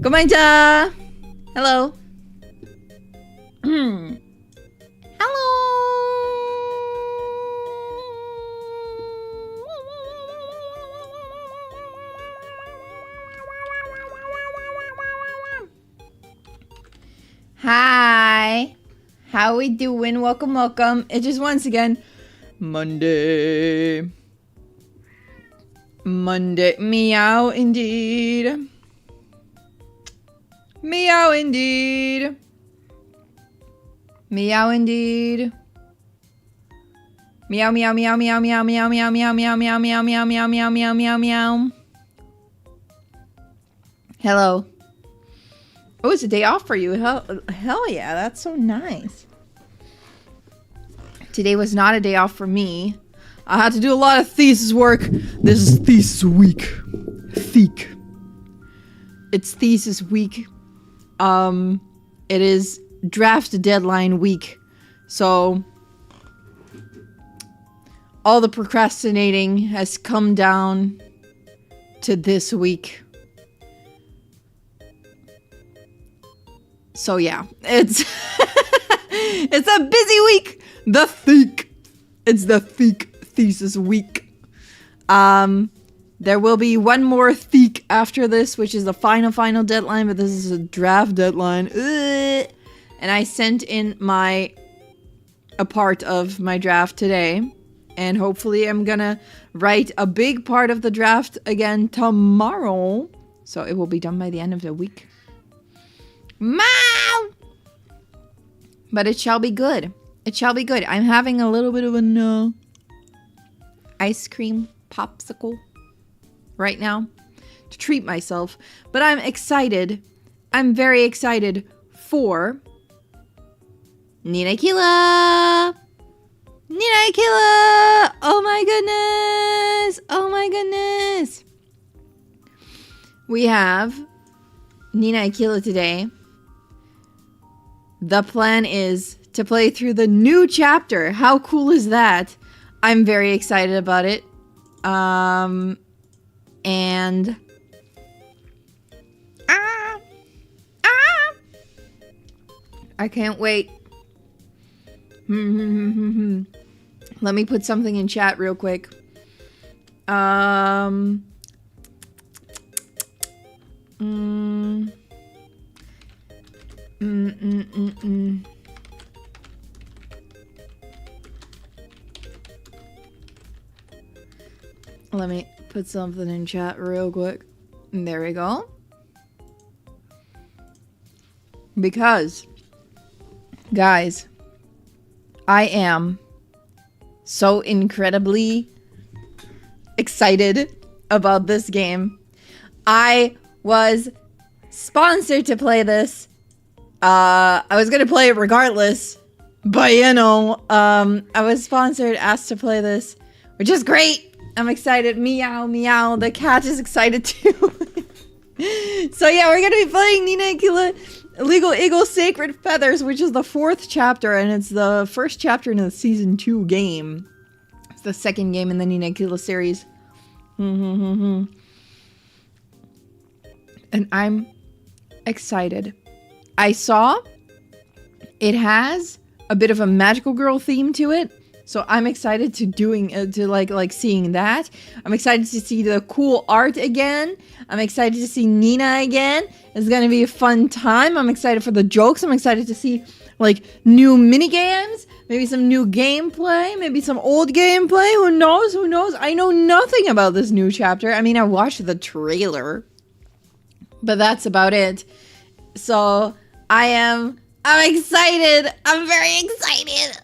고마이자. Hello. Hello. Hi. How we doing? Welcome, welcome. It is once again Monday. Monday. Meow indeed. Meow indeed. Meow indeed. Meow meow meow meow meow meow meow meow meow meow meow meow meow meow meow meow meow. Hello. Oh, it's a day off for you. Hell yeah, that's so nice. Today was not a day off for me. I had to do a lot of thesis work. This is thesis week. Theek. It's thesis week. It is draft deadline week. So all the procrastinating has come down to this week. So yeah, it's it's a busy week. The Theek. It's the Theek thesis week. There will be one more Theek after this, which is the final deadline, but this is a draft deadline. Ugh. And I sent in a part of my draft today, and hopefully I'm gonna write a big part of the draft again tomorrow, so it will be done by the end of the week. Mom! But it shall be good. It shall be good. I'm having a little bit of an ice cream popsicle right now to treat myself, but I'm excited. I'm very excited for Nina Aquila. Nina Aquila. Oh my goodness. Oh my goodness. We have Nina Aquila today. The plan is to play through the new chapter. How cool is that? I'm very excited about it. And I can't wait. Let me put something in chat real quick. Let me put something in chat real quick. There we go. Because, guys, I am so incredibly excited about this game. I was sponsored to play this. I was gonna play it regardless, but you know, I was sponsored, asked to play this, which is great. I'm excited. Meow, meow. The cat is excited too. So yeah, we're gonna be playing Nina Aquila Illegal Eagle Sacred Feathers, which is the 4th chapter, and it's the first chapter in the Season 2 game. It's the second game in the Nina Aquila series. And I'm excited. I saw it has a bit of a magical girl theme to it. So I'm excited to like seeing that. I'm excited to see the cool art again. I'm excited to see Nina again. It's gonna be a fun time. I'm excited for the jokes. I'm excited to see like new mini games, maybe some new gameplay, maybe some old gameplay. Who knows? Who knows? I know nothing about this new chapter. I mean, I watched the trailer, but that's about it. So I'm excited. I'm very excited.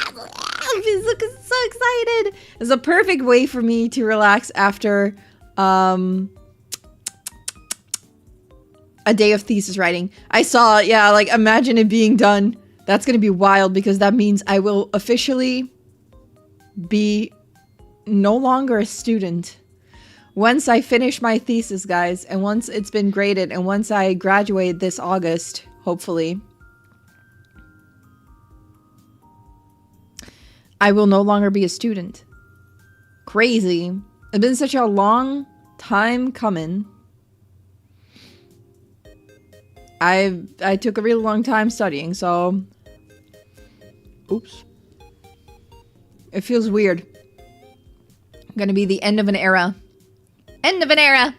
I'm so excited. It's a perfect way for me to relax after a day of thesis writing. I saw, yeah, like imagine it being done. That's gonna be wild because that means I will officially be no longer a student. Once I finish my thesis, guys, and once it's been graded, and once I graduate this August, hopefully, I will no longer be a student. Crazy. It's been such a long time coming. I took a really long time studying, so... Oops. It feels weird. Gonna be the end of an era. End of an era!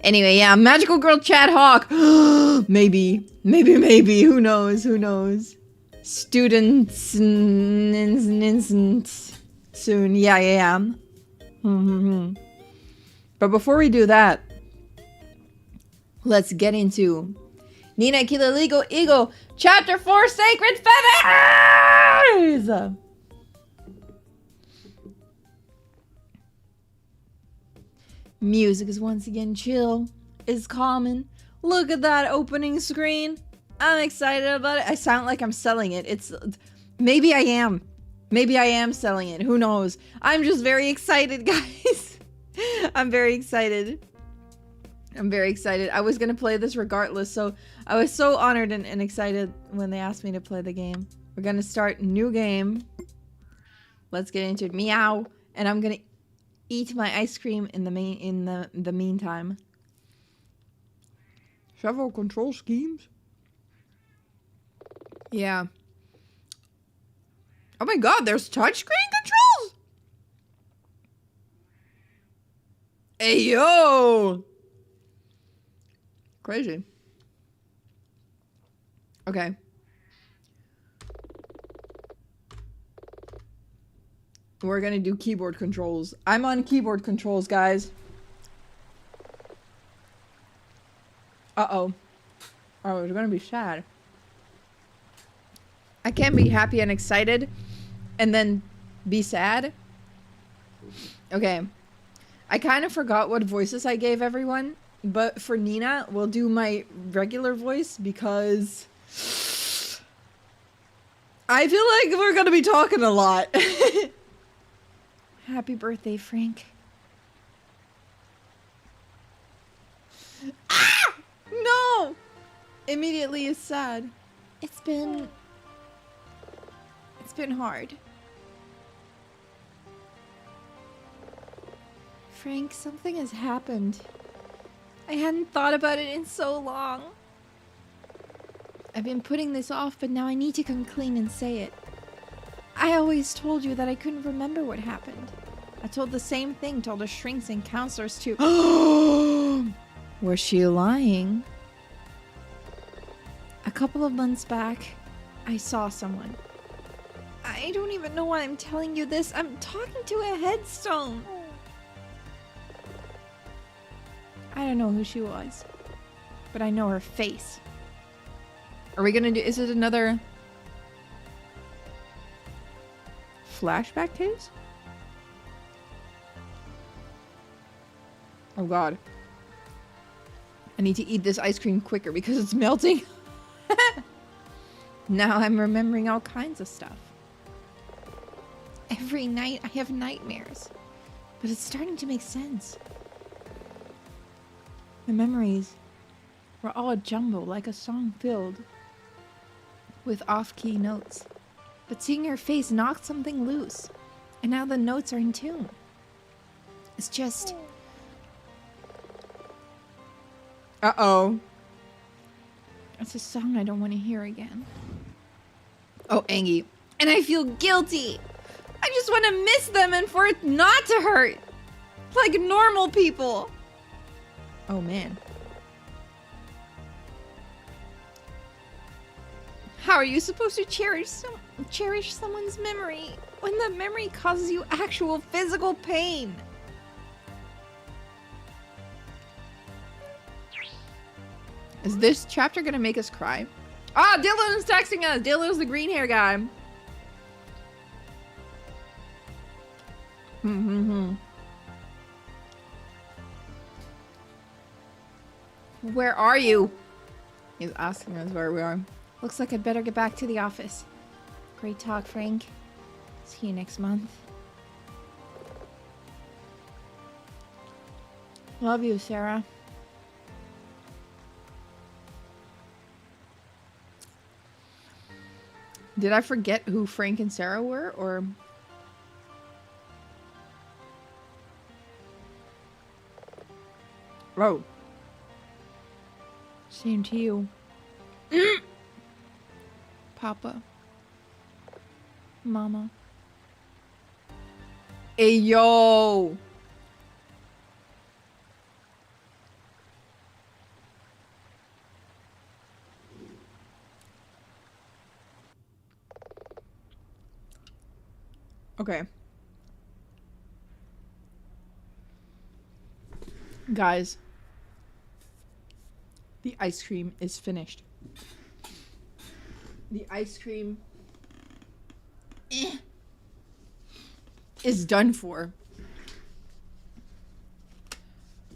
Anyway, yeah, Magical Girl Chad Hawk. Maybe. Maybe. Who knows? Who knows? Students soon. Yeah. But before we do that, let's get into Nina Aquila Legal Eagle Chapter 4 Sacred Feathers! Music is once again chill, is calming. Look at that opening screen. I'm excited about it. I sound like I'm selling it. Maybe I am. Maybe I am selling it. Who knows? I'm just very excited, guys. I'm very excited. I was gonna play this regardless, so I was so honored and excited when they asked me to play the game. We're gonna start new game. Let's get into it. Meow. And I'm gonna eat my ice cream in the meantime. Several control schemes? Yeah. Oh my god, there's touchscreen controls? Hey, yo! Crazy. Okay. We're gonna do keyboard controls. I'm on keyboard controls, guys. Uh-oh. Oh, it's gonna be sad. I can't be happy and excited and then be sad. Okay. I kind of forgot what voices I gave everyone, but for Nina, we'll do my regular voice because I feel like we're gonna be talking a lot. Happy birthday, Frank. Ah! No! Immediately is sad. It's been hard. Frank, something has happened. I hadn't thought about it in so long. I've been putting this off, but now I need to come clean and say it. I always told you that I couldn't remember what happened. I told the same thing to all the shrinks and counselors too. Was she lying? A couple of months back, I saw someone. I don't even know why I'm telling you this. I'm talking to a headstone. I don't know who she was, but I know her face. Are we gonna do, is it another flashback case? Oh god. I need to eat this ice cream quicker because it's melting. Now I'm remembering all kinds of stuff. Every night I have nightmares, but it's starting to make sense. The memories were all a jumble, like a song filled with off-key notes. But seeing her face knocked something loose, and now the notes are in tune. It's just... Uh-oh. It's a song I don't want to hear again. Oh, Angie. And I feel guilty. I just want to miss them and for it not to hurt. Like normal people. Oh, man. How are you supposed to cherish someone's memory when the memory causes you actual physical pain? Is this chapter gonna make us cry? Ah, Dylan's texting us. Dylan's the green hair guy. Where are you? He's asking us where we are. Looks like I'd better get back to the office. Great talk, Frank. See you next month. Love you, Sarah. Did I forget who Frank and Sarah were, or... Oh. Same to you. Papa. Mama. Hey, yo! Okay. Guys. The ice cream is finished. The ice cream is done for.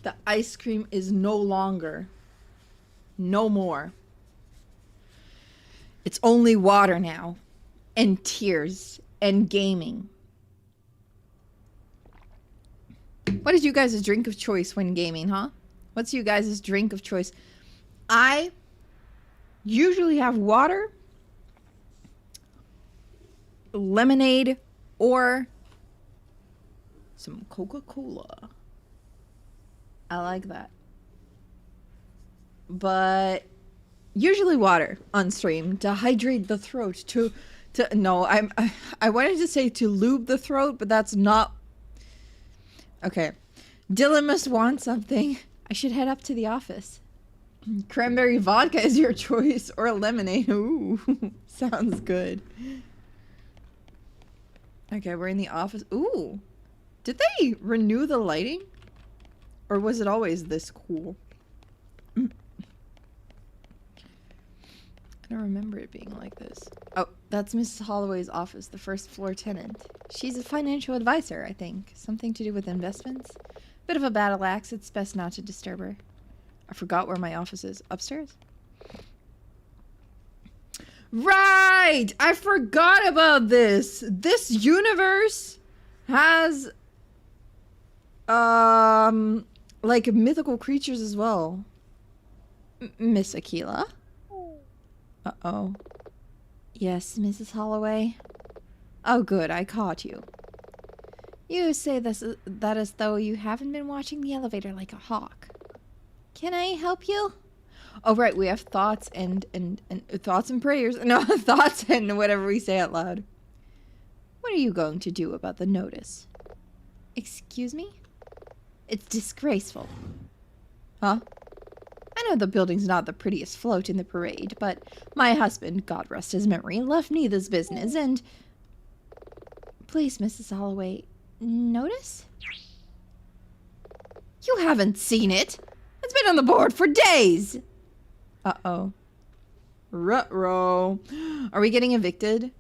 The ice cream is no longer. No more. It's only water now. And tears. And gaming. What is you guys' drink of choice when gaming, huh? What's you guys' drink of choice? I usually have water, lemonade, or some Coca-Cola. I like that. But usually water on stream to hydrate the throat. No, I wanted to say to lube the throat, but that's not. Okay. Dylan must want something. I should head up to the office. Cranberry vodka is your choice, or lemonade. Ooh, sounds good. Okay, we're in the office. Ooh, did they renew the lighting? Or was it always this cool? I don't remember it being like this. Oh, that's Mrs. Holloway's office, the first floor tenant. She's a financial advisor, I think. Something to do with investments. Bit of a battle axe. It's best not to disturb her. I forgot where my office is. Upstairs? Right! I forgot about this. This universe has like mythical creatures as well. Miss Aquila? Uh-oh. Yes, Mrs. Holloway. Oh, good. I caught you. You say that as though you haven't been watching the elevator like a hawk. Can I help you? Oh, right. We have thoughts and thoughts and prayers. No, thoughts and whatever we say out loud. What are you going to do about the notice? Excuse me? It's disgraceful. Huh? I know the building's not the prettiest float in the parade, but my husband, God rest his memory, left me this business and... Please, Mrs. Holloway, notice? You haven't seen it! It's been on the board for days! Uh-oh. Ruh-roh. Are we getting evicted?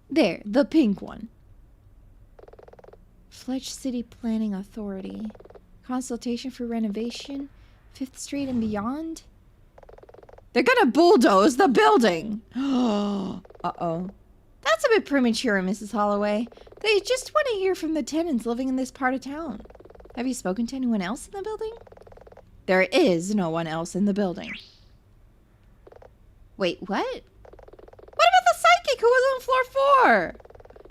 There, the pink one. Fletch City Planning Authority. Consultation for renovation. 5th Street and beyond. They're gonna bulldoze the building! Uh-oh. That's a bit premature, Mrs. Holloway. They just want to hear from the tenants living in this part of town. Have you spoken to anyone else in the building? There is no one else in the building. Wait, what? What about the psychic who was on floor 4?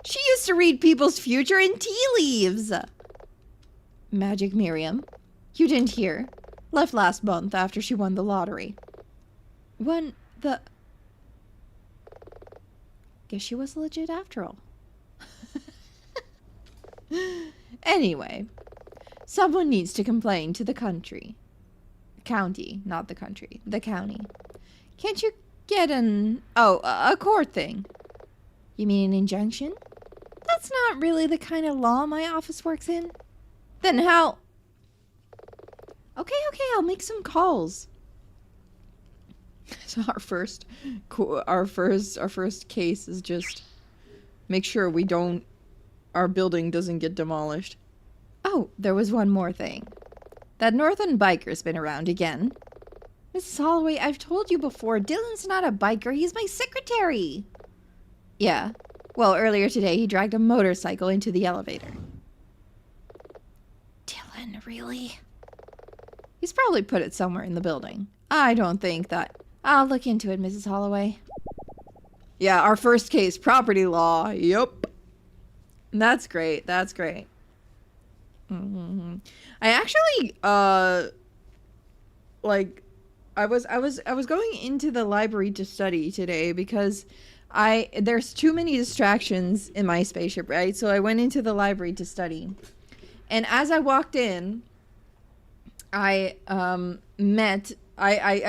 She used to read people's future in tea leaves. Magic Miriam. You didn't hear. Left last month after she won the lottery. Won the... Guess she was legit after all. Anyway, someone needs to complain to the county, not the country, the county. Can't you get a court thing? You mean an injunction? That's not really the kind of law my office works in. Then how? Okay, I'll make some calls. So our first case is just make sure we don't our building doesn't get demolished. Oh, there was one more thing. That northern biker's been around again. Mrs. Holloway, I've told you before, Dylan's not a biker, he's my secretary. Yeah. Well, earlier today, he dragged a motorcycle into the elevator. Dylan, really? He's probably put it somewhere in the building. I don't think that... I'll look into it, Mrs. Holloway. Yeah, our first case, property law. Yup. That's great. That's great. I actually, like... I was going into the library to study today because there's too many distractions in my spaceship, right? So I went into the library to study. And as I walked in, I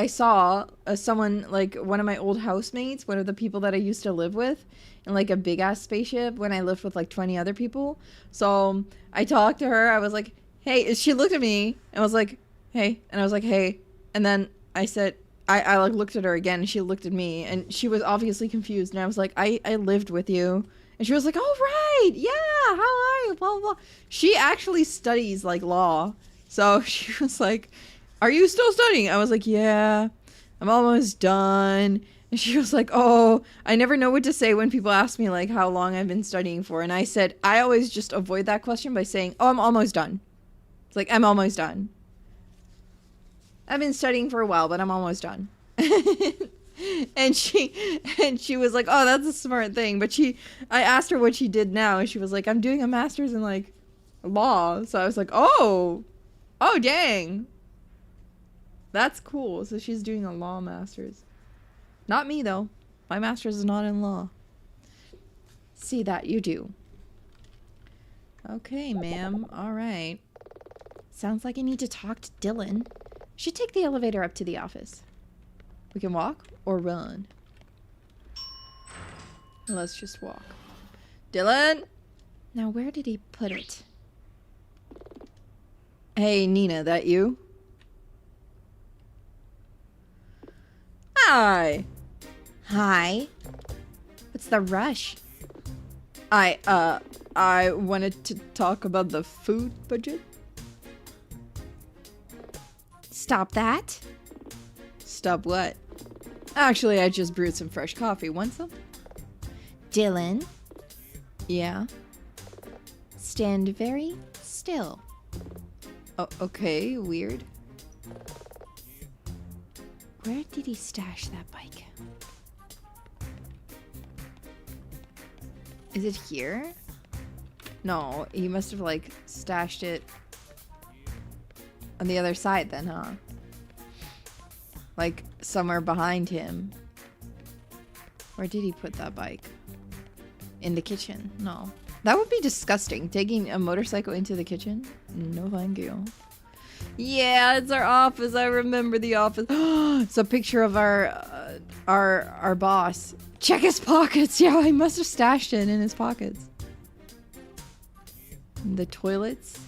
saw someone, like one of my old housemates, one of the people that I used to live with, in like a big ass spaceship when I lived with like 20 other people. So I talked to her. I was like, hey, she looked at me and was like, hey, and I was like, hey, and then I said, I like looked at her again and she looked at me and she was obviously confused and I was like, I lived with you. And she was like, oh, right. Yeah. How are you? Blah, blah, blah. She actually studies like law. So she was like, are you still studying? I was like, yeah, I'm almost done. And she was like, oh, I never know what to say when people ask me like how long I've been studying for. And I said, I always just avoid that question by saying, oh, I'm almost done. It's like, I'm almost done. I've been studying for a while, but I'm almost done. and she was like, oh, that's a smart thing. But I asked her what she did now. And she was like, I'm doing a master's in like law. So I was like, oh, dang. That's cool. So she's doing a law master's. Not me, though. My master's is not in law. See that you do. Okay, ma'am. All right. Sounds like I need to talk to Dylan. Should take the elevator up to the office. We can walk or run. Let's just walk. Dylan! Now, where did he put it? Hey, Nina, that you? Hi! Hi. What's the rush? I wanted to talk about the food budget. Stop that. Stop what? Actually, I just brewed some fresh coffee. Want some? Dylan? Yeah? Stand very still. Oh, okay, weird. Where did he stash that bike? Is it here? No, he must have like stashed it on the other side then, huh? Like somewhere behind him. Where did he put that bike? In the kitchen? No. That would be disgusting. Taking a motorcycle into the kitchen? No thank you. Yeah, it's our office. I remember the office. It's a picture of our boss. Check his pockets. Yeah, he must have stashed it in his pockets. The toilets.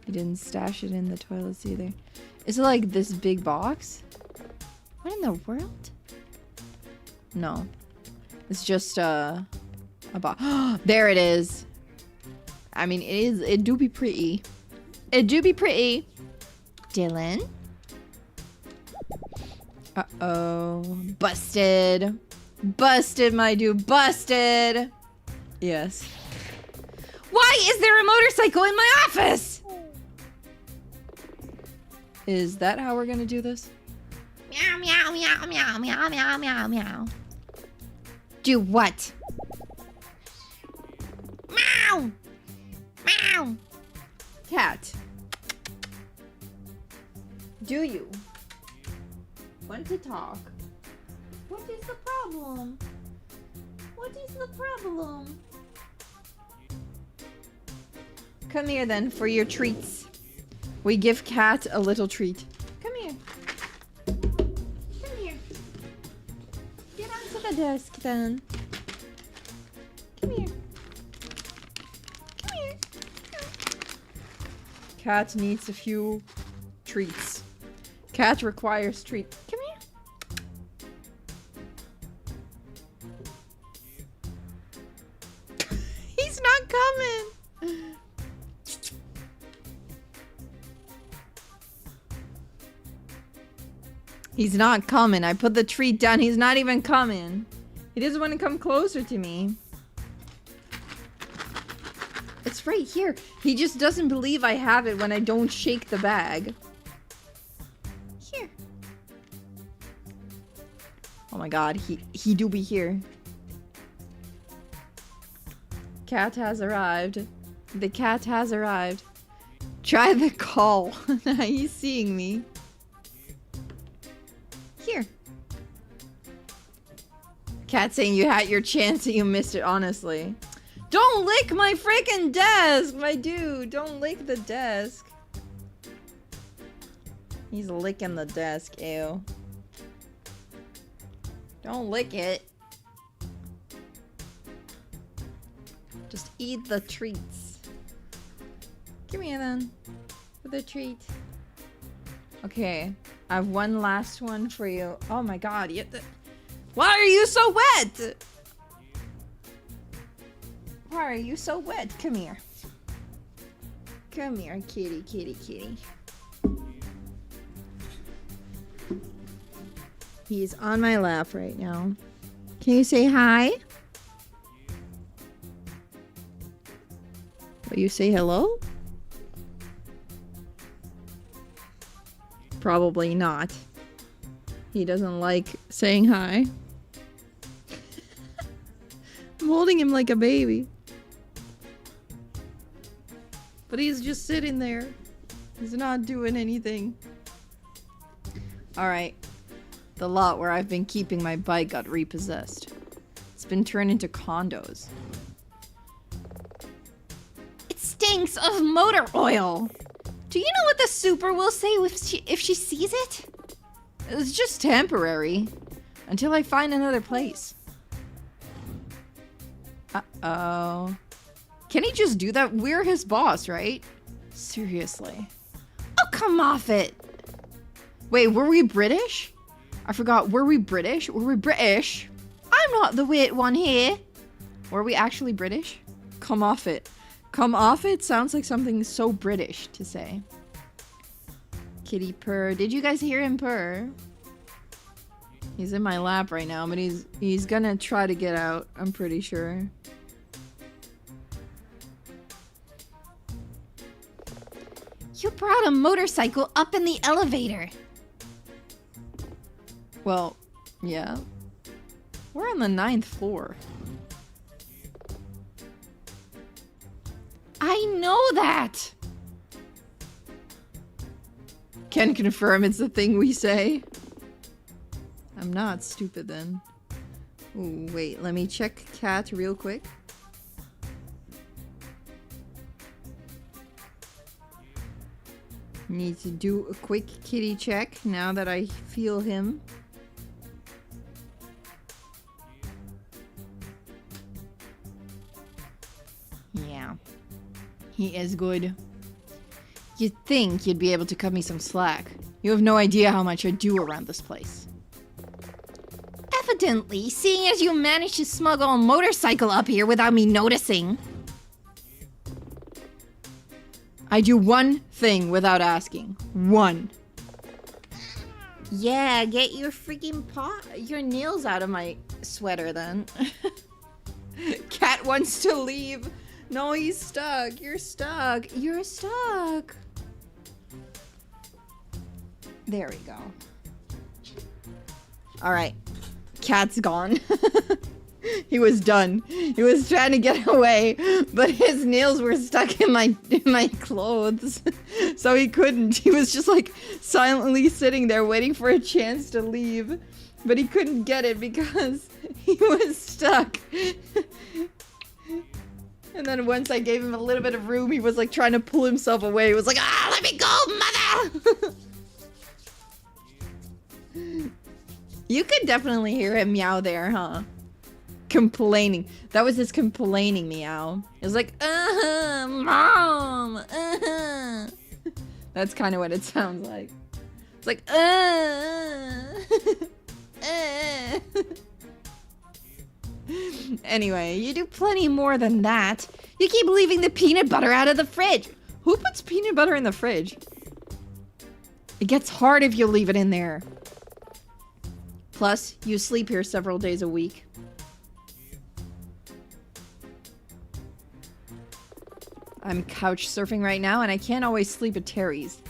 He didn't stash it in the toilets either. Is it like this big box? What in the world? No. It's just a box. There it is. I mean, it do be pretty. It do be pretty. Dylan? Uh-oh. Busted. Busted, my dude. Busted. Yes. Why is there a motorcycle in my office? Is that how we're gonna do this? Meow, meow, meow, meow, meow, meow, meow, meow. Do what? Meow! Meow! Cat. Do you want to talk? What is the problem? What is the problem? Come here then for your treats. We give Cat a little treat. Come here. Come here. Get onto the desk then. Come here. Come here. Cat needs a few treats. Cat requires treat. Come here. He's not coming. He's not coming. I put the treat down. He's not even coming. He doesn't want to come closer to me. It's right here. He just doesn't believe I have it when I don't shake the bag. Here. Oh my god, he do be here. Cat has arrived. The cat has arrived. Try the call. He's seeing me. Here. Cat saying you had your chance and you missed it, honestly. Don't lick my freaking desk, my dude. Don't lick the desk. He's licking the desk, ew. Don't lick it. Just eat the treats. Give me then. For the treat. Okay. I have one last one for you. Oh my god. Why are you so wet? Why are you so wet? Come here. Come here, kitty, kitty, kitty. He's on my lap right now. Can you say hi? Will you say hello? Probably not. He doesn't like saying hi. I'm holding him like a baby. But he's just sitting there. He's not doing anything. Alright. The lot where I've been keeping my bike got repossessed. It's been turned into condos. It stinks of motor oil! Do you know what the super will say if she sees it? It's just temporary. Until I find another place. Uh-oh. Can he just do that? We're his boss, right? Seriously. Oh, come off it! Wait, were we British? I forgot. Were we British? Were we British? I'm not the weird one here. Were we actually British? Come off it. Come off it sounds like something so British to say. Kitty purr. Did you guys hear him purr? He's in my lap right now, but he's gonna try to get out, I'm pretty sure. You brought a motorcycle up in the elevator. Well, yeah. We're on the 9th floor. I know that! Can confirm it's the thing we say. I'm not stupid then. Ooh, wait, let me check cat real quick. Need to do a quick kitty check now that I feel him. Yeah. He is good. You'd think you'd be able to cut me some slack. You have no idea how much I do around this place. Evidently, seeing as you managed to smuggle a motorcycle up here without me noticing. I do one thing without asking. One. Yeah, get your freaking your nails out of my sweater then. Cat wants to leave. No, he's stuck. You're stuck. You're stuck. There we go. Alright. Cat's gone. He was done. He was trying to get away, but his nails were stuck in my clothes. So he couldn't. He was just like silently sitting there waiting for a chance to leave. But he couldn't get it because he was stuck. And then once I gave him a little bit of room, he was like trying to pull himself away. He was like, ah, let me go, mother! You could definitely hear him meow there, huh? Complaining. That was his complaining meow. It was like, mom, That's kind of what it sounds like. It's like, Anyway, you do plenty more than that. You keep leaving the peanut butter out of the fridge. Who puts peanut butter in the fridge? It gets hard if you leave it in there. Plus, you sleep here several days a week. I'm couch surfing right now, and I can't always sleep at Terry's.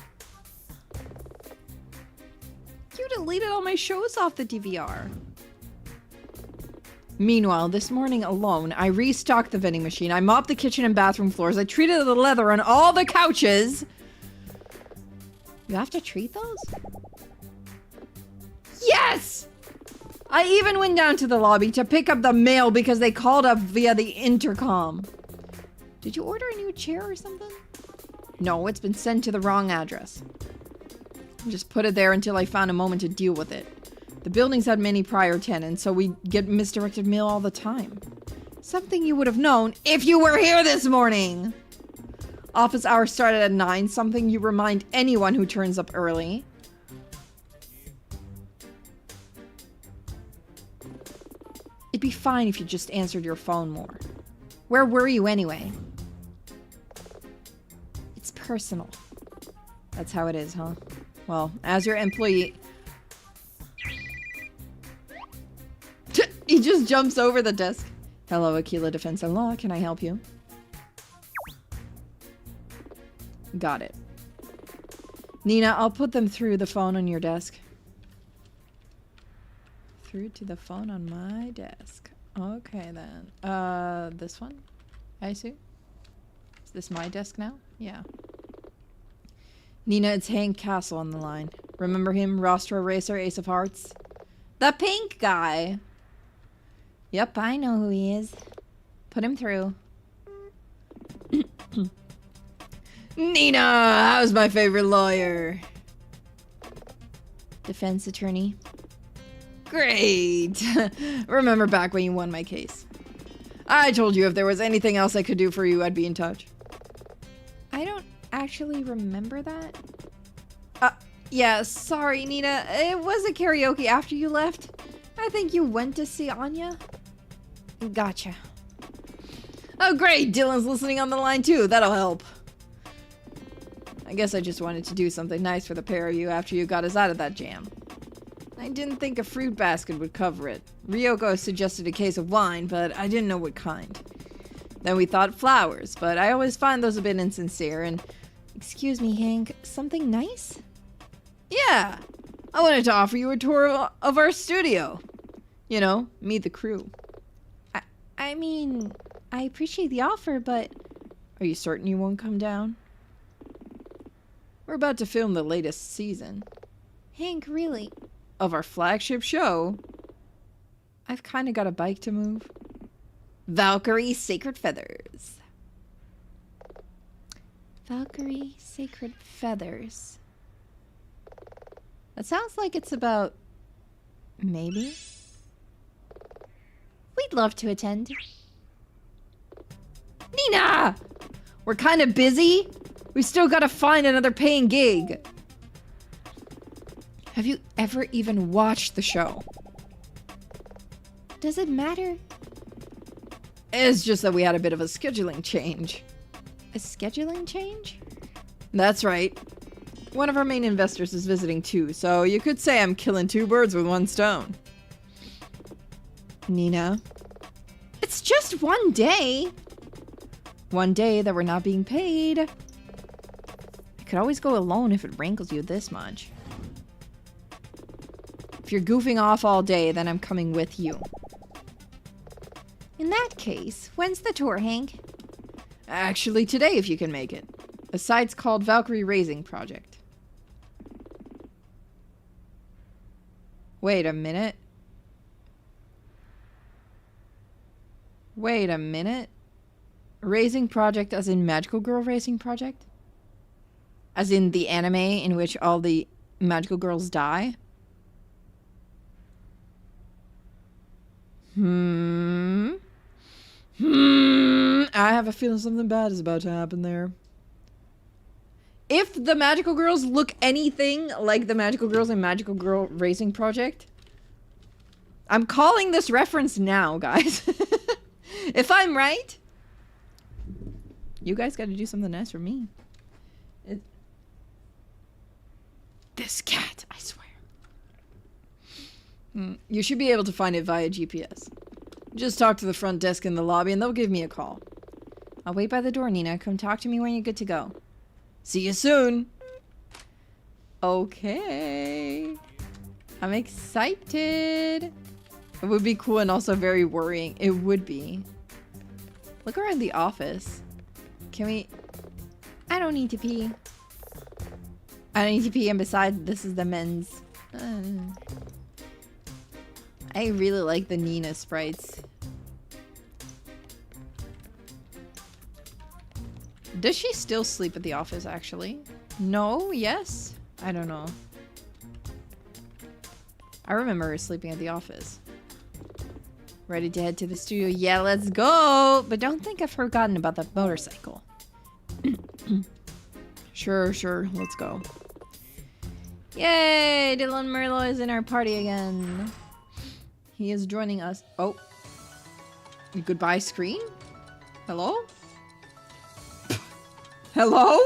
You deleted all my shows off the DVR. Meanwhile, this morning alone, I restocked the vending machine. I mopped the kitchen and bathroom floors. I treated the leather on all the couches. You have to treat those? Yes! I even went down to the lobby to pick up the mail because they called up via the intercom. Did you order a new chair or something? No, it's been sent to the wrong address. Just put it there until I found a moment to deal with it. The building's had many prior tenants, so we get misdirected mail all the time. Something you would have known if you were here this morning! Office hours started at 9, something you remind anyone who turns up early. It'd be fine if you just answered your phone more. Where were you anyway? It's personal. That's how it is, huh? Well, as your employee... He just jumps over the desk. Hello, Aquila Defense and Law. Can I help you? Got it. Nina, I'll put them through the phone on your desk. Through to the phone on my desk. Okay, then. This one? I assume? Is this my desk now? Yeah. Nina, it's Hank Castle on the line. Remember him? Rostro Racer, Ace of Hearts? The pink guy! Yep, I know who he is. Put him through. Nina! How's my favorite lawyer? Defense attorney. Great! Remember back when you won my case. I told you if there was anything else I could do for you, I'd be in touch. I don't actually remember that. Yeah, sorry, Nina. It was a karaoke after you left. I think you went to see Anya. Gotcha. Oh, great! Dylan's listening on the line, too. That'll help. I guess I just wanted to do something nice for the pair of you after you got us out of that jam. I didn't think a fruit basket would cover it. Ryoko suggested a case of wine, but I didn't know what kind. Then we thought flowers, but I always find those a bit insincere, and... Excuse me, Hank, something nice? Yeah! I wanted to offer you a tour of our studio. You know, meet the crew. I mean, I appreciate the offer, but... Are you certain you won't come down? We're about to film the latest season. Hank, really? Of our flagship show. I've kind of got a bike to move. Valkyrie Sacred Feathers. Valkyrie Sacred Feathers. That sounds like it's about... Maybe? We'd love to attend. Nina! We're kind of busy. We still gotta find another paying gig. Have you ever even watched the show? Does it matter? It's just that we had a bit of a scheduling change. A scheduling change? That's right. One of our main investors is visiting too, so you could say I'm killing two birds with one stone. Nina? It's just one day. One day that we're not being paid. I could always go alone if it rankles you this much. If you're goofing off all day, then I'm coming with you. In that case, when's the tour, Hank? Actually, today, if you can make it. The site's called Valkyrie Raising Project. Wait a minute. Wait a minute. Raising Project as in Magical Girl Racing Project? As in the anime in which all the magical girls die? I have a feeling something bad is about to happen there. If the magical girls look anything like the magical girls in Magical Girl Racing Project, I'm calling this reference now, guys. If I'm right, You guys got to do something nice for me. This cat, I swear. You should be able to find it via GPS. Just talk to the front desk in the lobby and they'll give me a call. I'll wait by the door, Nina. Come talk to me when you're good to go. See you soon. Okay. I'm excited. It would be cool and also very worrying. It would be. Look around the office. Can we... I don't need to pee. I don't need to pee, and besides, this is the men's. I really like the Nina sprites. Does she still sleep at the office, actually? No? Yes? I don't know. I remember her sleeping at the office. Ready to head to the studio? Yeah, let's go! But don't think I've forgotten about that motorcycle. Sure, let's go. Yay! Dylan Merlo is in our party again. He is joining us. Oh. Goodbye screen? Hello? Hello?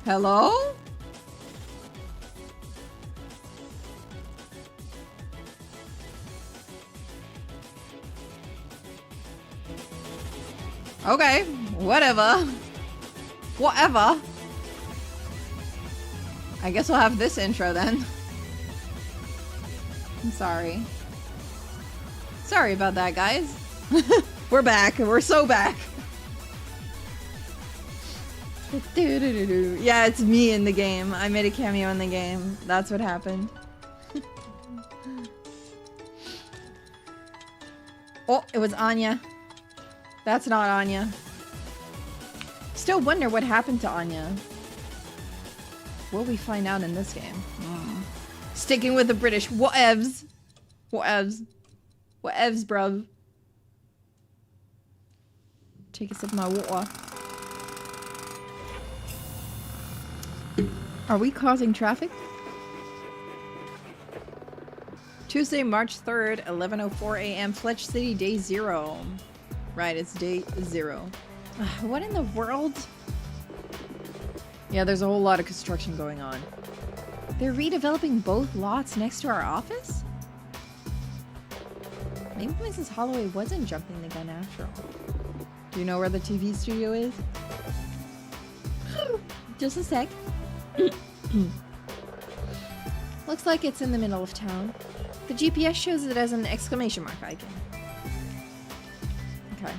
Hello? Okay, whatever. Whatever. I guess we'll have this intro then. I'm sorry. Sorry about that, guys. We're back. We're so back. Yeah, it's me in the game. I made a cameo in the game. That's what happened. Oh, it was Anya. That's not Anya. Still wonder what happened to Anya. Will we find out in this game? Sticking with the British. Whatevs. Whatevs. Whatevs, bruv. Take a sip of my water. Are we causing traffic? Tuesday, March 3rd, 11:04 a.m. Fletch City, day 0. Right, it's day 0. What in the world? Yeah, there's a whole lot of construction going on. They're redeveloping both lots next to our office? Maybe Mrs. Holloway wasn't jumping the gun after all. Do you know where the TV studio is? Just a sec. Looks like it's in the middle of town. The GPS shows it as an exclamation mark icon. Okay.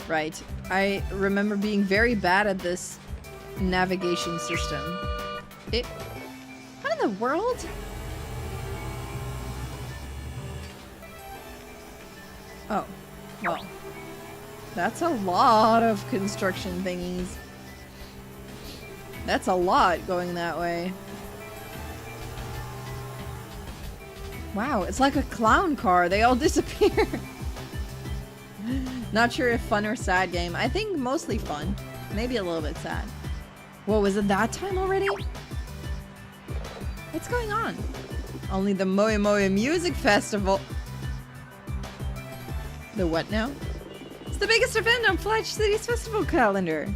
Right. I remember being very bad at this navigation system. What in the world? Oh. Well. That's a lot of construction thingies. That's a lot going that way. Wow, it's like a clown car. They all disappear. Not sure if fun or sad game. I think mostly fun. Maybe a little bit sad. Whoa, is it that time already? What's going on? Only the Moe Moe Music Festival. The what now? It's the biggest event on Fletch City's festival calendar.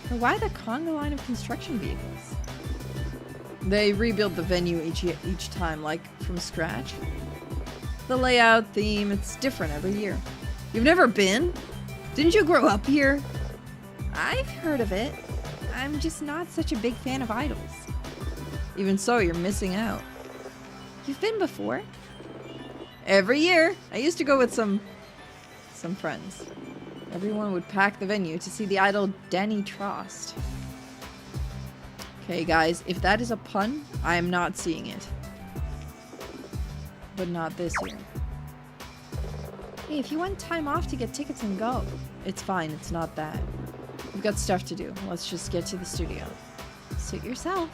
But why the conga line of construction vehicles? They rebuild the venue each time, like from scratch. The layout, theme, it's different every year. You've never been? Didn't you grow up here? I've heard of it. I'm just not such a big fan of idols. Even so, you're missing out. You've been before? Every year. I used to go with some friends. Everyone would pack the venue to see the idol Danny Trost. Okay, guys, if that is a pun, I am not seeing it. But not this year. Hey, if you want time off to get tickets and go, it's fine, it's not that. We've got stuff to do. Let's just get to the studio. Suit yourself.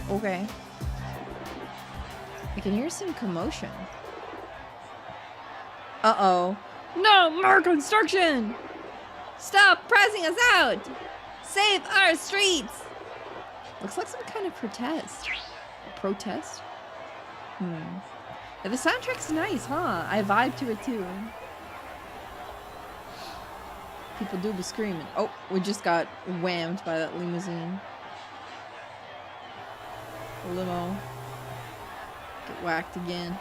Okay. I can hear some commotion. Uh-oh. No more construction! Stop pressing us out! Save our streets! Looks like some kind of protest. Protest? Yeah, the soundtrack's nice, huh? I vibe to it too. People do be screaming. Oh, we just got whammed by that limousine. The limo. Get whacked again.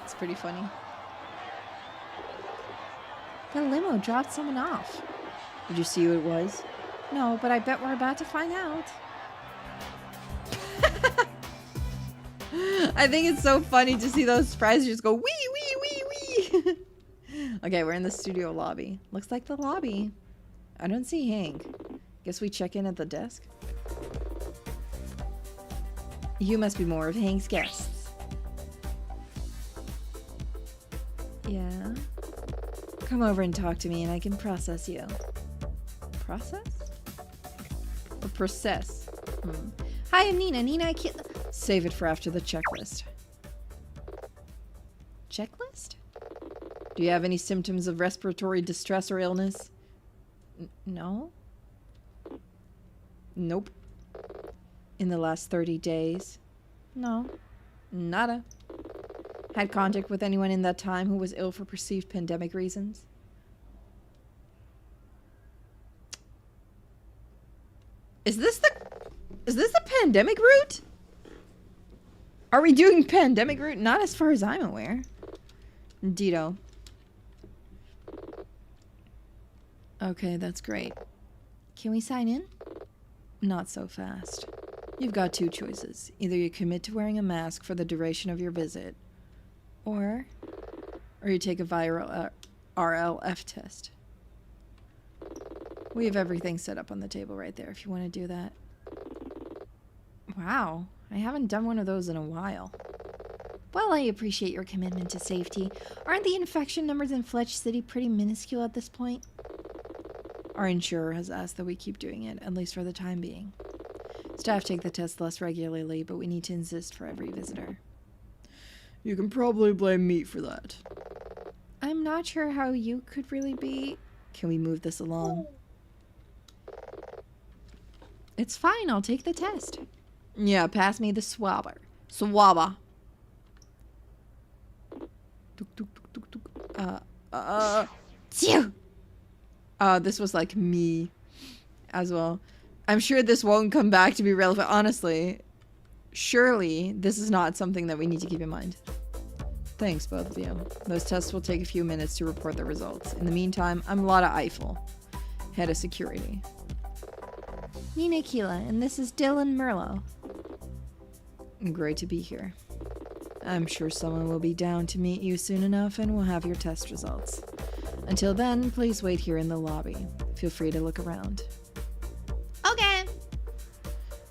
It's pretty funny. The limo dropped someone off. Did you see who it was? No, but I bet we're about to find out. I think it's so funny to see those sprites just go wee, wee, wee, wee. Okay, we're in the studio lobby. Looks like the lobby. I don't see Hank. Guess we check in at the desk. You must be more of Hank's guests. Yeah? Come over and talk to me and I can process you. Process? Or process? Hi, I'm Nina. Nina, Aquila. Save it for after the checklist. Checklist? Do you have any symptoms of respiratory distress or illness? No? Nope. In the last 30 days? No. Nada. Had contact with anyone in that time who was ill for perceived pandemic reasons? Is this the pandemic route? Are we doing pandemic route? Not as far as I'm aware. Dito. Okay, that's great. Can we sign in? Not so fast. You've got two choices. Either you commit to wearing a mask for the duration of your visit, or you take a viral RLF test. We have everything set up on the table right there if you want to do that. Wow, I haven't done one of those in a while. Well, I appreciate your commitment to safety. Aren't the infection numbers in Fletch City pretty minuscule at this point? Our insurer has asked that we keep doing it, at least for the time being. Staff take the test less regularly, but we need to insist for every visitor. You can probably blame me for that. I'm not sure how you could really be... Can we move this along? It's fine, I'll take the test. Yeah, pass me the swabber. Swabber. This was like me as well. I'm sure this won't come back to be relevant. Honestly, surely this is not something that we need to keep in mind. Thanks, both of you. Those tests will take a few minutes to report the results. In the meantime, I'm Lotta Eiffel, head of security. Nina Aquila, and this is Dylan Merlo. Great to be here. I'm sure someone will be down to meet you soon enough and we'll have your test results. Until then, please wait here in the lobby. Feel free to look around. Okay.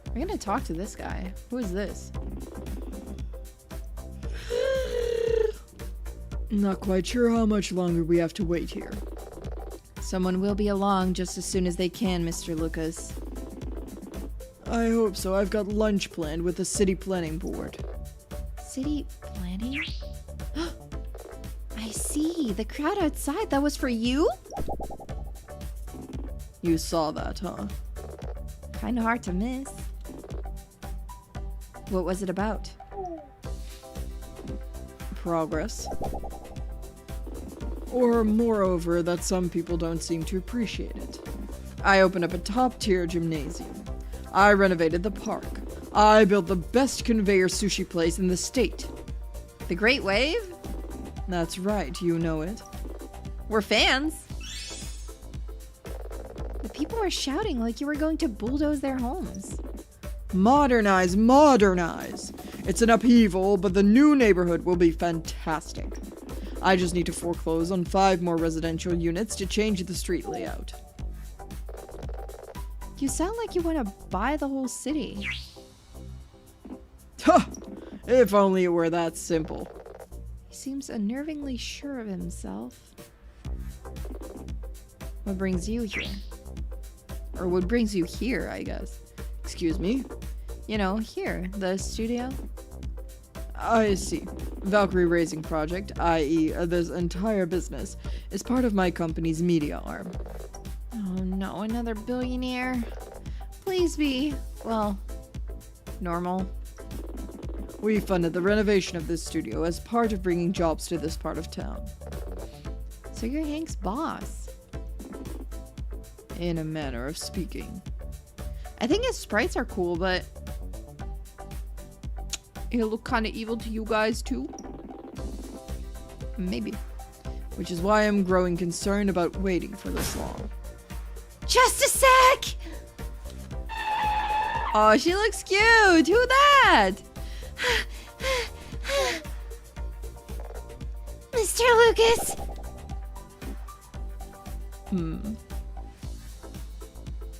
We're gonna talk to this guy. Who is this? Not quite sure how much longer we have to wait here. Someone will be along just as soon as they can, Mr. Lucas. I hope so. I've got lunch planned with the city planning board. City planning? I see. The crowd outside, that was for you? You saw that, huh? Kinda hard to miss. What was it about? Progress. Or, moreover, that some people don't seem to appreciate it. I opened up a top-tier gymnasium. I renovated the park. I built the best conveyor sushi place in the state. The Great Wave? That's right, you know it. We're fans. The people were shouting like you were going to bulldoze their homes. Modernize, modernize. It's an upheaval, but the new neighborhood will be fantastic. I just need to foreclose on 5 more residential units to change the street layout. You sound like you want to buy the whole city. Huh! If only it were that simple. He seems unnervingly sure of himself. What brings you here? Or what brings you here, I guess. Excuse me? You know, here, the studio. I see. Valkyrie Raising Project, i.e. this entire business, is part of my company's media arm. Oh no, another billionaire. Please be, well, Normal. We funded the renovation of this studio as part of bringing jobs to this part of town. So you're Hank's boss. In a manner of speaking. I think his sprites are cool, but he'll look kind of evil to you guys too. Maybe. Which is why I'm growing concerned about waiting for this long. Just a sec! Oh, she looks cute! Who that? Mr. Lucas!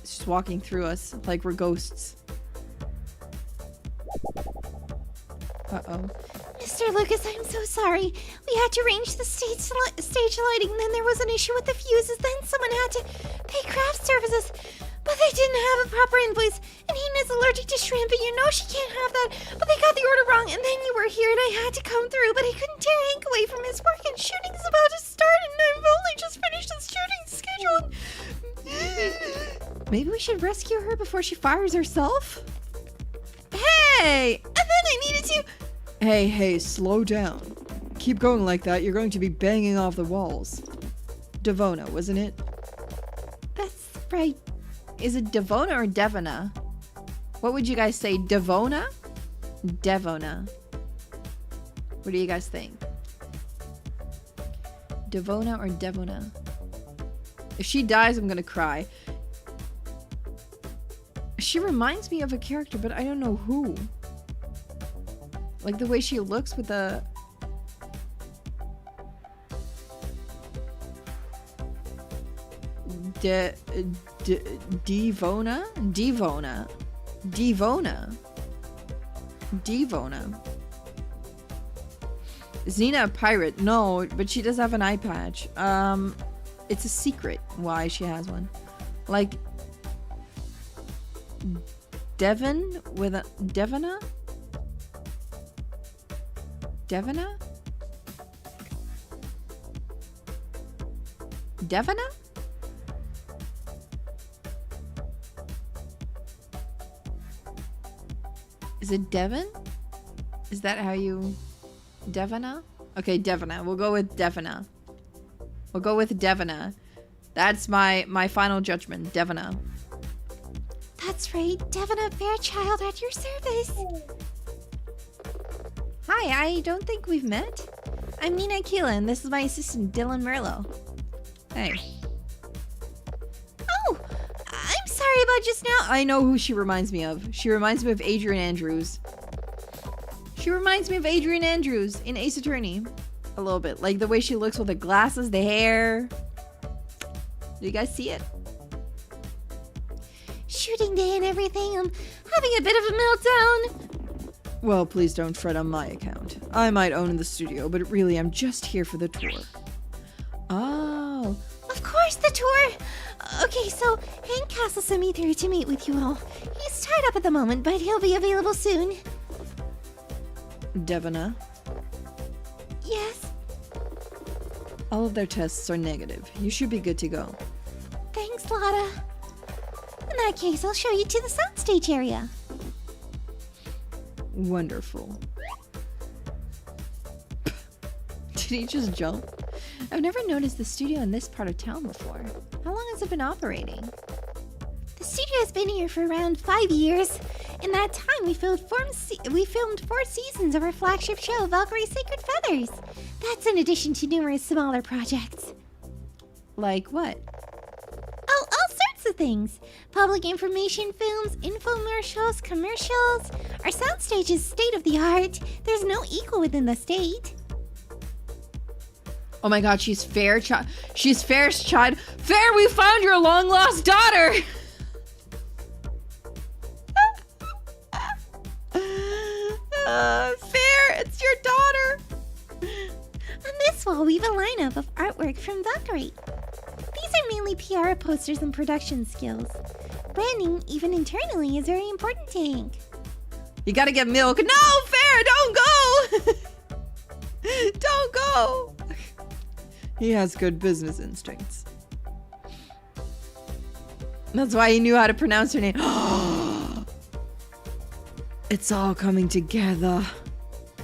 She's walking through us like we're ghosts. Uh-oh. Mr. Lucas, I'm so sorry. We had to arrange the stage lighting, then there was an issue with the fuses, then someone had to pay craft services. But they didn't have a proper invoice, and Hina's allergic to shrimp, and you know she can't have that. But they got the order wrong, and then you were here, and I had to come through, but I couldn't tear Hank away from his work, and shooting's about to start, and I've only just finished the shooting schedule. Maybe we should rescue her before she fires herself? Hey! And then I needed to... Hey, slow down. Keep going like that, you're going to be banging off the walls. Devona, wasn't it? That's right. Is it Devona or Devona? What would you guys say? Devona? Devona. What do you guys think? Devona or Devona? If she dies, I'm gonna cry. She reminds me of a character, but I don't know who. Like the way she looks with the... Devona? Is Nina a pirate? No, but she does have an eye patch. It's a secret why she has one. Like Devon with a Devona? Devona? Devona? Is it Devon? Is that how you... Devona? Okay, Devona. We'll go with Devona. We'll go with Devona. That's my final judgment. Devona. That's right. Devona Fairchild at your service. Hi, I don't think we've met. I'm Nina Aquila, and this is my assistant, Dylan Merlo. Hey. Oh! I'm sorry about just now. I know who she reminds me of. She reminds me of Adrian Andrews. She reminds me of Adrian Andrews in Ace Attorney. A little bit. Like the way she looks with the glasses, the hair. Do you guys see it? Shooting day and everything. I'm having a bit of a meltdown. Well, please don't fret on my account. I might own the studio, but really I'm just here for the tour. Oh. Of course, the tour! Okay, so Hank Castle sent me through to meet with you all. He's tied up at the moment, but he'll be available soon. Devona? Yes? All of their tests are negative. You should be good to go. Thanks, Lotta. In that case, I'll show you to the soundstage area. Wonderful. Did he just jump? I've never noticed the studio in this part of town before. How long has it been operating? The studio has been here for around 5 years. In that time, we filmed 4 seasons of our flagship show, Valkyrie's Sacred Feathers. That's in addition to numerous smaller projects. Like what? All sorts of things. Public information films, infomercials, commercials. Our soundstage is state-of-the-art. There's no equal within the state. Oh my god, she's Fairchild. She's Fairchild. Fair, we found your long-lost daughter! Fair, it's your daughter! On this wall, we have a lineup of artwork from Valkyrie. These are mainly PR posters and production skills. Branding, even internally, is very important to Hank. You gotta get milk. No, Fair, don't go! Don't go! He has good business instincts. That's why he knew how to pronounce her name. It's all coming together.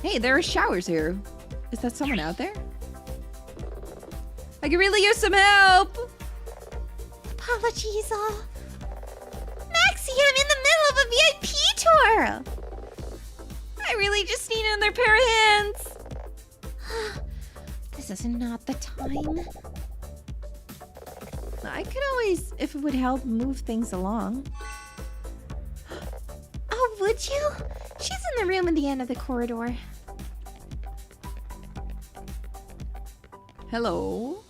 Hey, there are showers here. Is that someone out there? I could really use some help. Apologies, all. Maxie, I'm in the middle of a VIP tour. I really just need another pair of hands. This is not the time. I could always, if it would help, move things along. Oh, would you? She's in the room at the end of the corridor. Hello?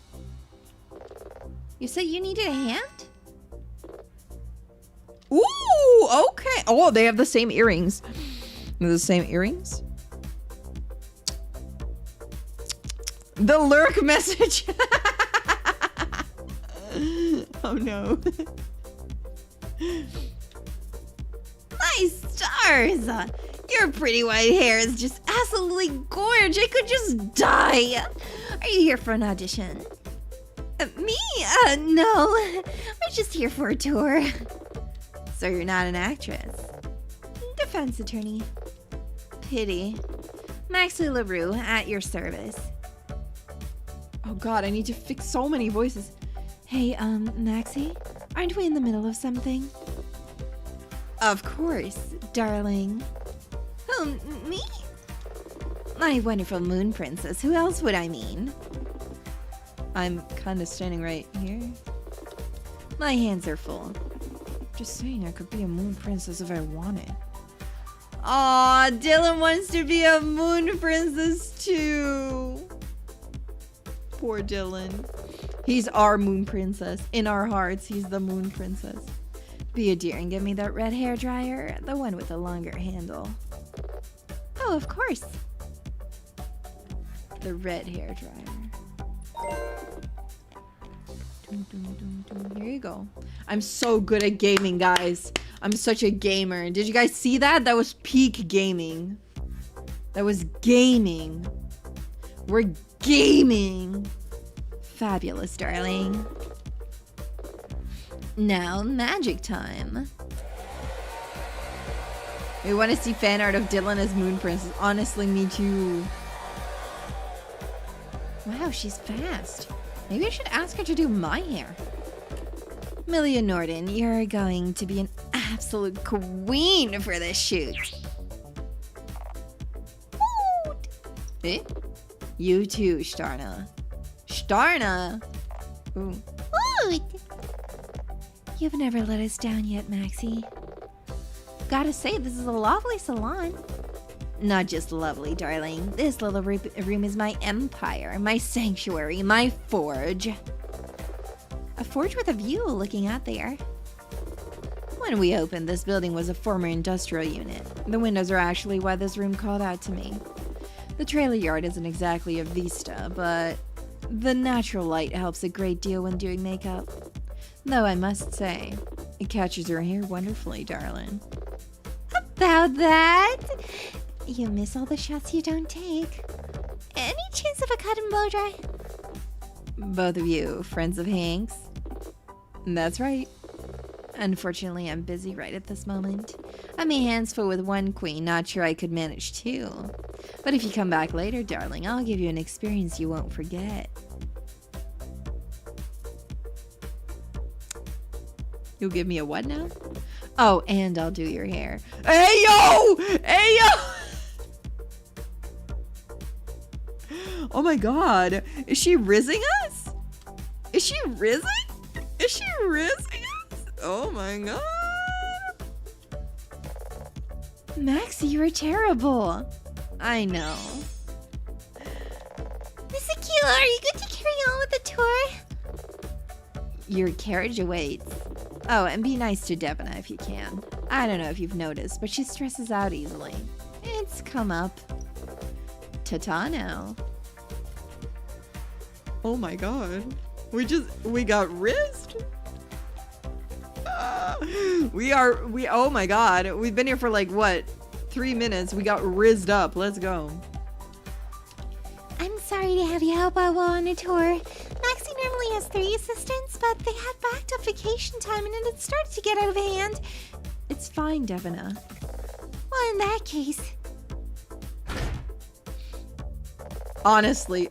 You said you needed a hand? Ooh, okay. Oh, they have the same earrings. They're the same earrings? The lurk message. Oh no. My stars! Your pretty white hair is just absolutely gorgeous. I could just die. Are you here for an audition? Me? No. I'm just here for a tour. So you're not an actress? Defense attorney. Pity. Maxie LaRue, at your service. Oh god, I need to fix so many voices. Hey, Maxie? Aren't we in the middle of something? Of course, darling. Who, me? My wonderful moon princess. Who else would I mean? I'm kind of standing right here. My hands are full. Just saying, I could be a moon princess if I wanted. Aw, Dylan wants to be a moon princess too. Poor Dylan. He's our moon princess. In our hearts, he's the moon princess. Be a dear and give me that red hair dryer, the one with the longer handle. Oh, of course. The red hair dryer. Here you go. I'm so good at gaming, guys. I'm such a gamer. Did you guys see that? That was peak gaming. That was gaming. We're gaming. Fabulous, darling. Now, magic time. We want to see fan art of Dylan as Moon Princess. Honestly, me too. Wow, she's fast. Maybe I should ask her to do my hair. Millia Norden, you're going to be an absolute queen for this shoot. Woot. Eh? You too, Starna. Starna? Ooh. Woot. You've never let us down yet, Maxie. Gotta say, this is a lovely salon. Not just lovely, darling. This little room is my empire, my sanctuary, my forge. A forge with a view looking out there. When we opened, this building was a former industrial unit. The windows are actually why this room called out to me. The trailer yard isn't exactly a vista, but the natural light helps a great deal when doing makeup. Though I must say, it catches your hair wonderfully, darling. About that? You miss all the shots you don't take. Any chance of a cut and blow dry? Both of you, friends of Hank's? That's right. Unfortunately, I'm busy right at this moment. I'm a hands full with one queen, not sure I could manage two. But if you come back later, darling, I'll give you an experience you won't forget. You'll give me a what now? Oh, and I'll do your hair. Hey yo! Hey yo! Oh my god. Is she rizzing us? Is she rizzing? Is she rizzing us? Oh my god. Maxie, you were terrible. I know. Miss Aquila, are you good to carry on with the tour? Your carriage awaits. Oh, and be nice to Devina if you can. I don't know if you've noticed, but she stresses out easily. It's come up. Ta-ta now. Oh my god. We got rizzed? Oh my god. We've been here for like, what? 3 minutes. We got rizzed up. Let's go. I'm sorry to have you help out while on a tour. Maxie normally has 3 assistants, but they had backed up vacation time and it started to get out of hand. It's fine, Devina. Well, Well, in that case... Honestly,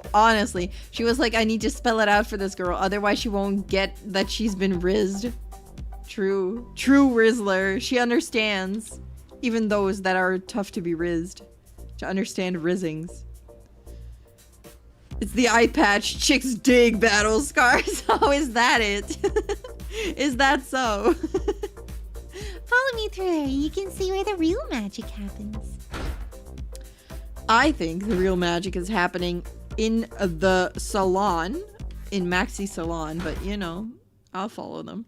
she was like, I need to spell it out for this girl, otherwise she won't get that she's been rizzed. True Rizzler. She understands. Even those that are tough to be rizzed. To understand rizzings. It's the eye patch chicks dig battle scars. Oh, is that it? Is that so? Follow me through there. You can see where the real magic happens. I think the real magic is happening in the salon. In Maxi Salon. But, you know, I'll follow them.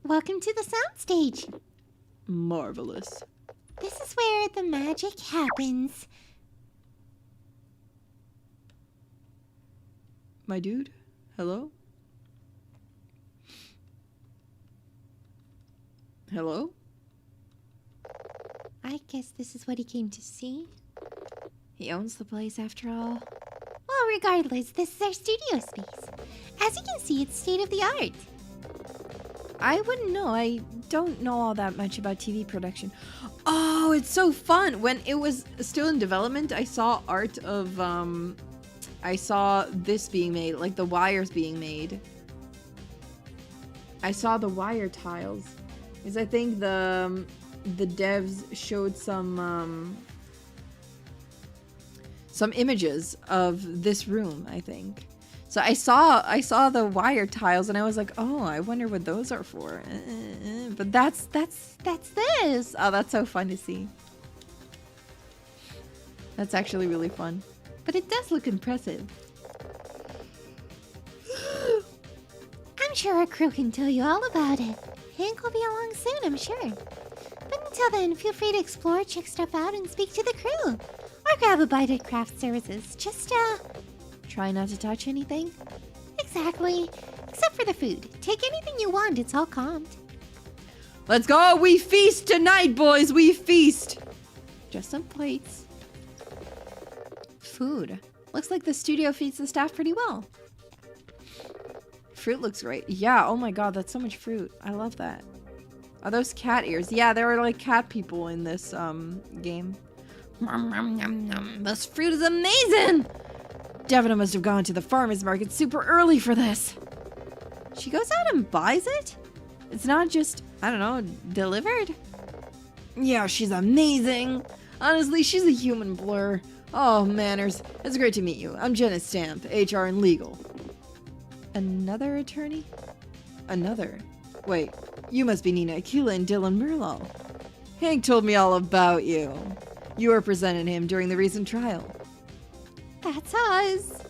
Welcome to the soundstage. Marvelous. This is where the magic happens. My dude? Hello? Hello? I guess this is what he came to see. He owns the place after all. Well, regardless, this is our studio space. As you can see, it's state of the art. I wouldn't know. I don't know all that much about TV production. Oh, it's so fun. When it was still in development, I saw art of, I saw this being made, like the wires being made. I saw the wire tiles. Because I think the devs showed some images of this room, I think. So I saw the wire tiles and I was like, oh, I wonder what those are for. But that's this. Oh, that's so fun to see. That's actually really fun. But it does look impressive. I'm sure our crew can tell you all about it. Hank will be along soon, I'm sure. But until then, feel free to explore, check stuff out, and speak to the crew. Or grab a bite at craft services. Just, try not to touch anything? Exactly. Except for the food. Take anything you want, it's all comped. Let's go! We feast tonight, boys! We feast! Just some plates. Food. Looks like the studio feeds the staff pretty well. Fruit looks great. Yeah, oh my god, that's so much fruit. I love that. Are those cat ears? Yeah, there are like cat people in this game. This fruit is amazing! Devina must have gone to the farmer's market super early for this. She goes out and buys it? It's not just, I don't know, delivered? Yeah, she's amazing. Honestly, she's a human blur. Oh, manners. It's great to meet you. I'm Jenna Stamp, HR and Legal. Another attorney? Another? Wait, you must be Nina Aquila and Dylan Merlo. Hank told me all about you. You represented him during the recent trial. That's us.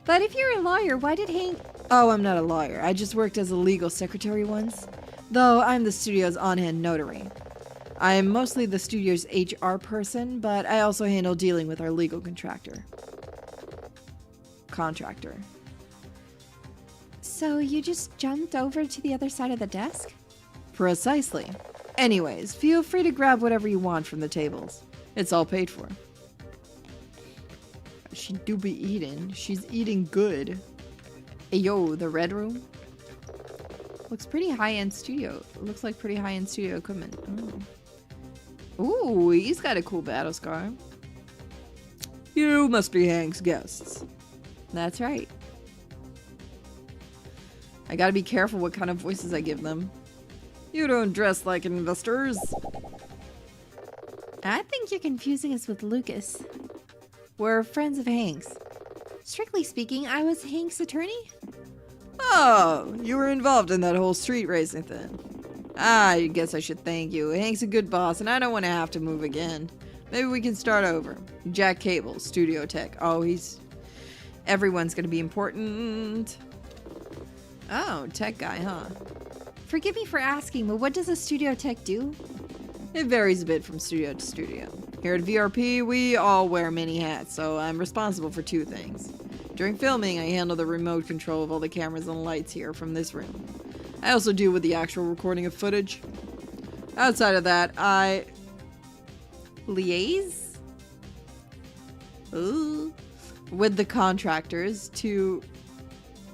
But if you're a lawyer, why did Hank... Oh, I'm not a lawyer. I just worked as a legal secretary once. Though I'm the studio's on-hand notary. I am mostly the studio's HR person, but I also handle dealing with our legal contractor. So you just jumped over to the other side of the desk? Precisely. Anyways, feel free to grab whatever you want from the tables. It's all paid for. She do be eating. She's eating good. Hey, yo, the red room? Looks pretty high-end studio. Looks like pretty high-end studio equipment. Ooh, he's got a cool battle scar. You must be Hank's guests. That's right. I gotta be careful what kind of voices I give them. You don't dress like investors. I think you're confusing us with Lucas. We're friends of Hank's. Strictly speaking, I was Hank's attorney. Oh, you were involved in that whole street racing thing. I guess I should thank you. Hank's a good boss, and I don't want to have to move again. Maybe we can start over. Jack Cable, studio tech. Oh, everyone's gonna be important. Oh, tech guy, huh? Forgive me for asking, but what does a studio tech do? It varies a bit from studio to studio. Here at VRP, we all wear many hats, so I'm responsible for two things. During filming, I handle the remote control of all the cameras and lights here from this room. I also deal with the actual recording of footage. Outside of that, I liaise with the contractors to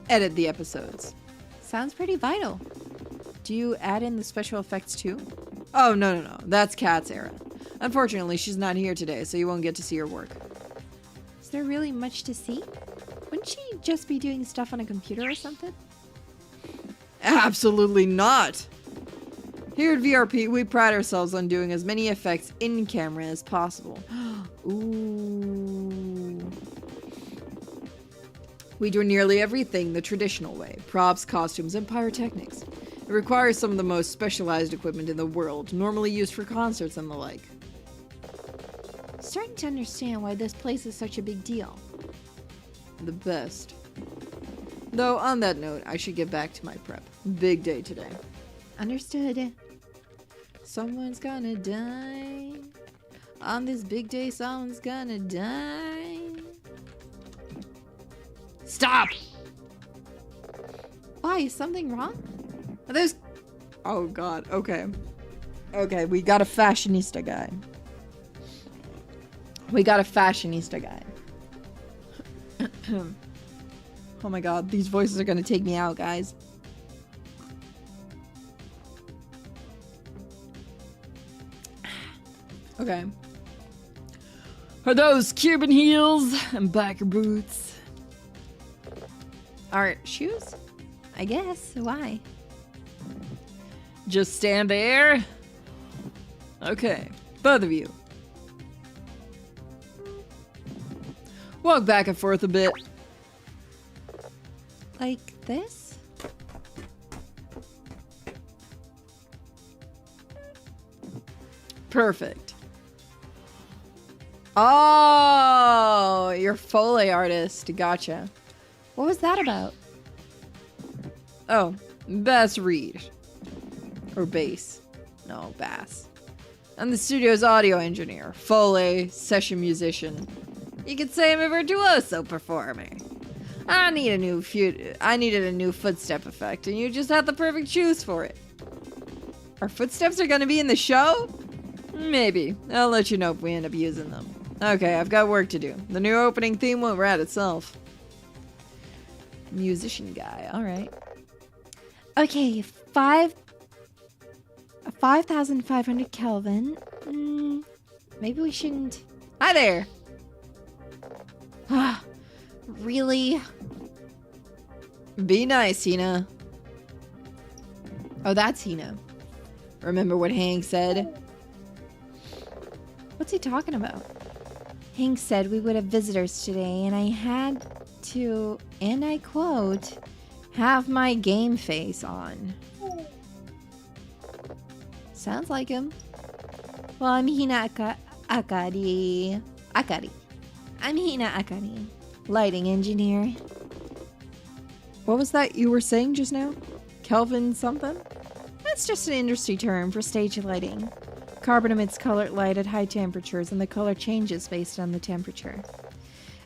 edit the episodes. Sounds pretty vital. Do you add in the special effects too? Oh, no. That's Kat's era. Unfortunately, she's not here today, so you won't get to see her work. Is there really much to see? Wouldn't she just be doing stuff on a computer or something? Absolutely not! Here at VRP, we pride ourselves on doing as many effects in camera as possible. Ooh. We do nearly everything the traditional way. Props, costumes, and pyrotechnics. It requires some of the most specialized equipment in the world, normally used for concerts and the like. Starting to understand why this place is such a big deal. The best. Though, on that note, I should get back to my prep. Big day today. Understood. Someone's gonna die. On this big day, someone's gonna die. Stop! Why? Is something wrong? There's... Oh god, okay. Okay, we got a fashionista guy. Oh my god, these voices are gonna take me out, guys. Okay. Are those Cuban heels and biker boots? Art shoes? I guess. Why? Just stand there. Okay, both of you. Walk back and forth a bit. Like this? Perfect. Oh, you're Foley artist. Gotcha. What was that about? Oh, bass reed. Or bass. No, bass. I'm the studio's audio engineer. Foley, session musician. You could say I'm a virtuoso performer. I needed a new footstep effect, and you just had the perfect shoes for it. Our footsteps are gonna be in the show? Maybe. I'll let you know if we end up using them. Okay, I've got work to do. The new opening theme won't write itself. Musician guy, alright. Okay, 5,500 Kelvin. Maybe we shouldn't... Hi there! Really? Be nice, Hina. Oh, that's Hina. Remember what Hank said? What's he talking about? Hank said we would have visitors today, and I had to, and I quote, have my game face on. Sounds like him. Well, I'm Hina Akari. I'm Hina Akari, lighting engineer. What was that you were saying just now? Kelvin something? That's just an industry term for stage lighting. Carbon emits colored light at high temperatures, and the color changes based on the temperature.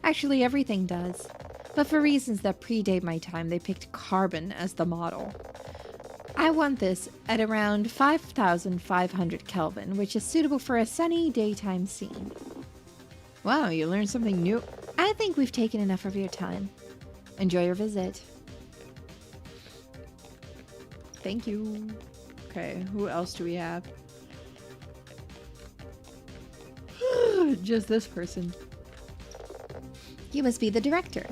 Actually, everything does. But for reasons that predate my time, they picked carbon as the model. I want this at around 5,500 Kelvin, which is suitable for a sunny daytime scene. Wow, you learned something new. I think we've taken enough of your time. Enjoy your visit. Thank you. Okay, who else do we have? Just this person. You must be the director.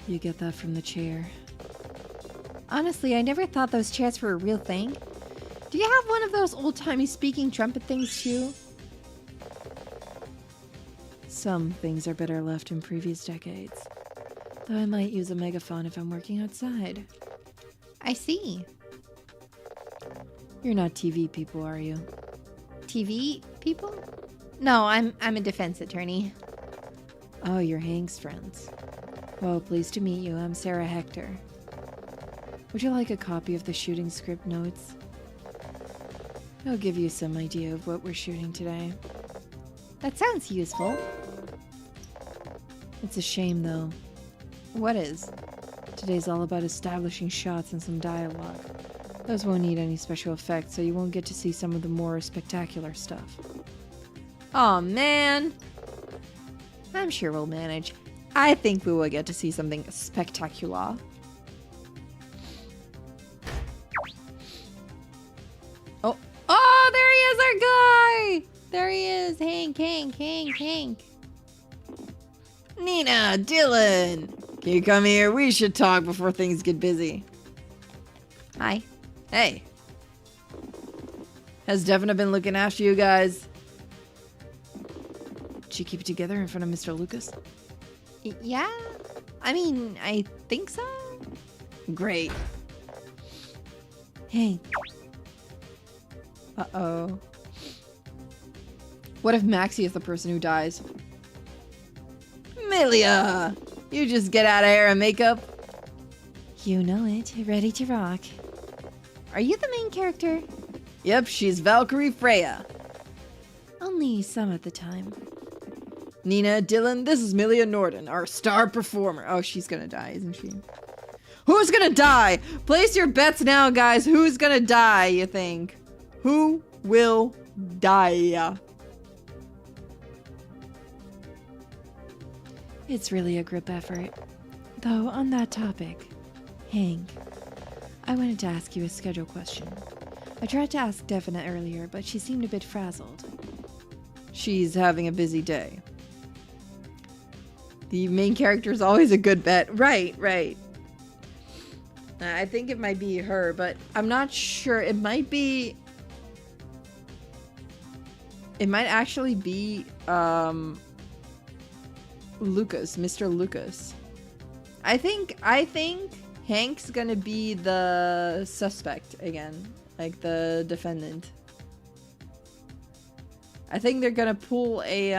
You get that from the chair. Honestly, I never thought those chairs were a real thing. Do you have one of those old-timey speaking trumpet things too? Some things are better left in previous decades. Though I might use a megaphone if I'm working outside. I see. You're not TV people, are you? TV people? No, I'm a defense attorney. Oh, you're Hank's friends. Well, pleased to meet you. I'm Sarah Hector. Would you like a copy of the shooting script notes? I'll give you some idea of what we're shooting today. That sounds useful. It's a shame, though. What is? Today's all about establishing shots and some dialogue. Those won't need any special effects, so you won't get to see some of the more spectacular stuff. Aw, man! I'm sure we'll manage. I think we will get to see something spectacular. There he is. Hank. Nina, Dylan, can you come here? We should talk before things get busy. Hi. Hey. Has Devina been looking after you guys? Did she keep it together in front of Mr. Lucas? Yeah. I mean, I think so. Great. Hank. Uh-oh. What if Maxie is the person who dies? Milia! You just get out of hair and makeup. You know it. Ready to rock. Are you the main character? Yep, she's Valkyrie Freya. Only some of the time. Nina, Dylan, this is Milia Norden, our star performer. Oh, she's gonna die, isn't she? Who's gonna die? Place your bets now, guys. Who's gonna die, you think? Who will die? It's really a group effort. Though, on that topic, Hank, I wanted to ask you a schedule question. I tried to ask Devina earlier, but she seemed a bit frazzled. She's having a busy day. The main character is always a good bet. Right. I think it might be her, but I'm not sure. It might actually be, Lucas, Mr. Lucas. I think Hank's gonna be the suspect again, like the defendant. I think they're gonna pull a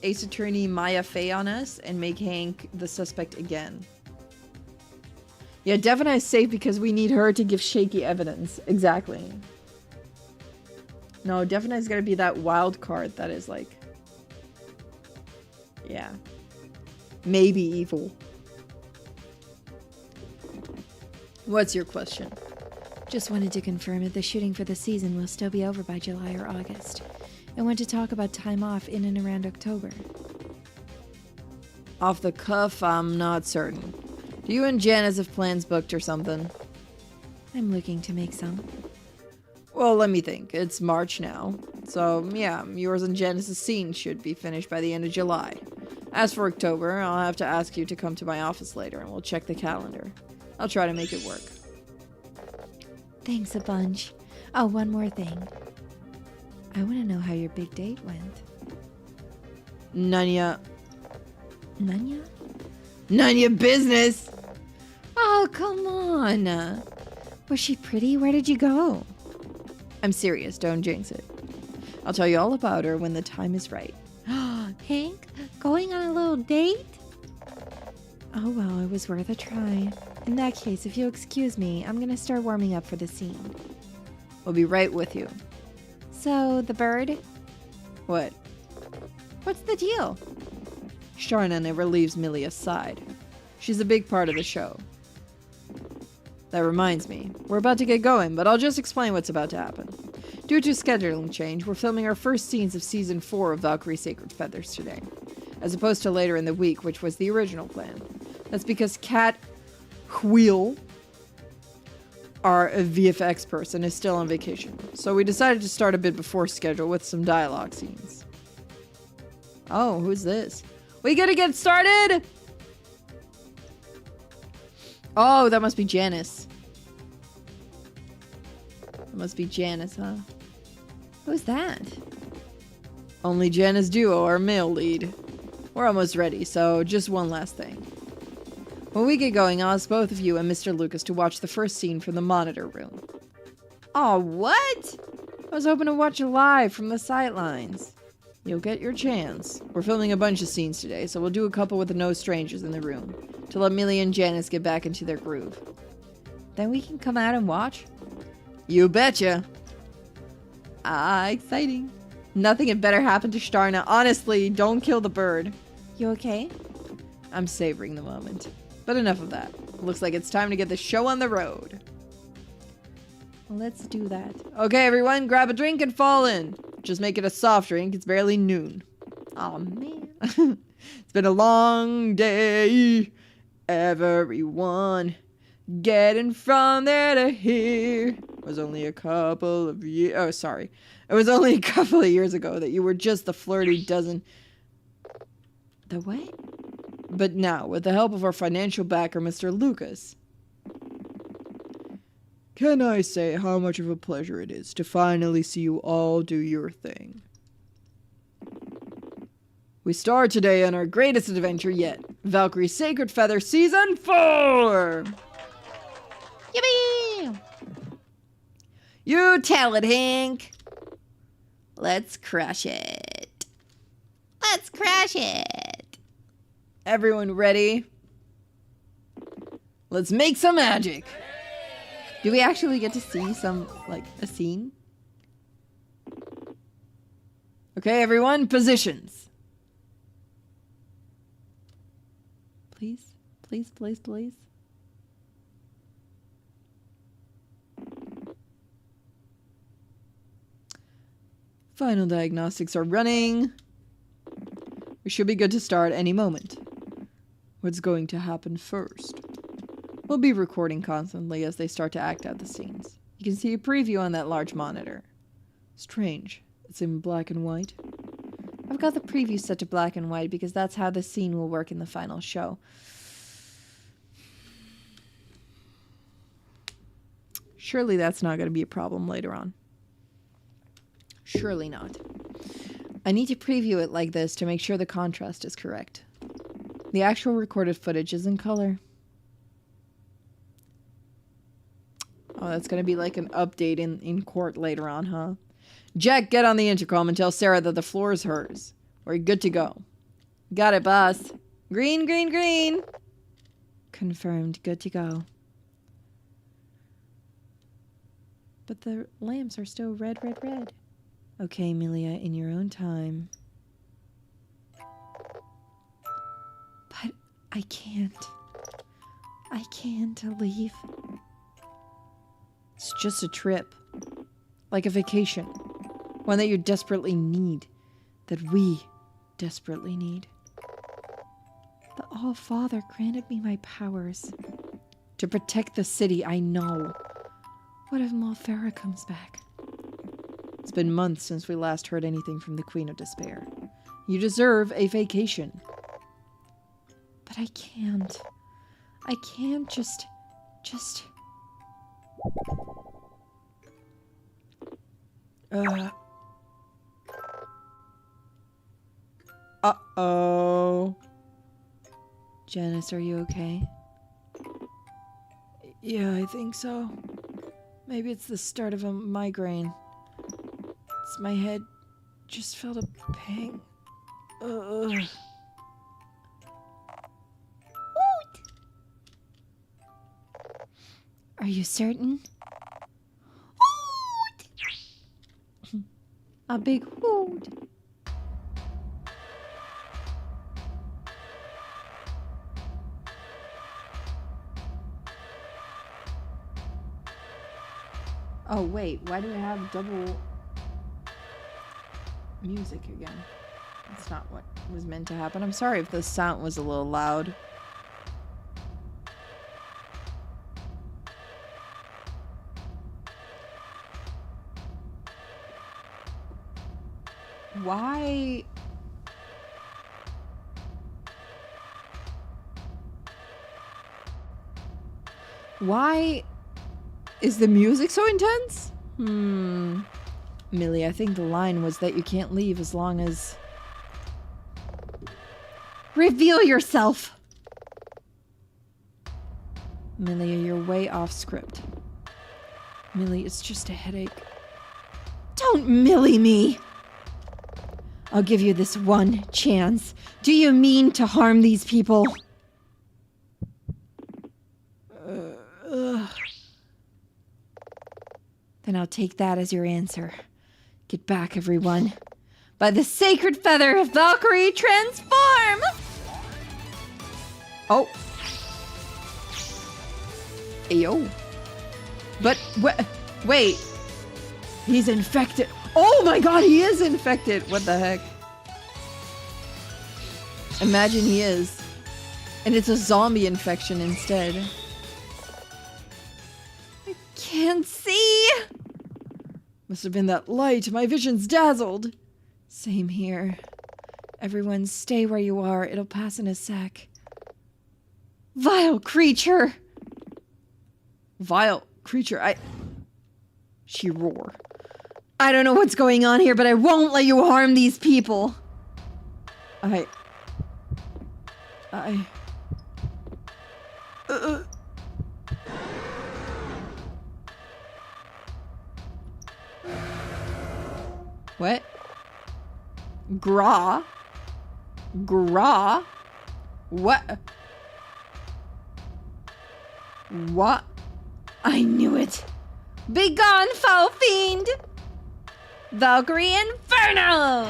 Ace Attorney Maya Fey on us and make Hank the suspect again. Yeah, Devina is safe because we need her to give shaky evidence. Exactly. No, Devina is gonna be that wild card that is like, yeah, maybe evil. What's your question? Just wanted to confirm that the shooting for the season will still be over by July or August. I want to talk about time off in and around October. Off the cuff, I'm not certain. Do you and Janice have plans booked or something? I'm looking to make some. Well, let me think. It's March now. So, yeah, yours and Janice's scene should be finished by the end of July. As for October, I'll have to ask you to come to my office later and we'll check the calendar. I'll try to make it work. Thanks a bunch. Oh, one more thing. I want to know how your big date went. Nanya business! Oh, come on. Was she pretty? Where did you go? I'm serious, don't jinx it. I'll tell you all about her when the time is right. Hank, going on a little date? Oh, well, it was worth a try. In that case, if you'll excuse me, I'm gonna start warming up for the scene. We'll be right with you. So, the bird? What? What's the deal? Sharna never leaves Milia's side. She's a big part of the show. That reminds me, we're about to get going, but I'll just explain what's about to happen. Due to scheduling change, we're filming our first scenes of Season 4 of Valkyrie Sacred Feathers today, as opposed to later in the week, which was the original plan. That's because Kat Wheel, our VFX person, is still on vacation, so we decided to start a bit before schedule with some dialogue scenes. Oh, who's this? We gotta get started! Oh, that must be Janice. That must be Janice, huh? Who's that? Only Janice Duo, our male lead. We're almost ready, so just one last thing. When we get going, I'll ask both of you and Mr. Lucas to watch the first scene from the monitor room. Aw, what? I was hoping to watch it live from the sidelines. You'll get your chance. We're filming a bunch of scenes today, so we'll do a couple with no strangers in the room, to let Millie and Janice get back into their groove. Then we can come out and watch? You betcha! Ah, exciting. Nothing had better happen to Starna. Honestly, don't kill the bird. You okay? I'm savoring the moment. But enough of that. Looks like it's time to get the show on the road. Let's do that. Okay, everyone, grab a drink and fall in. Just make it a soft drink. It's barely noon. Aw, man. It's been a long day, everyone. Getting from there to here was only a couple of years. Oh, sorry. It was only a couple of years ago that you were just the flirty dozen. The what? But now, with the help of our financial backer, Mr. Lucas, can I say how much of a pleasure it is to finally see you all do your thing? We start today on our greatest adventure yet, Valkyrie's Sacred Feather Season 4! Yippee! You tell it, Hank! Let's crush it. Let's crash it! Everyone ready? Let's make some magic! Do we actually get to see some, like, a scene? Okay, everyone, positions. Please, please, please, please. Final diagnostics are running. We should be good to start any moment. What's going to happen first? We'll be recording constantly as they start to act out the scenes. You can see a preview on that large monitor. Strange. It's in black and white. I've got the preview set to black and white because that's how the scene will work in the final show. Surely that's not going to be a problem later on. Surely not. I need to preview it like this to make sure the contrast is correct. The actual recorded footage is in color. Oh, that's going to be like an update in court later on, huh? Jack, get on the intercom and tell Sarah that the floor is hers. We're good to go. Got it, boss. Green, green, green. Confirmed. Good to go. But the lamps are still red, red, red. Okay, Milia, in your own time. But I can't. I can't leave. It's just a trip. Like a vacation. One that you desperately need. That we desperately need. The All-Father granted me my powers. To protect the city, I know. What if Malfera comes back? It's been months since we last heard anything from the Queen of Despair. You deserve a vacation. But I can't. I can't just... Uh-oh. Janice, are you okay? Yeah, I think so. Maybe it's the start of a migraine. It's my head just felt a pang. Ugh. Are you certain? A big hoot. Oh wait, why do we have double music again? That's not what was meant to happen. I'm sorry if the sound was a little loud. Why? Why is the music so intense? Millie, I think the line was that you can't leave as long as... Reveal yourself! Millie, you're way off script. Millie, it's just a headache. Don't Millie me! I'll give you this one chance. Do you mean to harm these people? Then I'll take that as your answer. Get back, everyone. By the sacred feather, Valkyrie transform! Oh. Ayo. But, wait. He's infected. Oh my god, he is infected! What the heck? Imagine he is. And it's a zombie infection instead. can't see. Must have been that light. My vision's dazzled. Same here. Everyone stay where you are. It'll pass in a sec. Vile creature! Vile creature, She roar. I don't know what's going on here, but I won't let you harm these people. What? Gra? What? What? I knew it. Begone, foul fiend! Valkyrie Inferno!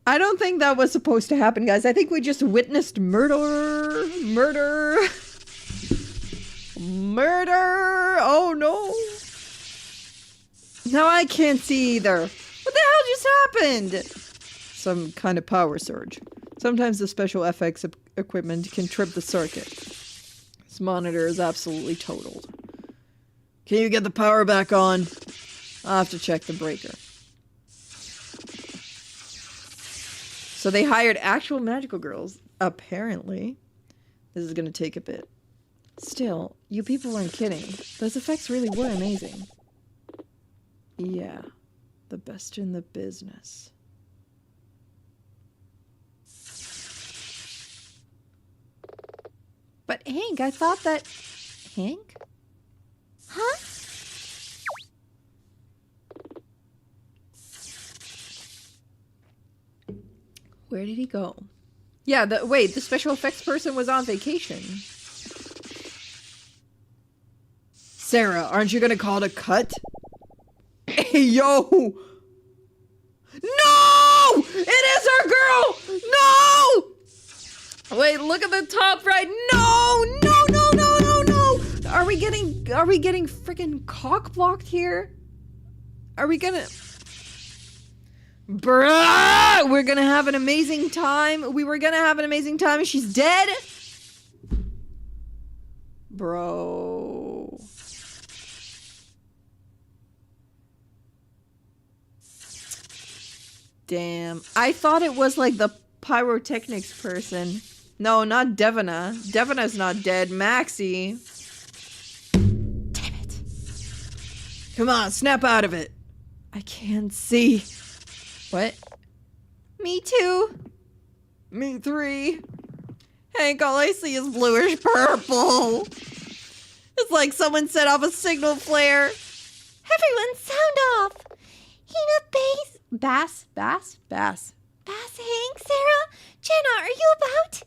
I don't think that was supposed to happen, guys. I think we just witnessed murder. Oh no. Now I can't see either. What the hell just happened? Some kind of power surge. Sometimes the special FX equipment can trip the circuit. This monitor is absolutely totaled. Can you get the power back on? I'll have to check the breaker. So they hired actual magical girls, apparently. This is gonna take a bit. Still, you people weren't kidding. Those effects really were amazing. Yeah, the best in the business. But Hank, I thought that... Hank? Huh? Where did he go? Yeah, wait, the special effects person was on vacation. Sarah, aren't you gonna call it a cut? Hey, yo! No! It is our girl! No! Wait, look at the top right. No! No, no, no, no, no! Are we getting freaking cock blocked here? Are we gonna... Bruh! We're gonna have an amazing time. We were gonna have an amazing time and she's dead? Bro. Damn. I thought it was like the pyrotechnics person. No, not Devina. Devina's not dead. Maxie. Damn it. Come on, snap out of it. I can't see. What? Me too. Me three. Hank, all I see is bluish purple. It's like someone set off a signal flare. Everyone sound off. Hina Bass. Bass, Hank, Sarah, Jenna, are you about?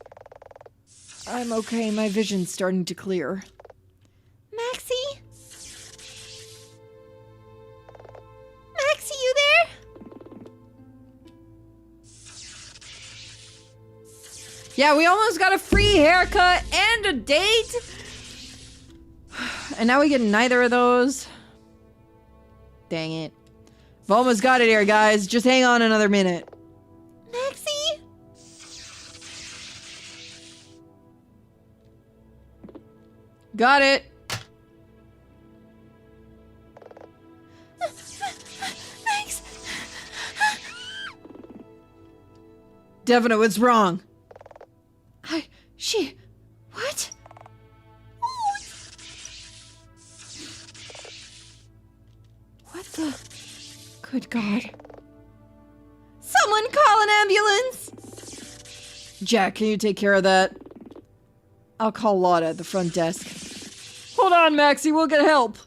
I'm okay. My vision's starting to clear. Maxie? Maxie, you there? Yeah, we almost got a free haircut and a date. And now we get neither of those. Dang it. I've almost got it here, guys. Just hang on another minute. Maxie? Got it. Max? Devina, what's wrong? What? What the? Good God. Someone call an ambulance! Jack, can you take care of that? I'll call Lotta at the front desk. Hold on, Maxie, we'll get help.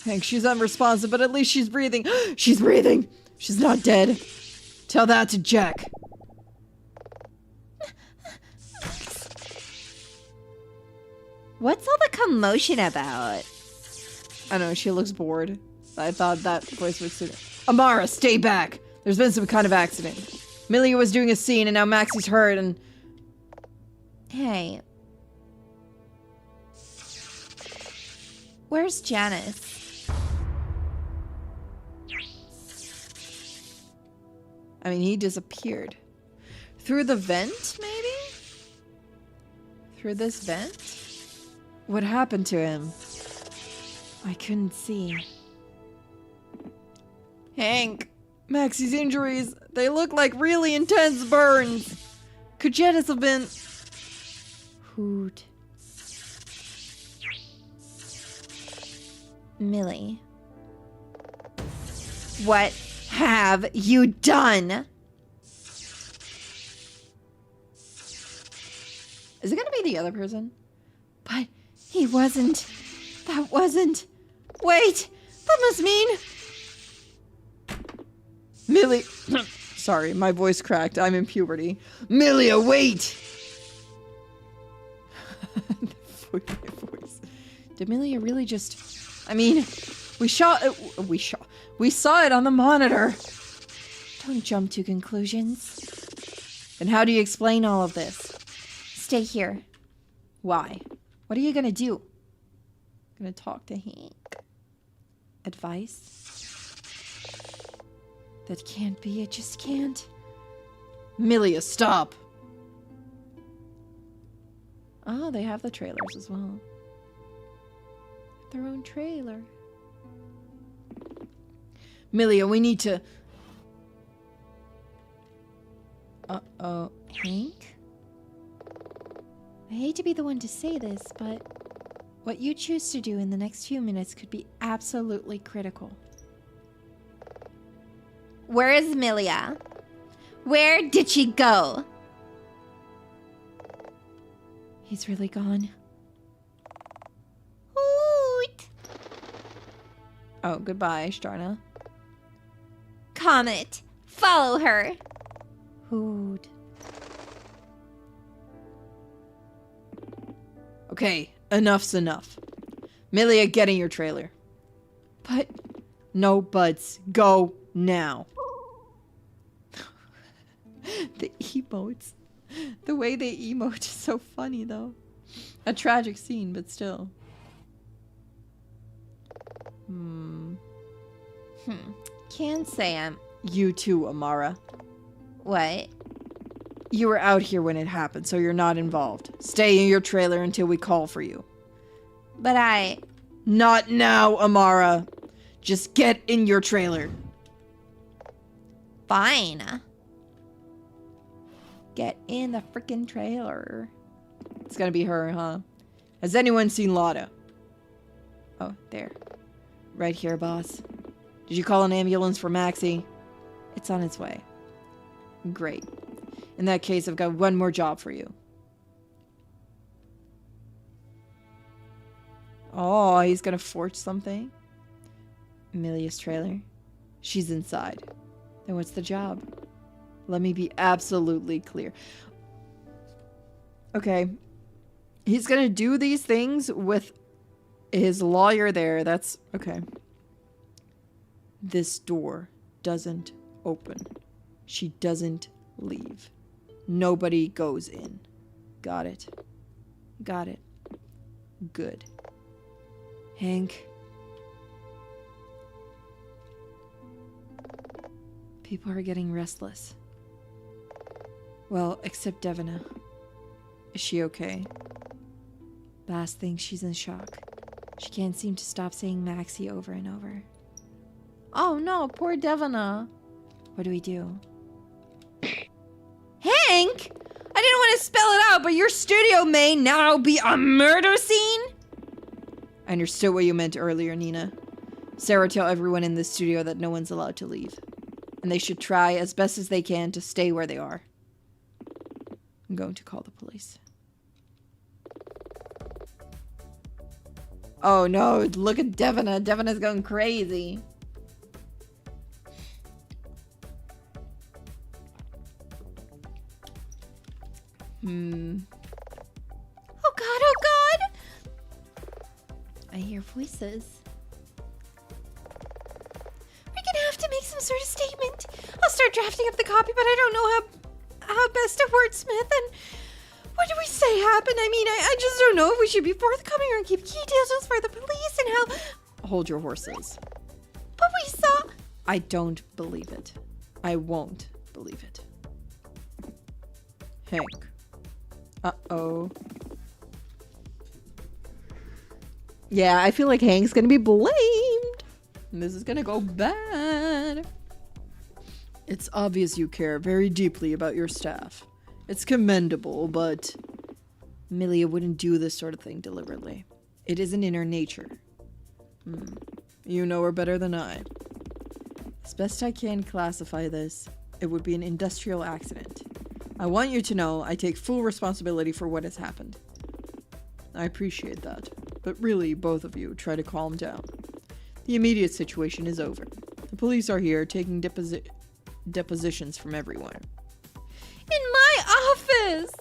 Hank, she's unresponsive, but at least she's breathing. She's breathing! She's not dead. Tell that to Jack. What's all the commotion about? I know, she looks bored. I thought that voice would suit her. Amara, stay back! There's been some kind of accident. Millie was doing a scene and now Maxie's hurt and... Hey. Where's Janice? I mean, he disappeared. Through the vent, maybe? Through this vent? What happened to him? I couldn't see. Hank, Maxie's injuries, they look like really intense burns. Could Janice have been... Hoot. Millie. What have you done? Is it gonna be the other person? But he wasn't. That wasn't. Wait, that must mean... Millie... Sorry, my voice cracked. I'm in puberty. Millia, wait! My voice. Did Millia really just... I mean, we saw it on the monitor. Don't jump to conclusions. And how do you explain all of this? Stay here. Why? What are you gonna do? Gonna talk to Hank? Advice? That can't be, it just can't. Millia, stop! Oh, they have the trailers as well. Their own trailer. Millia, we need to... Uh-oh. Hank? I hate to be the one to say this, but what you choose to do in the next few minutes could be absolutely critical. Where is Millia? Where did she go? He's really gone. Hoot! Oh, goodbye, Shtarna. Comet, follow her. Hoot. Okay, enough's enough. Millia, get in your trailer. But... No buts. Go now. The emotes. The way they emote is so funny, though. A tragic scene, but still. Can't say I'm... You too, Amara. What? You were out here when it happened, so you're not involved. Stay in your trailer until we call for you. But I... Not now, Amara. Just get in your trailer. Fine. Get in the freaking trailer. It's gonna be her, huh? Has anyone seen Lotta? Oh, there. Right here, boss. Did you call an ambulance for Maxie? It's on its way. Great. In that case, I've got one more job for you. Oh, he's gonna forge something? Milia's trailer. She's inside. Then what's the job? Let me be absolutely clear. Okay. He's gonna do these things with his lawyer there. That's... okay. This door doesn't open. She doesn't leave. Nobody goes in. Got it. Got it. Good. Hank. People are getting restless. Well, except Devina. Is she okay? Bass thinks she's in shock. She can't seem to stop saying Maxie over and over. Oh no, poor Devina. What do we do? Hank! I didn't want to spell it out, but your studio may now be a murder scene? I understood what you meant earlier, Nina. Sarah, tell everyone in this studio that no one's allowed to leave. And they should try as best as they can to stay where they are. I'm going to call the police. Oh no, look at Devina. Devina's going crazy. Oh god, oh god! I hear voices. We're gonna have to make some sort of statement. I'll start drafting up the copy, but I don't know how best to wordsmith. And what do we say happened? I mean, I just don't know if we should be forthcoming or keep key details for the police and how... Hold your horses. But we saw... I don't believe it. I won't believe it. Hank. Uh-oh. Yeah, I feel like Hank's gonna be blamed. And this is gonna go bad. It's obvious you care very deeply about your staff. It's commendable, but Amelia wouldn't do this sort of thing deliberately. It isn't in her nature. You know her better than I. As best I can classify this, it would be an industrial accident. I want you to know I take full responsibility for what has happened. I appreciate that, but really, both of you try to calm down. The immediate situation is over. The police are here taking depositions from everyone. In my office!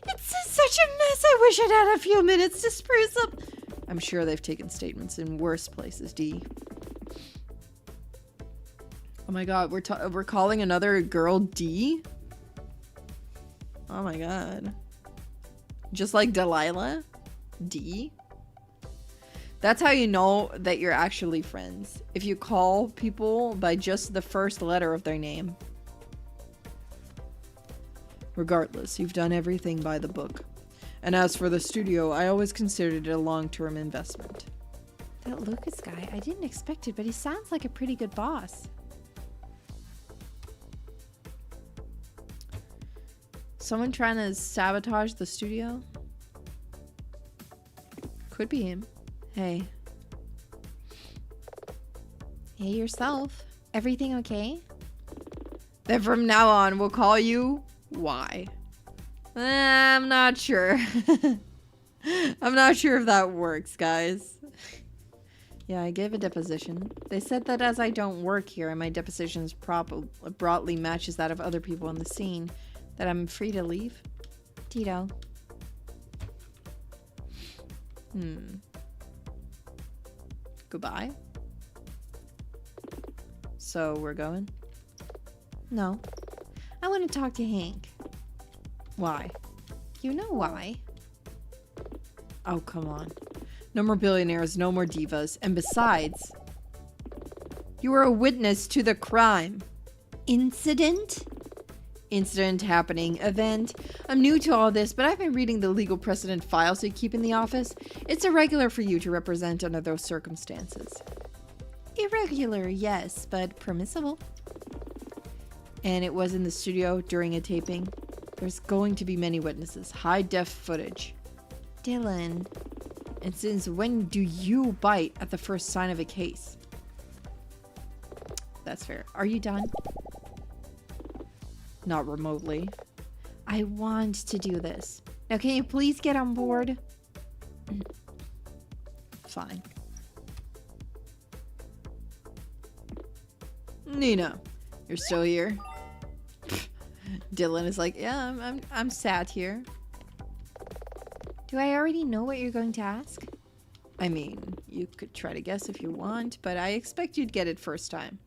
It's such a mess. I wish I'd had a few minutes to spruce up. I'm sure they've taken statements in worse places, Dee. Oh my god, we're calling another girl Dee? Oh my god. Just like Delilah? Dee? That's how you know that you're actually friends. If you call people by just the first letter of their name. Regardless, you've done everything by the book. And as for the studio, I always considered it a long-term investment. That Lucas guy, I didn't expect it, but he sounds like a pretty good boss. Someone trying to sabotage the studio? Could be him. Hey. Hey, yourself. Everything okay? Then from now on, we'll call you Y. I'm not sure. I'm not sure if that works, guys. Yeah, I gave a deposition. They said that as I don't work here and my depositions broadly matches that of other people on the scene, that I'm free to leave. Tito. Goodbye. So, we're going? No. I want to talk to Hank. Why? You know why. Oh, come on. No more billionaires, no more divas. And besides, you were a witness to the crime. Incident? Incident, happening, event. I'm new to all this, but I've been reading the legal precedent files you keep in the office. It's irregular for you to represent under those circumstances. Irregular, yes, but permissible. And it was in the studio during a taping. There's going to be many witnesses. High-def footage. Dylan. And since when do you bite at the first sign of a case? That's fair. Are you done? Not remotely. I want to do this. Now, can you please get on board? Fine. Nina, you're still here? Dylan is like, yeah, I'm sat here. Do I already know what you're going to ask? I mean, you could try to guess if you want, but I expect you'd get it first time.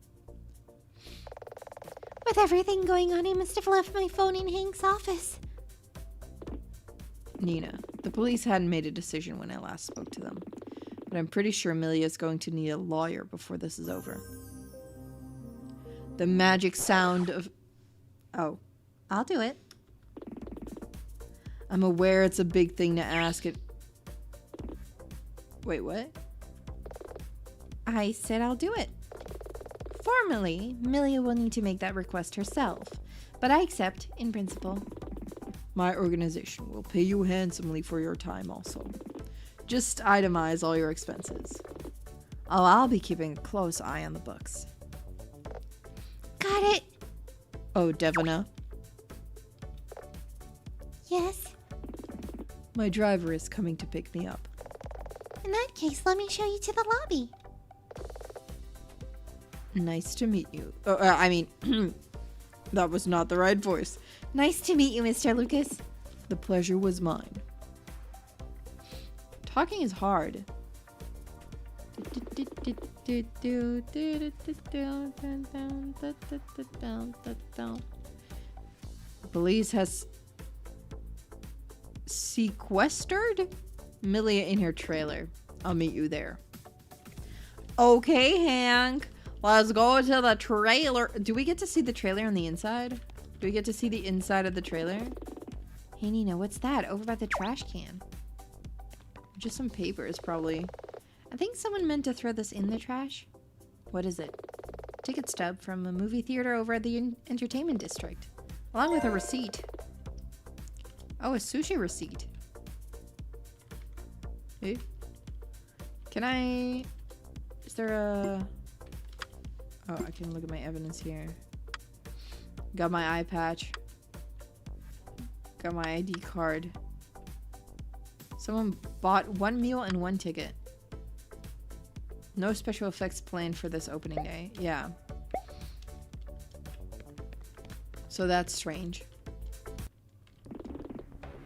With everything going on, I must have left my phone in Hank's office. Nina, the police hadn't made a decision when I last spoke to them, but I'm pretty sure Amelia's going to need a lawyer before this is over. The magic sound of... Oh. I'll do it. I'm aware it's a big thing to ask it. Wait, what? I said I'll do it. Formally, Amelia will need to make that request herself, but I accept in principle. My organization will pay you handsomely for your time also. Just itemize all your expenses. I'll be keeping a close eye on the books. Got it. Oh, Devona. Yes? My driver is coming to pick me up. In that case, let me show you to the lobby. Nice to meet you. That was not the right voice. Nice to meet you, Mr. Lucas. The pleasure was mine. Talking is hard. Police has sequestered Milia in her trailer. I'll meet you there. Okay, Hank. Let's go to the trailer. Do we get to see the trailer on the inside? Do we get to see the inside of the trailer? Hey, Nina, what's that over by the trash can? Just some papers, probably. I think someone meant to throw this in the trash. What is it? Ticket stub from a movie theater over at the entertainment district. Along with a receipt. Oh, a sushi receipt. Hey? Can I... Is there a... Oh, I can look at my evidence here. Got my eye patch. Got my ID card. Someone bought 1 meal and 1 ticket. No special effects planned for this opening day. Yeah. So that's strange.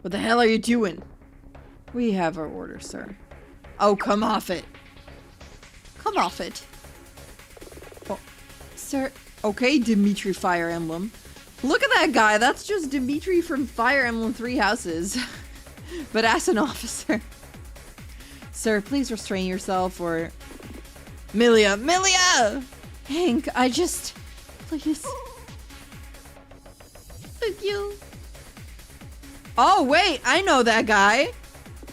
What the hell are you doing? We have our order, sir. Oh, come off it. Come off it. Oh, sir. Okay, Dimitri Fire Emblem. Look at that guy. That's just Dimitri from Fire Emblem 3 Houses. But as an officer. Sir, please restrain yourself or... Milia! Milia! Hank, I just... Please. Thank you. Oh, wait. I know that guy.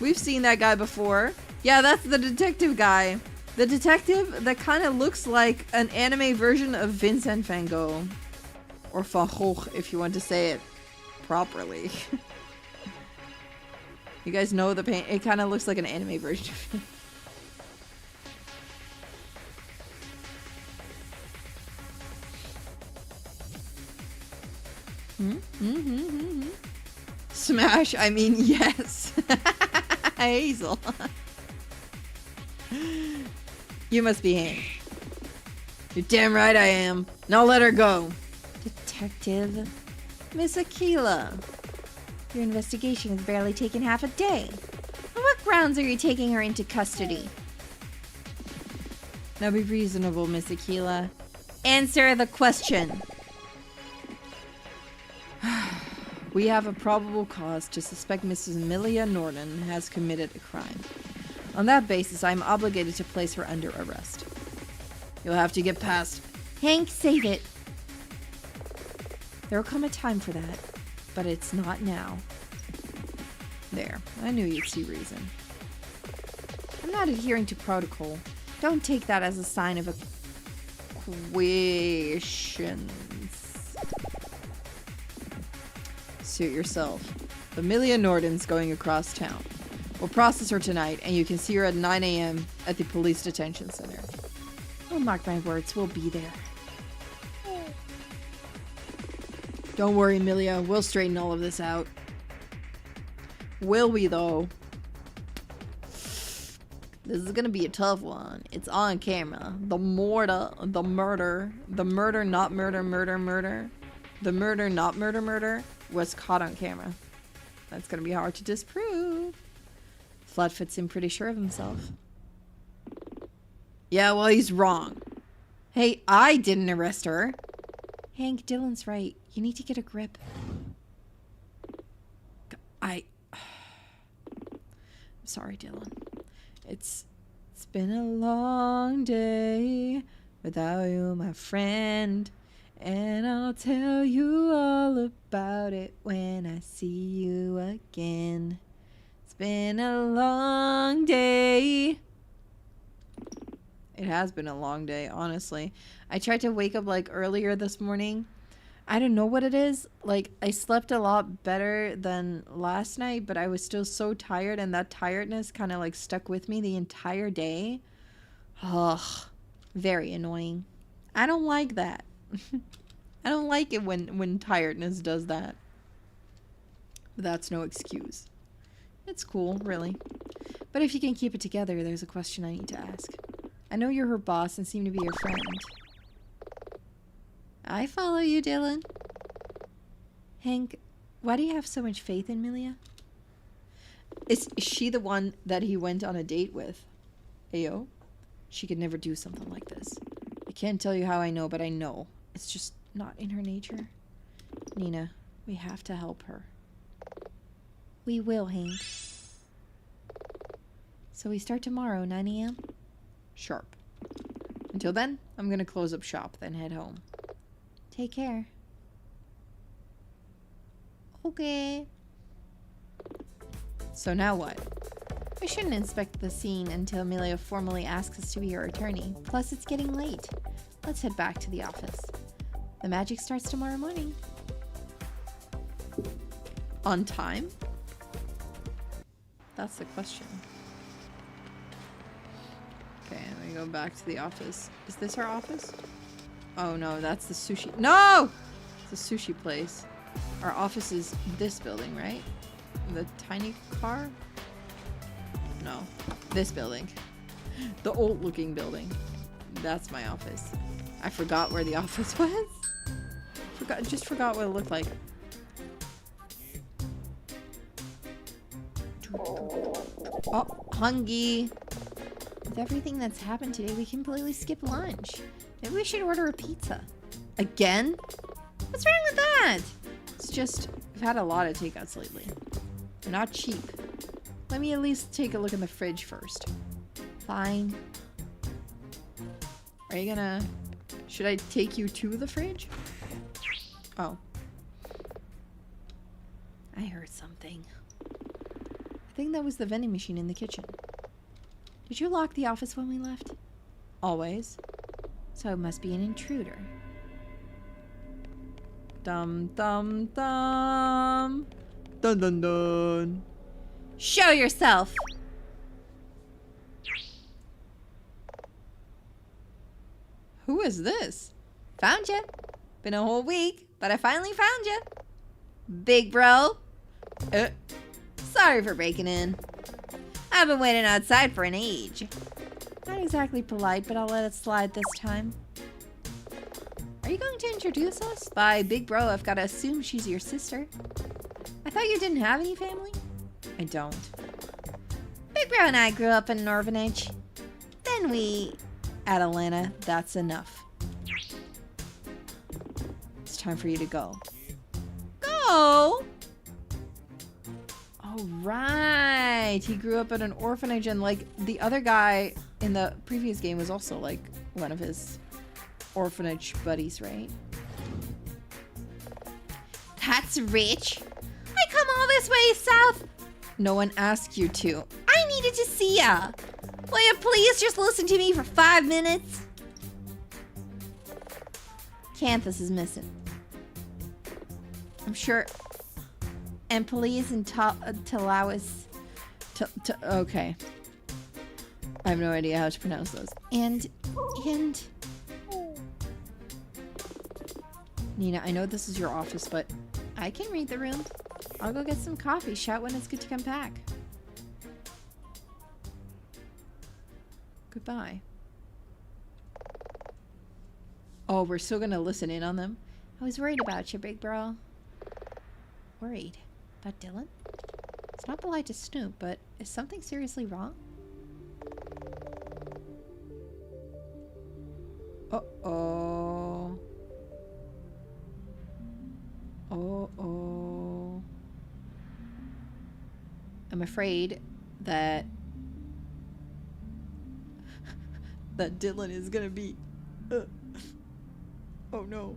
We've seen that guy before. Yeah, that's the detective guy. The detective that kind of looks like an anime version of Vincent van Gogh. Or Van Gogh, if you want to say it properly. You guys know the paint. It kind of looks like an anime version of it. Smash, I mean, yes. Hazel. You must be Hank. You're damn right I am. Now let her go. Detective. Miss Aquila. Your investigation has barely taken half a day. On what grounds are you taking her into custody? Now be reasonable, Miss Aquila. Answer the question. We have a probable cause to suspect Mrs. Milia Norton has committed a crime. On that basis, I am obligated to place her under arrest. You'll have to get past... Hank, save it. There will come a time for that, but it's not now. There, I knew you'd see reason. I'm not adhering to protocol. Don't take that as a sign of acquiescence. Suit yourself. Amelia Norton's going across town. We'll process her tonight, and you can see her at 9 a.m. at the police detention center. Oh, mark my words, we'll be there. Don't worry, Amelia. We'll straighten all of this out. Will we, though? This is gonna be a tough one. It's on camera. The murder, not murder, was caught on camera. That's gonna be hard to disprove. Flatfoot seemed pretty sure of himself. Yeah, well, he's wrong. Hey, I didn't arrest her. Hank, Dylan's right. You need to get a grip. I'm sorry, Dylan. It's been a long day without you, my friend. And I'll tell you all about it when I see you again. It's been a long day. It has been a long day, honestly. I tried to wake up like earlier this morning. I don't know what it is. Like, I slept a lot better than last night, but I was still so tired, and that tiredness kind of like stuck with me the entire day. Ugh, very annoying. I don't like that. I don't like it when tiredness does that. But that's no excuse. It's cool, really. But if you can keep it together, there's a question I need to ask. I know you're her boss and seem to be your friend. I follow you, Dylan. Hank, why do you have so much faith in Milia? Is she the one that he went on a date with? Ayo? She could never do something like this. I can't tell you how I know, but I know. It's just not in her nature. Nina, we have to help her. We will, Hank. So we start tomorrow, 9 a.m.? Sharp. Until then, I'm gonna close up shop, then head home. Take care. Okay. So now what? I shouldn't inspect the scene until Amelia formally asks us to be her attorney. Plus, it's getting late. Let's head back to the office. The magic starts tomorrow morning. On time? That's the question. Okay, let me go back to the office. Is this our office? Oh no, that's the sushi. No! It's a sushi place. Our office is this building, right? The tiny car? No, this building. The old looking building. That's my office. I forgot where the office was. Just forgot what it looked like. Oh, hungry. With everything that's happened today, we completely skipped lunch. Maybe we should order a pizza. Again? What's wrong with that? It's just, we've had a lot of takeouts lately. They're not cheap. Let me at least take a look in the fridge first. Fine. Are you gonna... Should I take you to the fridge? Oh. I heard something. I think that was the vending machine in the kitchen. Did you lock the office when we left? Always. So it must be an intruder. Dum dum dum. Dun dun dun. Show yourself! Who is this? Found you. Been a whole week, but I finally found you. Big bro. Sorry for breaking in. I've been waiting outside for an age. Not exactly polite, but I'll let it slide this time. Are you going to introduce us? By big bro, I've got to assume she's your sister. I thought you didn't have any family? I don't. Big bro and I grew up in an orphanage. Then we... Atalanta, that's enough. It's time for you to go. Go? Oh, right. He grew up in an orphanage, and like the other guy in the previous game was also like one of his orphanage buddies, right? That's rich. I come all this way south. No one asked you to. I needed to see ya. Will you please just listen to me for 5 minutes? Canthus is missing. I'm sure. And Police and Talawis. Okay. I have no idea how to pronounce those. And Nina, I know this is your office, but I can read the room. I'll go get some coffee. Shout when it's good to come back. Goodbye. Oh, we're still gonna listen in on them? I was worried about you, big bro. Worried? About Dylan? It's not polite to snoop, but is something seriously wrong? Uh-oh. Uh-oh. I'm afraid that that Dylan is gonna be oh no.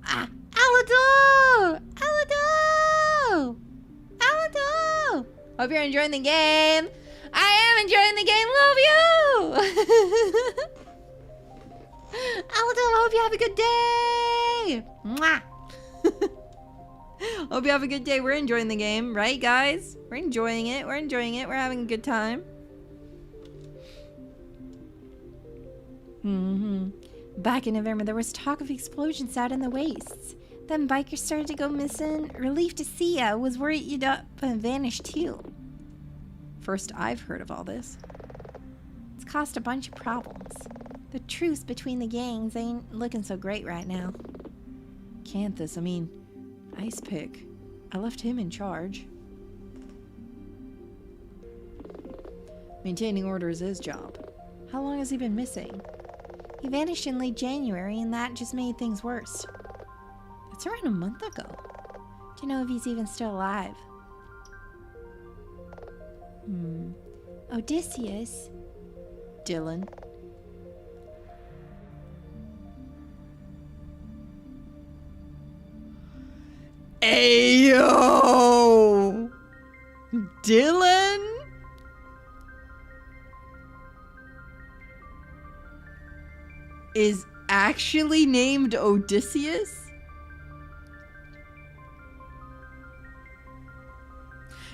Ah! Alado! Alado! Alado! Hope you're enjoying the game. I am enjoying the game. Love you! Alado, hope you have a good day! Mwah! Hope you have a good day. We're enjoying the game, right guys? We're enjoying it. We're enjoying it. We're having a good time. Back in November, there was talk of explosions out in the wastes. Then bikers started to go missing. Relief to see ya. Was worried you'd up and vanished too. First I've heard of all this. It's caused a bunch of problems. The truce between the gangs ain't looking so great right now. Canthus, I mean, Ice Pick. I left him in charge. Maintaining order is his job. How long has he been missing? He vanished in late January, and that just made things worse. That's around a month ago. Do you know if he's even still alive? Odysseus? Dylan. Ayo! Dylan? Is actually named Odysseus?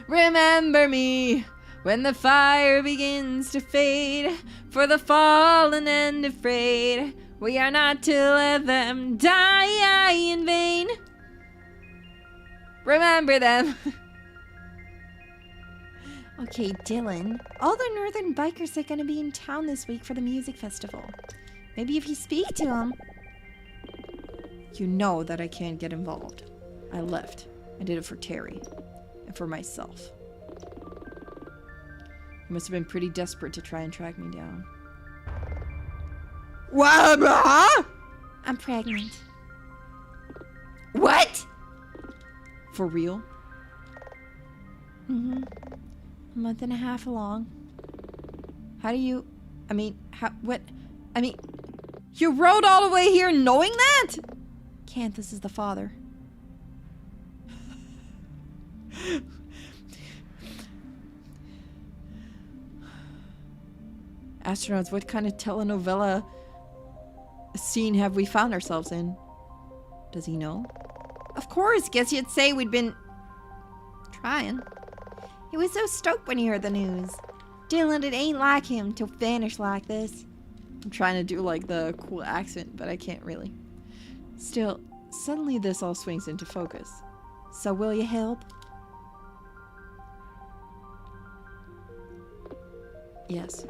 Remember me when the fire begins to fade, for the fallen and afraid, we are not to let them die in vain. Remember them. Okay, Dylan. All the northern bikers are gonna be in town this week for the music festival. Maybe if you speak to them. You know that I can't get involved. I left. I did it for Terry. And for myself. You must have been pretty desperate to try and track me down. What? I'm pregnant. What? For real? Mm-hmm. A month and a half along. How do you... what... you rode all the way here knowing that? Canthus is the father. Astronauts, what kind of telenovela scene have we found ourselves in? Does he know? Of course, guess you'd say we'd been trying. He was so stoked when he heard the news. Dylan, it ain't like him to vanish like this. I'm trying to do like the cool accent, but I can't really. Still, suddenly this all swings into focus. So will you help? Yes.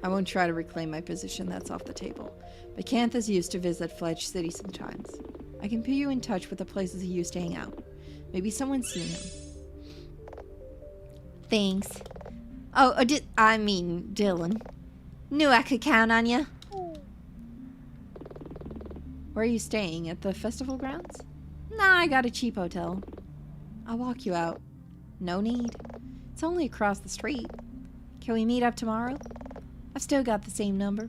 I won't try to reclaim my position, that's off the table. But Canthus used to visit Fledge City sometimes. I can put you in touch with the places he used to hang out. Maybe someone's seen him. Thanks. Dylan. Knew I could count on you. Where are you staying? At the festival grounds? Nah, I got a cheap hotel. I'll walk you out. No need. It's only across the street. Can we meet up tomorrow? I've still got the same number.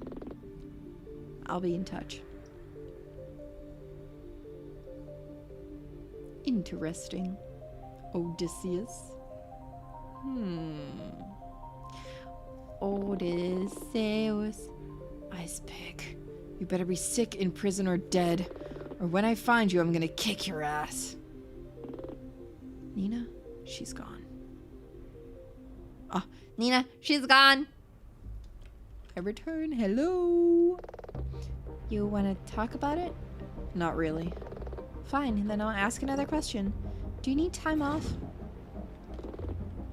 I'll be in touch. Interesting. Odysseus. Odysseus. Ice pick. You better be sick, in prison, or dead. Or when I find you, I'm gonna kick your ass. Nina? She's gone. Nina, she's gone. I return. Hello. You want to talk about it? Not really. Fine, then I'll ask another question. Do you need time off?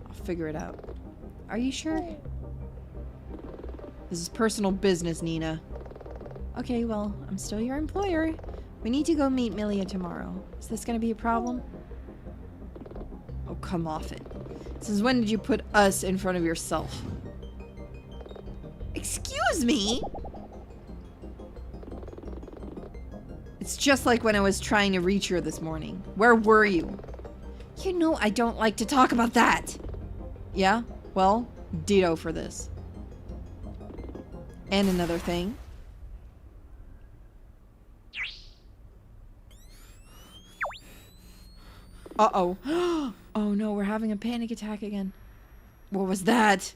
I'll figure it out. Are you sure? This is personal business, Nina. Okay, well, I'm still your employer. We need to go meet Milia tomorrow. Is this gonna be a problem? Oh, come off it. Since when did you put us in front of yourself? Excuse me? It's just like when I was trying to reach her this morning. Where were you? You know I don't like to talk about that. Yeah? Well, ditto for this. And another thing. Uh-oh. Oh no, we're having a panic attack again. What was that?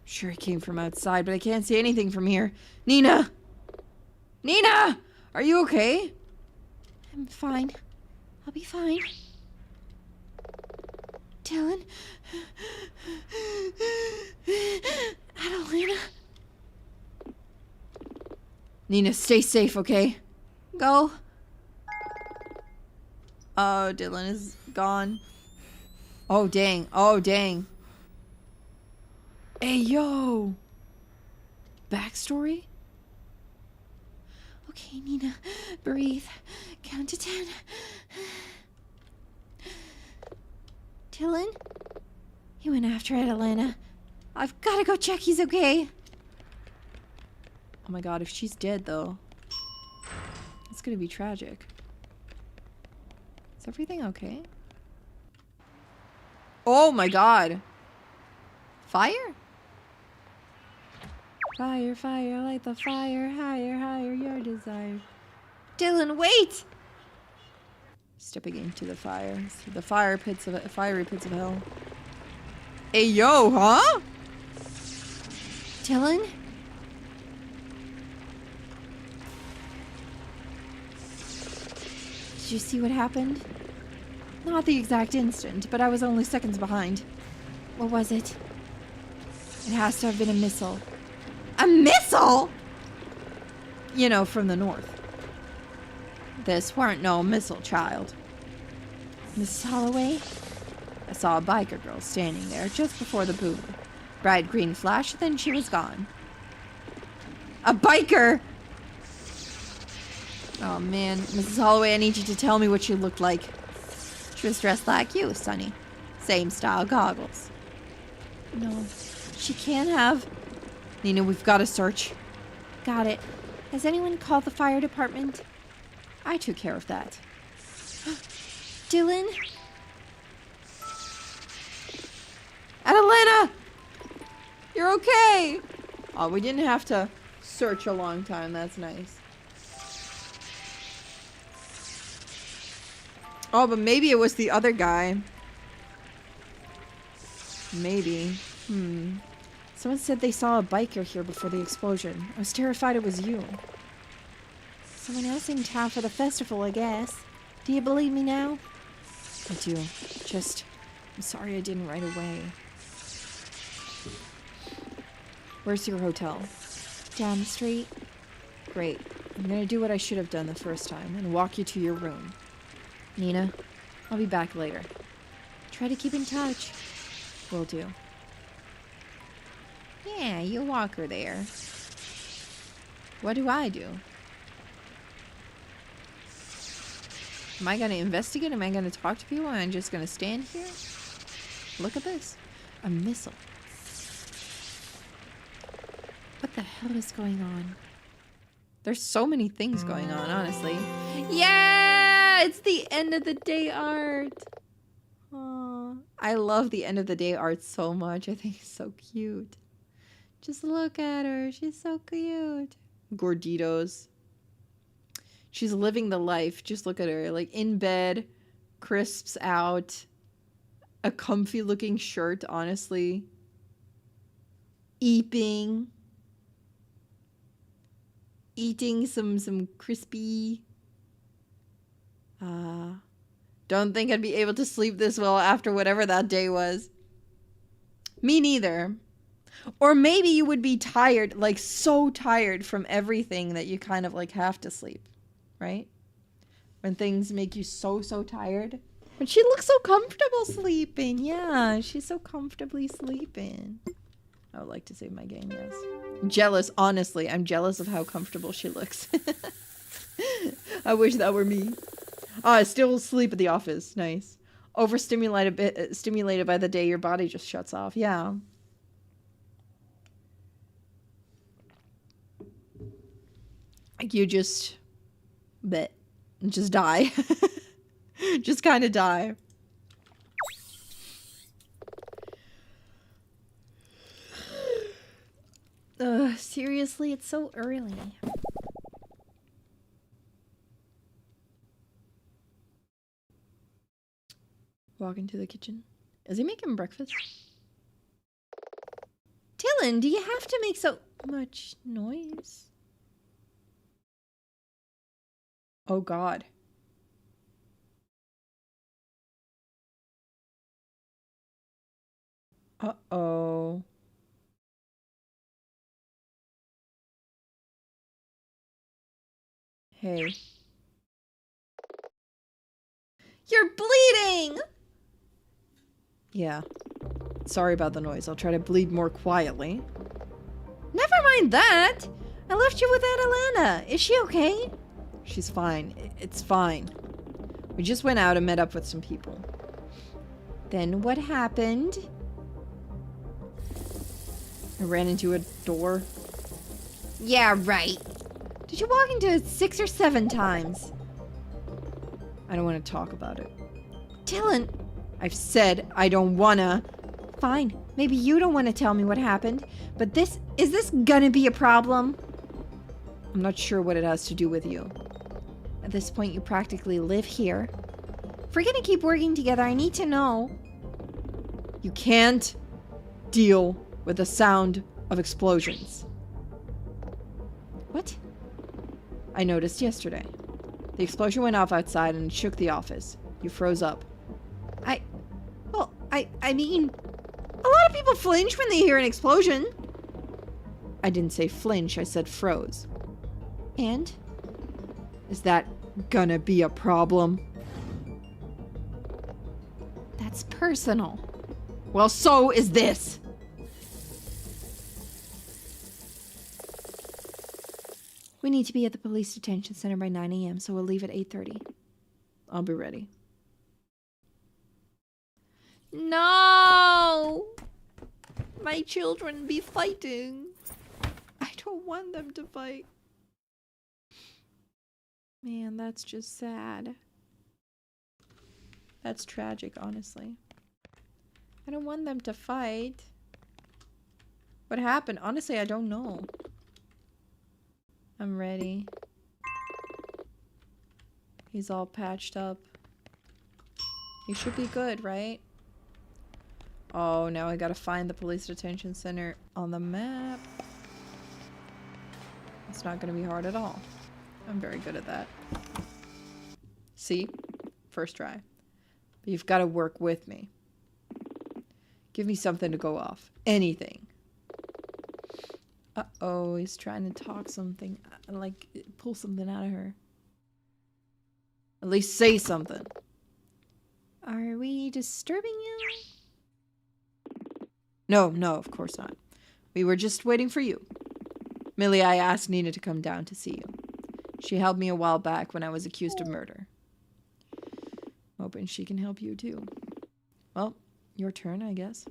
Sure it came from outside, but I can't see anything from here. Nina! Nina! Are you okay? I'm fine. I'll be fine. Dylan? Adelina? Nina, stay safe, okay? Go. Oh, Dylan is gone. Oh, dang. Oh, dang. Hey, yo! Backstory? Okay, Nina. Breathe. Count to 10. Dylan? He went after Adelina. I've got to go check he's okay. Oh my god, if she's dead, though, it's gonna be tragic. Is everything okay? Oh my god. Fire? Fire, fire, light the fire, higher, higher, your desire. Dylan, wait! Stepping into the fire. The fiery pits of hell. Hey, yo, huh? Dylan? Did you see what happened? Not the exact instant, but I was only seconds behind. What was it? It has to have been a missile. A missile?! You know, from the north. This weren't no missile, child. Mrs. Holloway? I saw a biker girl standing there just before the boom. Bright green flash, then she was gone. A biker! Oh man, Mrs. Holloway, I need you to tell me what she looked like. She was dressed like you, Sonny. Same style goggles. No, she can't have. Nina, we've got to search. Got it. Has anyone called the fire department? I took care of that. Dylan? Adelina! You're okay! Oh, we didn't have to search a long time. That's nice. Oh, but maybe it was the other guy. Maybe. Someone said they saw a biker here before the explosion. I was terrified it was you. Someone else in town for the festival, I guess. Do you believe me now? I do. I'm sorry I didn't right away. Where's your hotel? Down the street. Great. I'm gonna do what I should have done the first time and walk you to your room. Nina, I'll be back later. Try to keep in touch. Will do. Yeah, you walk her there. What do I do? Am I gonna investigate? Am I gonna talk to people? Am I just gonna stand here? Look at this. A missile. What the hell is going on? There's so many things going on, honestly. Yeah! It's the end of the day art. Aww. I love the end of the day art so much. I think it's so cute. Just look at her. She's so cute. Gorditos. She's living the life. Just look at her. Like, in bed, crisps out, a comfy looking shirt, honestly. Eating some crispy. Don't think I'd be able to sleep this well after whatever that day was. Me neither. Or maybe you would be tired, like so tired from everything that you kind of like have to sleep, right? When things make you so tired. But she looks so comfortable sleeping. Yeah, she's so comfortably sleeping. I would like to save my game, yes. I'm jealous, honestly. I'm jealous of how comfortable she looks. I wish that were me. I still sleep at the office. Nice. Overstimulated stimulated by the day your body just shuts off. Yeah. Like you just die. Just kind of die. Seriously, it's so early. Walk into the kitchen. Is he making breakfast? Dylan, do you have to make so Much noise. Oh God. Uh-oh. Hey. You're bleeding! Yeah. Sorry about the noise. I'll try to bleed more quietly. Never mind that! I left you with Adelina. Is she okay? She's fine. It's fine. We just went out and met up with some people. Then what happened? I ran into a door. Yeah, right. Did you walk into it 6 or 7 times? I don't want to talk about it. Dylan! I've said I don't wanna. Fine, maybe you don't want to tell me what happened, but is this gonna be a problem? I'm not sure what it has to do with you. At this point, you practically live here. If we're gonna keep working together, I need to know. You can't deal with the sound of explosions. What? I noticed yesterday. The explosion went off outside and shook the office. You froze up. I mean, a lot of people flinch when they hear an explosion. I didn't say flinch, I said froze. And? Is that gonna be a problem? That's personal. Well, so is this. We need to be at the police detention center by 9 a.m., so we'll leave at 8:30. I'll be ready. No! My children be fighting. I don't want them to fight. Man, that's just sad. That's tragic, honestly. I don't want them to fight. What happened? Honestly, I don't know. I'm ready. He's all patched up. He should be good, right? Oh, now I gotta find the police detention center on the map. It's not gonna be hard at all. I'm very good at that. See? First try. But you've gotta work with me. Give me something to go off. Anything. Uh-oh, he's trying to talk something. Like, pull something out of her. At least say something. Are we disturbing you? No, of course not. We were just waiting for you. Millie, I asked Nina to come down to see you. She helped me a while back when I was accused of murder. Hoping she can help you too. Well, your turn, I guess.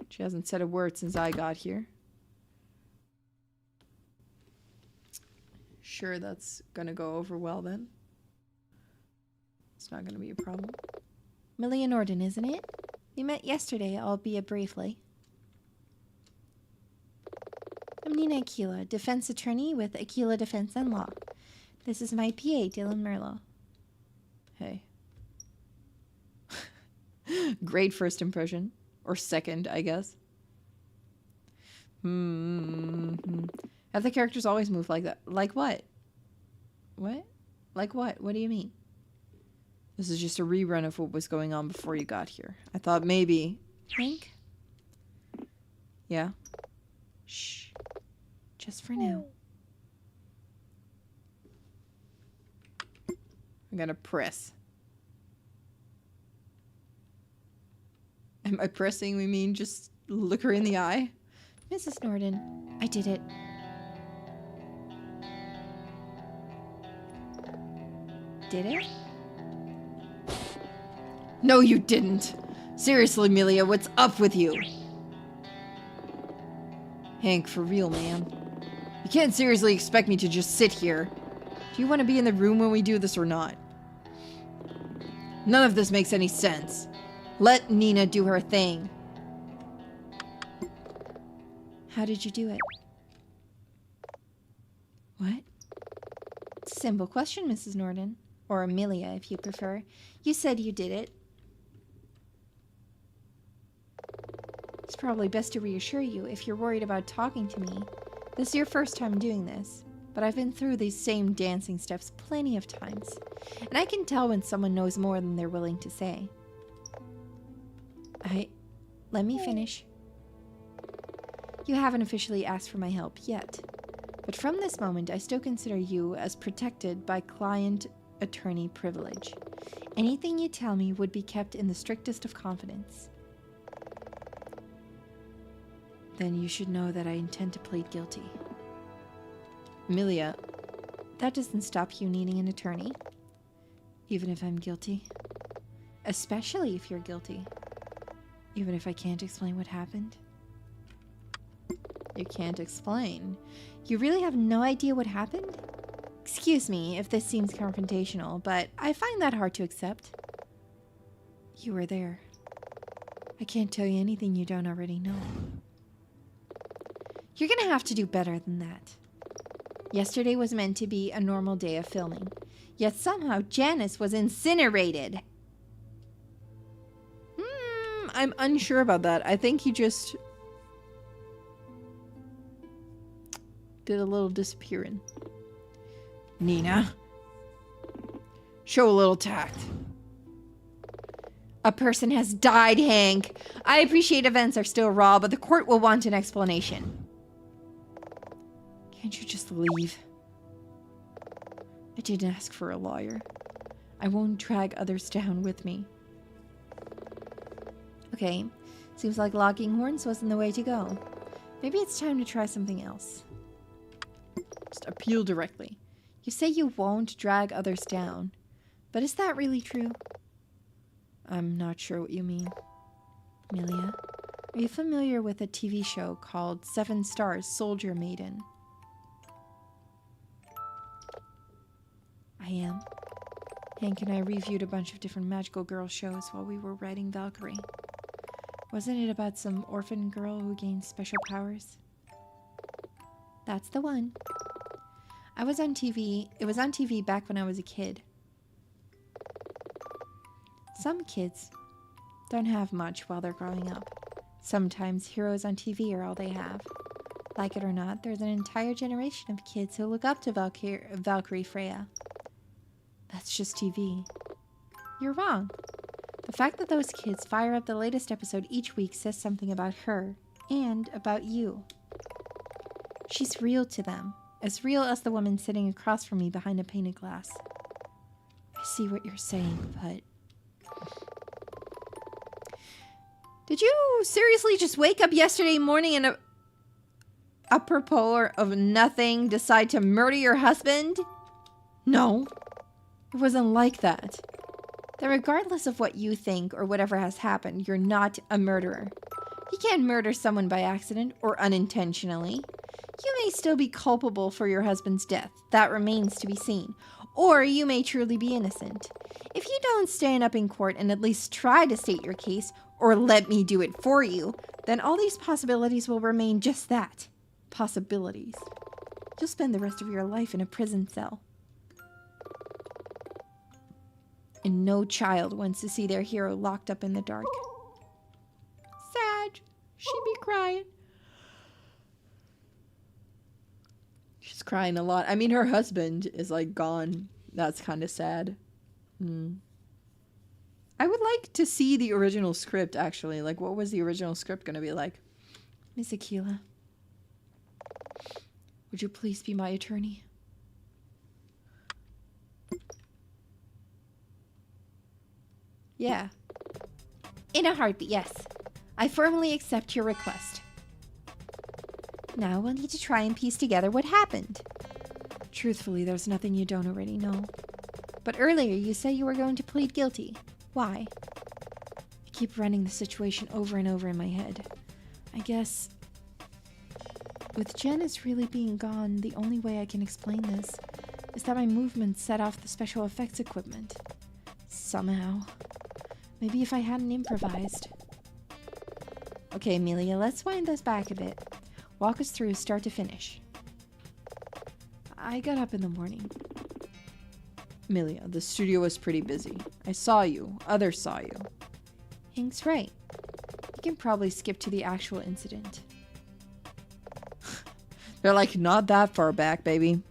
She hasn't said a word since I got here. Sure, that's gonna go over well then. It's not gonna be a problem. Millie and Norden, isn't it? We met yesterday, albeit briefly. I'm Nina Aquila, defense attorney with Aquila Defense and Law. This is my PA, Dylan Merlo. Hey. Great first impression. Or second, I guess. Have the characters always moved like that? Like what? What? Like what? What do you mean? This is just a rerun of what was going on before you got here. I thought maybe... Hank? Yeah? Shh. Just for now. I'm gonna press. Am I pressing? We mean just look her in the eye? Mrs. Norden, I did it. Did it? No, you didn't. Seriously, Amelia, what's up with you? Hank, for real, man. You can't seriously expect me to just sit here. Do you want to be in the room when we do this or not? None of this makes any sense. Let Nina do her thing. How did you do it? What? It's a simple question, Mrs. Norden. Or Amelia, if you prefer. You said you did it. It's probably best to reassure you if you're worried about talking to me. This is your first time doing this, but I've been through these same dancing steps plenty of times, and I can tell when someone knows more than they're willing to say. Let me finish. You haven't officially asked for my help yet, but from this moment I still consider you as protected by client-attorney privilege. Anything you tell me would be kept in the strictest of confidence. Then you should know that I intend to plead guilty. Amelia, that doesn't stop you needing an attorney. Even if I'm guilty. Especially if you're guilty. Even if I can't explain what happened. you can't explain. You really have no idea what happened? Excuse me if this seems confrontational, but I find that hard to accept. You were there. I can't tell you anything you don't already know. You're gonna have to do better than that. Yesterday was meant to be a normal day of filming, yet somehow Janice was incinerated. I'm unsure about that. I think he just did a little disappearing. Nina, show a little tact. A person has died, Hank. I appreciate events are still raw, but the court will want an explanation. Can't you just leave? I didn't ask for a lawyer. I won't drag others down with me. Okay, seems like locking horns wasn't the way to go. Maybe it's time to try something else. Just appeal directly. You say you won't drag others down, but is that really true? I'm not sure what you mean. Amelia, are you familiar with a TV show called 7 Stars Soldier Maiden? I am. Hank and I reviewed a bunch of different magical girl shows while we were writing Valkyrie. Wasn't it about some orphan girl who gained special powers? That's the one. It was on TV back when I was a kid. Some kids don't have much while they're growing up. Sometimes heroes on TV are all they have. Like it or not, there's an entire generation of kids who look up to Valkyrie Freya. That's just TV. You're wrong. The fact that those kids fire up the latest episode each week says something about her and about you. She's real to them, as real as the woman sitting across from me behind a painted glass. I see what you're saying, but... Did you seriously just wake up yesterday morning and apropos of nothing decide to murder your husband? No, it wasn't like that. Then regardless of what you think or whatever has happened, you're not a murderer. You can't murder someone by accident or unintentionally. You may still be culpable for your husband's death. That remains to be seen. Or you may truly be innocent. If you don't stand up in court and at least try to state your case, or let me do it for you, then all these possibilities will remain just that. Possibilities. You'll spend the rest of your life in a prison cell. And no child wants to see their hero locked up in the dark. Sad. She'd be crying. She's crying a lot. I mean, her husband is like gone. That's kind of sad. I would like to see the original script, actually. Like, what was the original script going to be like? Miss Aquila, would you please be my attorney? Yeah. In a heartbeat, yes. I firmly accept your request. Now we'll need to try and piece together what happened. Truthfully, there's nothing you don't already know. But earlier you said you were going to plead guilty. Why? I keep running the situation over and over in my head. I guess... with Janice really being gone, the only way I can explain this is that my movements set off the special effects equipment. Somehow. Maybe if I hadn't improvised. Okay, Amelia, let's wind this back a bit. Walk us through start to finish. I got up in the morning. Amelia, the studio was pretty busy. I saw you. Others saw you. Hank's right. You can probably skip to the actual incident. They're like, not that far back, baby.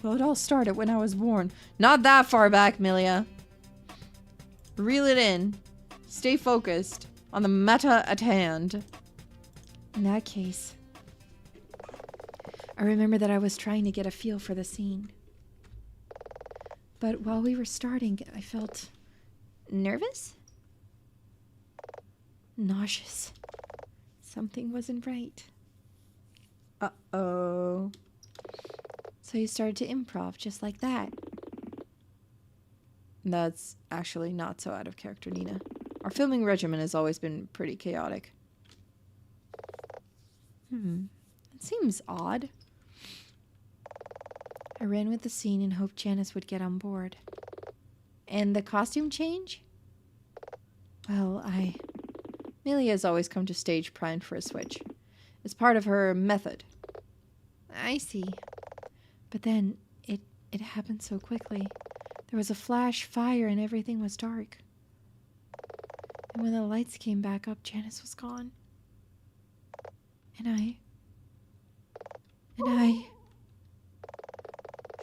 Well, it all started when I was born. Not that far back, Amelia. Reel it in. Stay focused on the meta at hand. In that case, I remember that I was trying to get a feel for the scene. But while we were starting, I felt nervous? Nauseous. Something wasn't right. Uh-oh. So you started to improv just like that. That's actually not so out of character, Nina. Our filming regimen has always been pretty chaotic. It seems odd. I ran with the scene and hoped Janice would get on board. And the costume change? Well, I Amelia has always come to stage primed for a switch. It's part of her method. I see. But then it happened so quickly. There was a flash, fire, and everything was dark. And when the lights came back up, Janice was gone. And I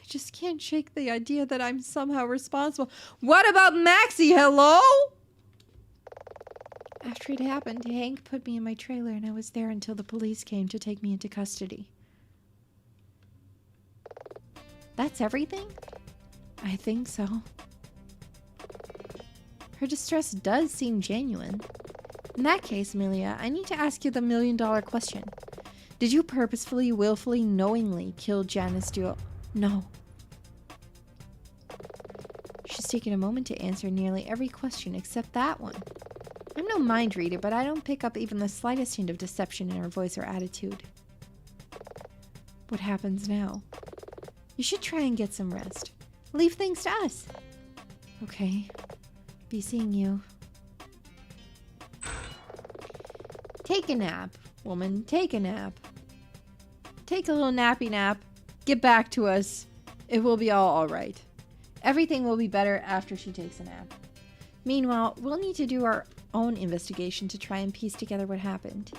just can't shake the idea that I'm somehow responsible. What about Maxie? Hello? After it happened, Hank put me in my trailer and I was there until the police came to take me into custody. That's everything? I think so. Her distress does seem genuine. In that case, Amelia, I need to ask you the million-dollar question. Did you purposefully, willfully, knowingly kill Janice Duo? No. She's taken a moment to answer nearly every question except that one. I'm no mind reader, but I don't pick up even the slightest hint of deception in her voice or attitude. What happens now? You should try and get some rest. Leave things to us. Okay. Be seeing you. Take a nap, woman. Take a nap. Take a little nappy nap. Get back to us. It will be all right. Everything will be better after she takes a nap. Meanwhile, we'll need to do our own investigation to try and piece together what happened.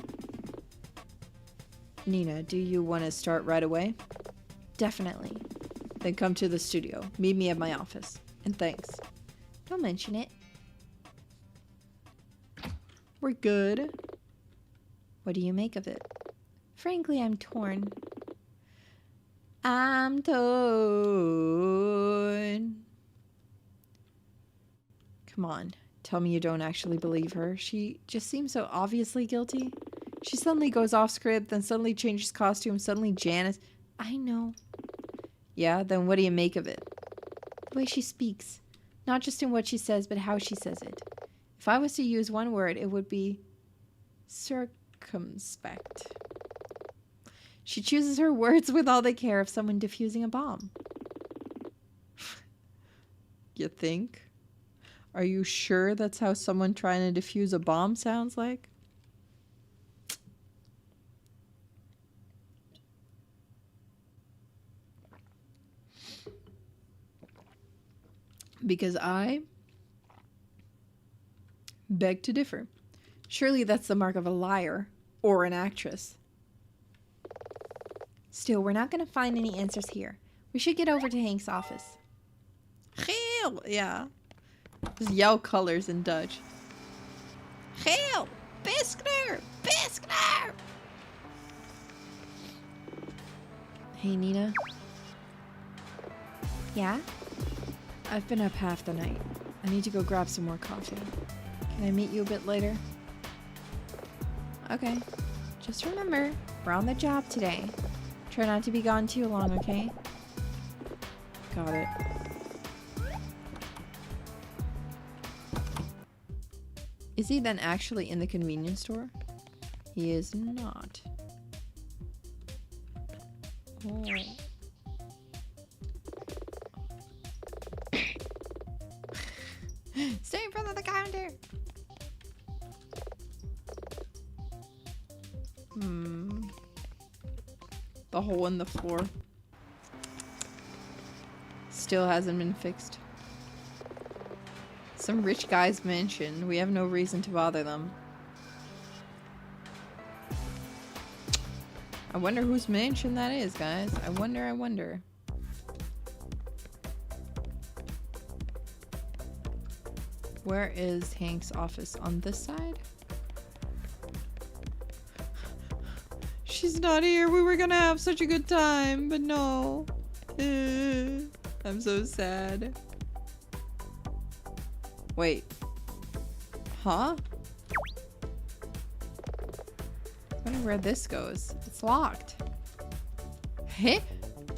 Nina, do you want to start right away? Definitely. Then come to the studio. Meet me at my office. And thanks. Don't mention it. We're good. What do you make of it? Frankly, I'm torn. I'm torn. Come on. Tell me you don't actually believe her. She just seems so obviously guilty. She suddenly goes off script, then suddenly changes costume, suddenly Janice. I know. Yeah, then what do you make of it? The way she speaks. Not just in what she says, but how she says it. If I was to use one word, it would be circumspect. She chooses her words with all the care of someone defusing a bomb. You think? Are you sure that's how someone trying to defuse a bomb sounds like? Because I beg to differ. Surely that's the mark of a liar or an actress. Still, we're not going to find any answers here. We should get over to Hank's office. Geel! Yeah. Just yell colors in Dutch. Geel! Biskner! Biskner! Hey, Nina. Yeah? I've been up half the night. I need to go grab some more coffee. Can I meet you a bit later? Okay. Just remember, we're on the job today. Try not to be gone too long, okay? Got it. Is he then actually in the convenience store? He is not. Oh. Stay in front of the counter! The hole in the floor. Still hasn't been fixed. Some rich guy's mansion. We have no reason to bother them. I wonder whose mansion that is, guys. I wonder. Where is Hank's office? On this side? She's not here. We were gonna have such a good time, but no. I'm so sad. Wait. Huh? I wonder where this goes. It's locked. Hey?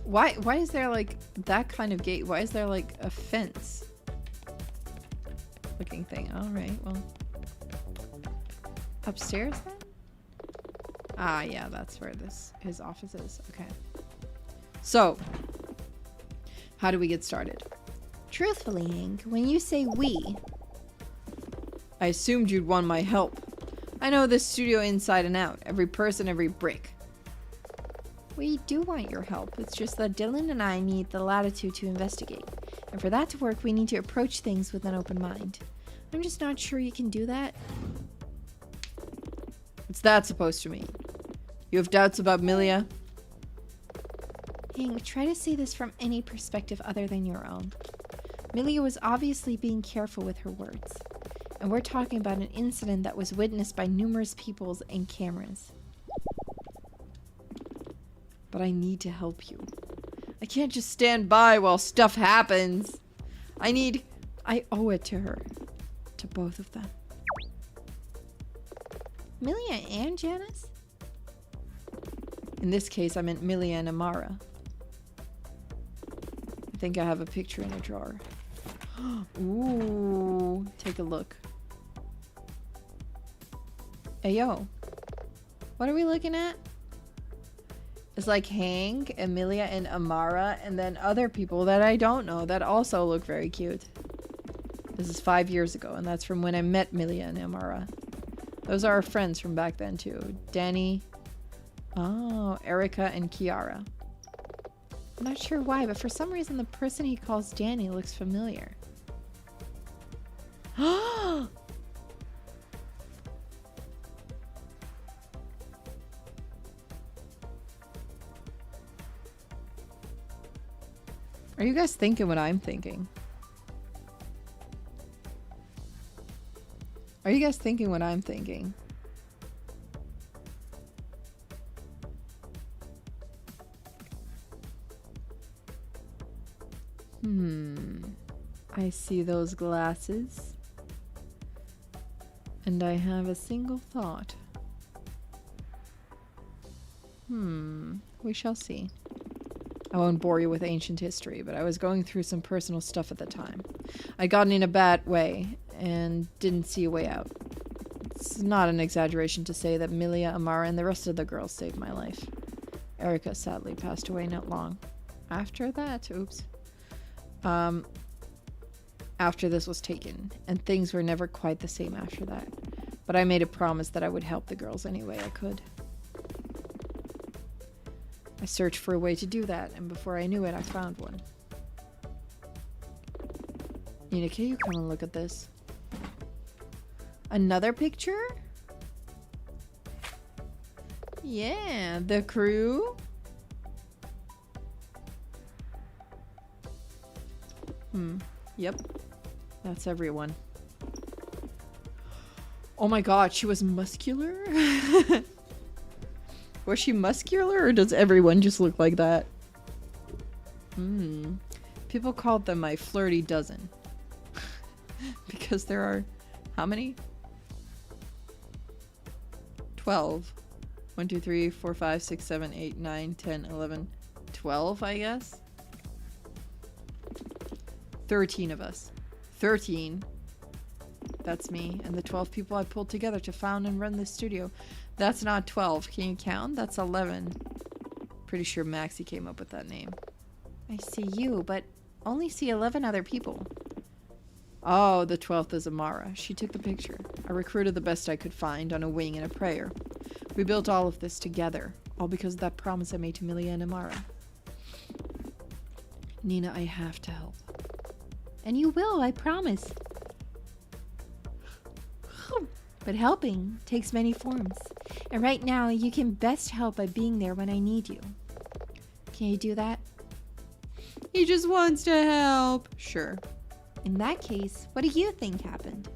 Why is there like that kind of gate? Why is there like a fence looking thing? Alright, well. Upstairs then? Ah, yeah, that's where his office is. Okay. So, how do we get started? Truthfully, Hank, when you say we... I assumed you'd want my help. I know this studio inside and out. Every person, every brick. We do want your help. It's just that Dylan and I need the latitude to investigate. And for that to work, we need to approach things with an open mind. I'm just not sure you can do that. What's that supposed to mean? You have doubts about Milia? Hank, try to see this from any perspective other than your own. Milia was obviously being careful with her words. And we're talking about an incident that was witnessed by numerous people and cameras. But I need to help you. I can't just stand by while stuff happens. I owe it to her. To both of them. Milia and Janice? In this case, I meant Milia and Amara. I think I have a picture in a drawer. Ooh, take a look. Hey, yo. What are we looking at? It's like Hank, Emilia, and Amara, and then other people that I don't know that also look very cute. This is 5 years ago, and that's from when I met Milia and Amara. Those are our friends from back then, too. Danny, Erica, and Kiara. I'm not sure why, but for some reason the person he calls Danny looks familiar. Are you guys thinking what I'm thinking? Are you guys thinking what I'm thinking? I see those glasses. And I have a single thought. We shall see. I won't bore you with ancient history, but I was going through some personal stuff at the time. I'd gotten in a bad way and didn't see a way out. It's not an exaggeration to say that Milia, Amara, and the rest of the girls saved my life. Erica sadly passed away not long after that. Oops. After this was taken, and things were never quite the same after that. But I made a promise that I would help the girls any way I could. I searched for a way to do that, and before I knew it, I found one. Nina, can you come and look at this? Another picture? Yeah, the crew. Yep. That's everyone. Oh my god, she was muscular? Was she muscular, or does everyone just look like that? People called them my flirty dozen. Because there are... how many? 12. 1, 2, 3, 4, 5, 6, 7, 8, 9, 10, 11, 12, I guess? 13 of us. 13. That's me and the 12 people I pulled together to found and run this studio. That's not 12. Can you count? That's 11. Pretty sure Maxie came up with that name. I see you, but only see 11 other people. Oh, the 12th is Amara. She took the picture. I recruited the best I could find on a wing and a prayer. We built all of this together, all because of that promise I made to Milia and Amara. Nina, I have to help. And you will, I promise. But helping takes many forms. And right now, you can best help by being there when I need you. Can you do that? He just wants to help. Sure. In that case, what do you think happened?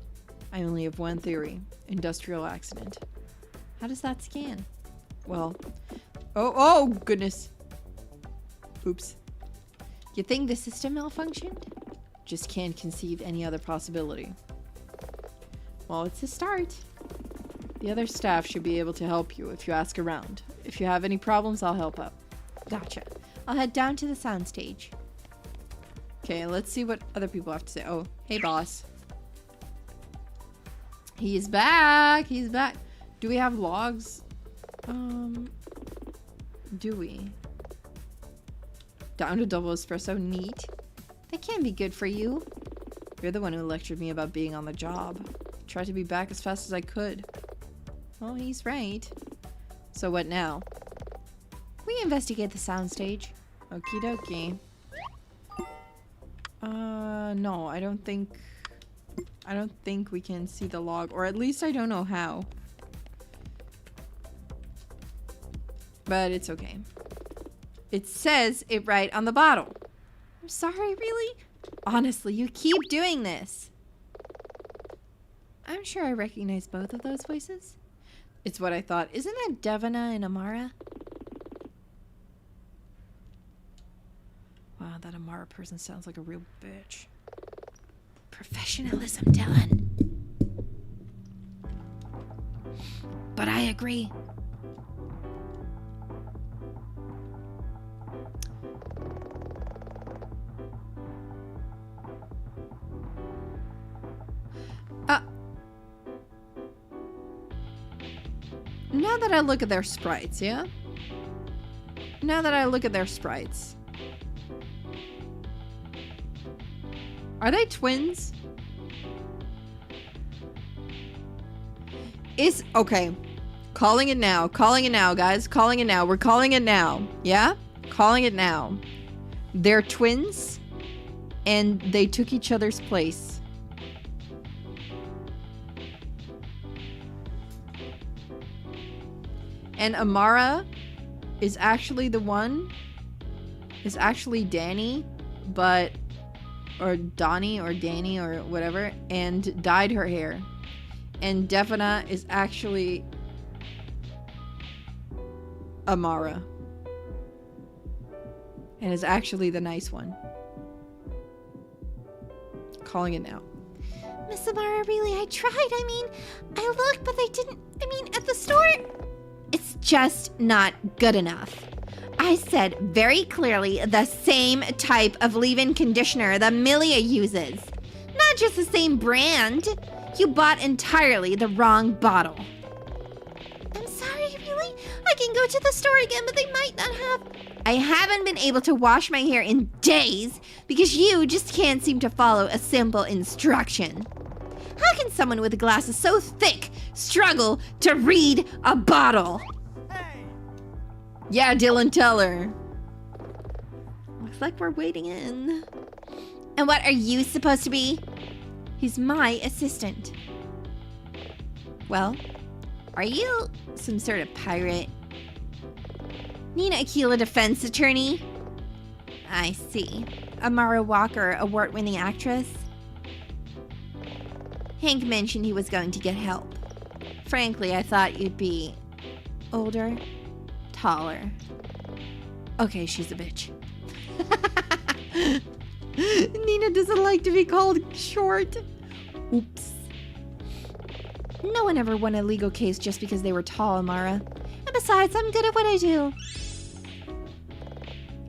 I only have one theory. Industrial accident. How does that scan? Well... Oh, goodness. Oops. You think the system malfunctioned? Just can't conceive any other possibility. Well, it's a start. The other staff should be able to help you if you ask around. If you have any problems, I'll help out. Gotcha. I'll head down to the soundstage. Okay, let's see what other people have to say. Oh, hey, boss. He's back. He's back. Do we have logs? Do we? Down to double espresso. Neat. That can be good for you. You're the one who lectured me about being on the job. Tried to be back as fast as I could. Well, he's right. So what now? We investigate the soundstage. Okie dokie. No, I don't think we can see the log, or at least I don't know how. But it's okay. It says it right on the bottle. I'm sorry, really? Honestly, you keep doing this. I'm sure I recognize both of those voices. It's what I thought. Isn't that Devana and Amara? Wow, that Amara person sounds like a real bitch. Professionalism, Dylan. But I agree. Now that I look at their sprites, yeah? Now that I look at their sprites. Are they twins? Okay. Calling it now, guys. Calling it now. We're calling it now. Yeah? Calling it now. They're twins, and they took each other's place. And Amara is actually Danny, or Donnie or Danny or whatever, and dyed her hair. And Devana is actually Amara. And is actually the nice one. Calling it now. Miss Amara, really, I tried. I mean, I looked, but they didn't. I mean, at the store. It's just not good enough. I said very clearly the same type of leave-in conditioner that Milia uses. Not just the same brand. You bought entirely the wrong bottle. I'm sorry, really? I can go to the store again, but they might not have. I haven't been able to wash my hair in days because you just can't seem to follow a simple instruction. How can someone with glasses so thick struggle to read a bottle? Yeah, Dylan, tell her. Looks like we're waiting in. And what are you supposed to be? He's my assistant. Well, are you some sort of pirate? Nina Aquila defense attorney? I see. Amara Walker, award-winning actress? Hank mentioned he was going to get help. Frankly, I thought you'd be older, taller. Okay, she's a bitch. Nina doesn't like to be called short. Oops. No one ever won a legal case just because they were tall, Amara. And besides, I'm good at what I do.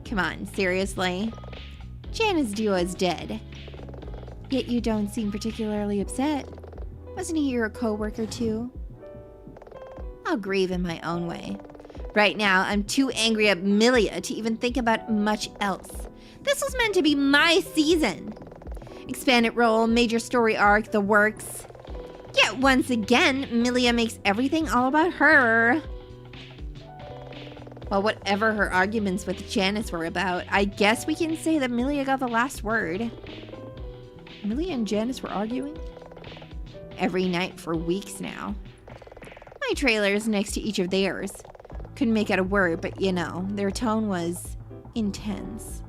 Come on, seriously? Janice Duo is dead. Yet you don't seem particularly upset. Wasn't he your co-worker too? I'll grieve in my own way. Right now, I'm too angry at Milia to even think about much else. This was meant to be my season. Expanded role, major story arc, the works. Yet once again, Milia makes everything all about her. Well, whatever her arguments with Janice were about, I guess we can say that Milia got the last word. Milia and Janice were arguing? Every night for weeks now. My trailer's next to each of theirs. Couldn't make out a word, but you know, their tone was intense.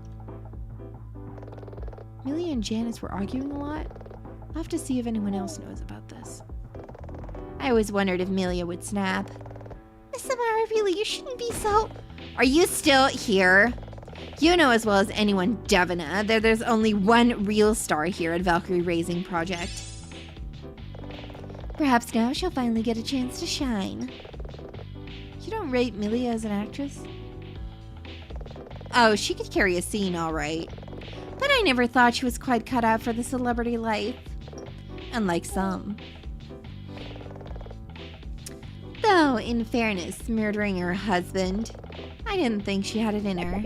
Milia and Janice were arguing a lot? I'll have to see if anyone else knows about this. I always wondered if Milia would snap. Miss Amara, really, you shouldn't be so... Are you still here? You know as well as anyone, Devana, that there's only one real star here at Valkyrie Raising Project. Perhaps now she'll finally get a chance to shine. You don't rate Milia as an actress? Oh, she could carry a scene all right. But I never thought she was quite cut out for the celebrity life. Unlike some. Though, in fairness, murdering her husband, I didn't think she had it in her.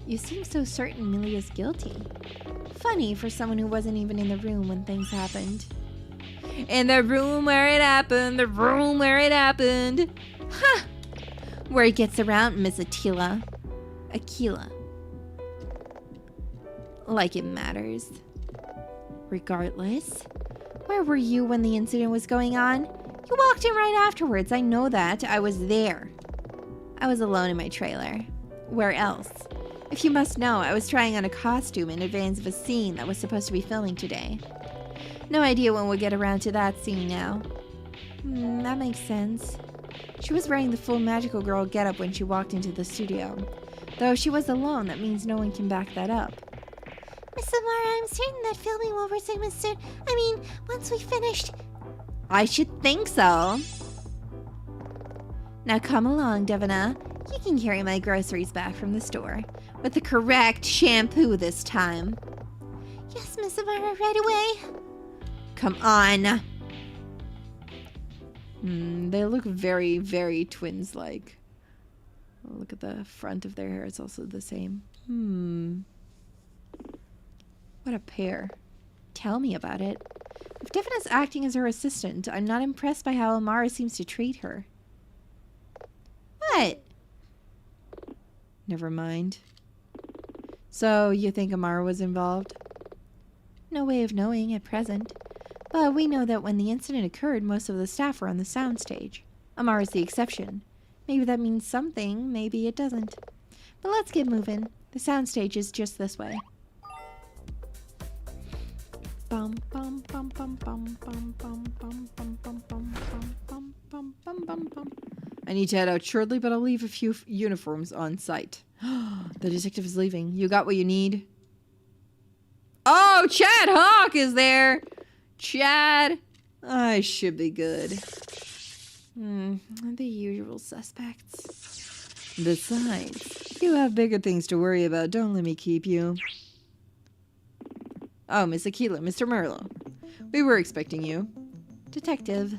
You seem so certain Milia's guilty. Funny for someone who wasn't even in the room when things happened. In the room where it happened, the room where it happened. Ha! Word gets around, Miss Aquila. Aquila. Like it matters. Regardless, where were you when the incident was going on? You walked in right afterwards, I know that. I was there. I was alone in my trailer. Where else? If you must know, I was trying on a costume in advance of a scene that was supposed to be filming today. No idea when we'll get around to that scene now. That makes sense. She was wearing the full magical girl getup when she walked into the studio. Though if she was alone, that means no one can back that up. Miss Samara, I'm certain that filming will resume soon. I mean, once we finished. I should think so. Now come along, Devina. You can carry my groceries back from the store. With the correct shampoo this time. Yes, Miss Samara, right away. Come on. They look very, very twins-like. Look at the front of their hair. It's also the same. What a pair. Tell me about it. If Devina's acting as her assistant, I'm not impressed by how Amara seems to treat her. What? Never mind. So, you think Amara was involved? No way of knowing at present. But we know that when the incident occurred, most of the staff were on the soundstage. Amara's the exception. Maybe that means something, maybe it doesn't. But let's get moving. The soundstage is just this way. Bum bum bum bum bum bum bum bum bum bum bum bum bum bum bum bum. I need to head out shortly, but I'll leave a few uniforms on site. The detective is leaving. You got what you need? Oh, Chad Hawk is there! Chad! I should be good. The usual suspects. Besides, you have bigger things to worry about. Don't let me keep you. Oh, Miss Aquila, Mr. Merlo. We were expecting you. Detective.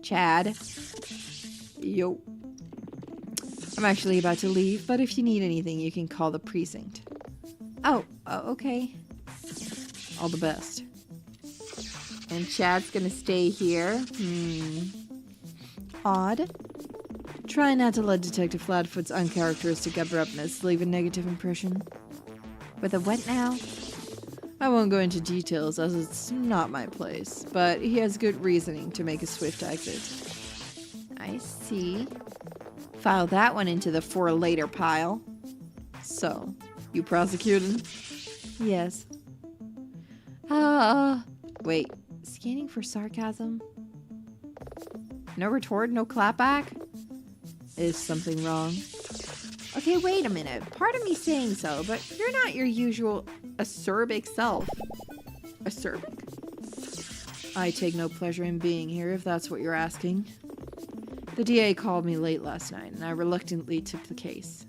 Chad. Yo. I'm actually about to leave, but if you need anything, you can call the precinct. Oh, okay. All the best. And Chad's gonna stay here. Odd. Try not to let Detective Flatfoot's uncharacteristic abruptness leave a negative impression. With a what now? I won't go into details as it's not my place, but he has good reasoning to make a swift exit. I see. File that one into the for later pile. So, you prosecuted? Yes. Wait. Scanning for sarcasm? No retort, no clapback? Is something wrong? Okay, wait a minute. Part of me saying so, but you're not your usual acerbic self. Acerbic? I take no pleasure in being here, if that's what you're asking. The DA called me late last night, and I reluctantly took the case.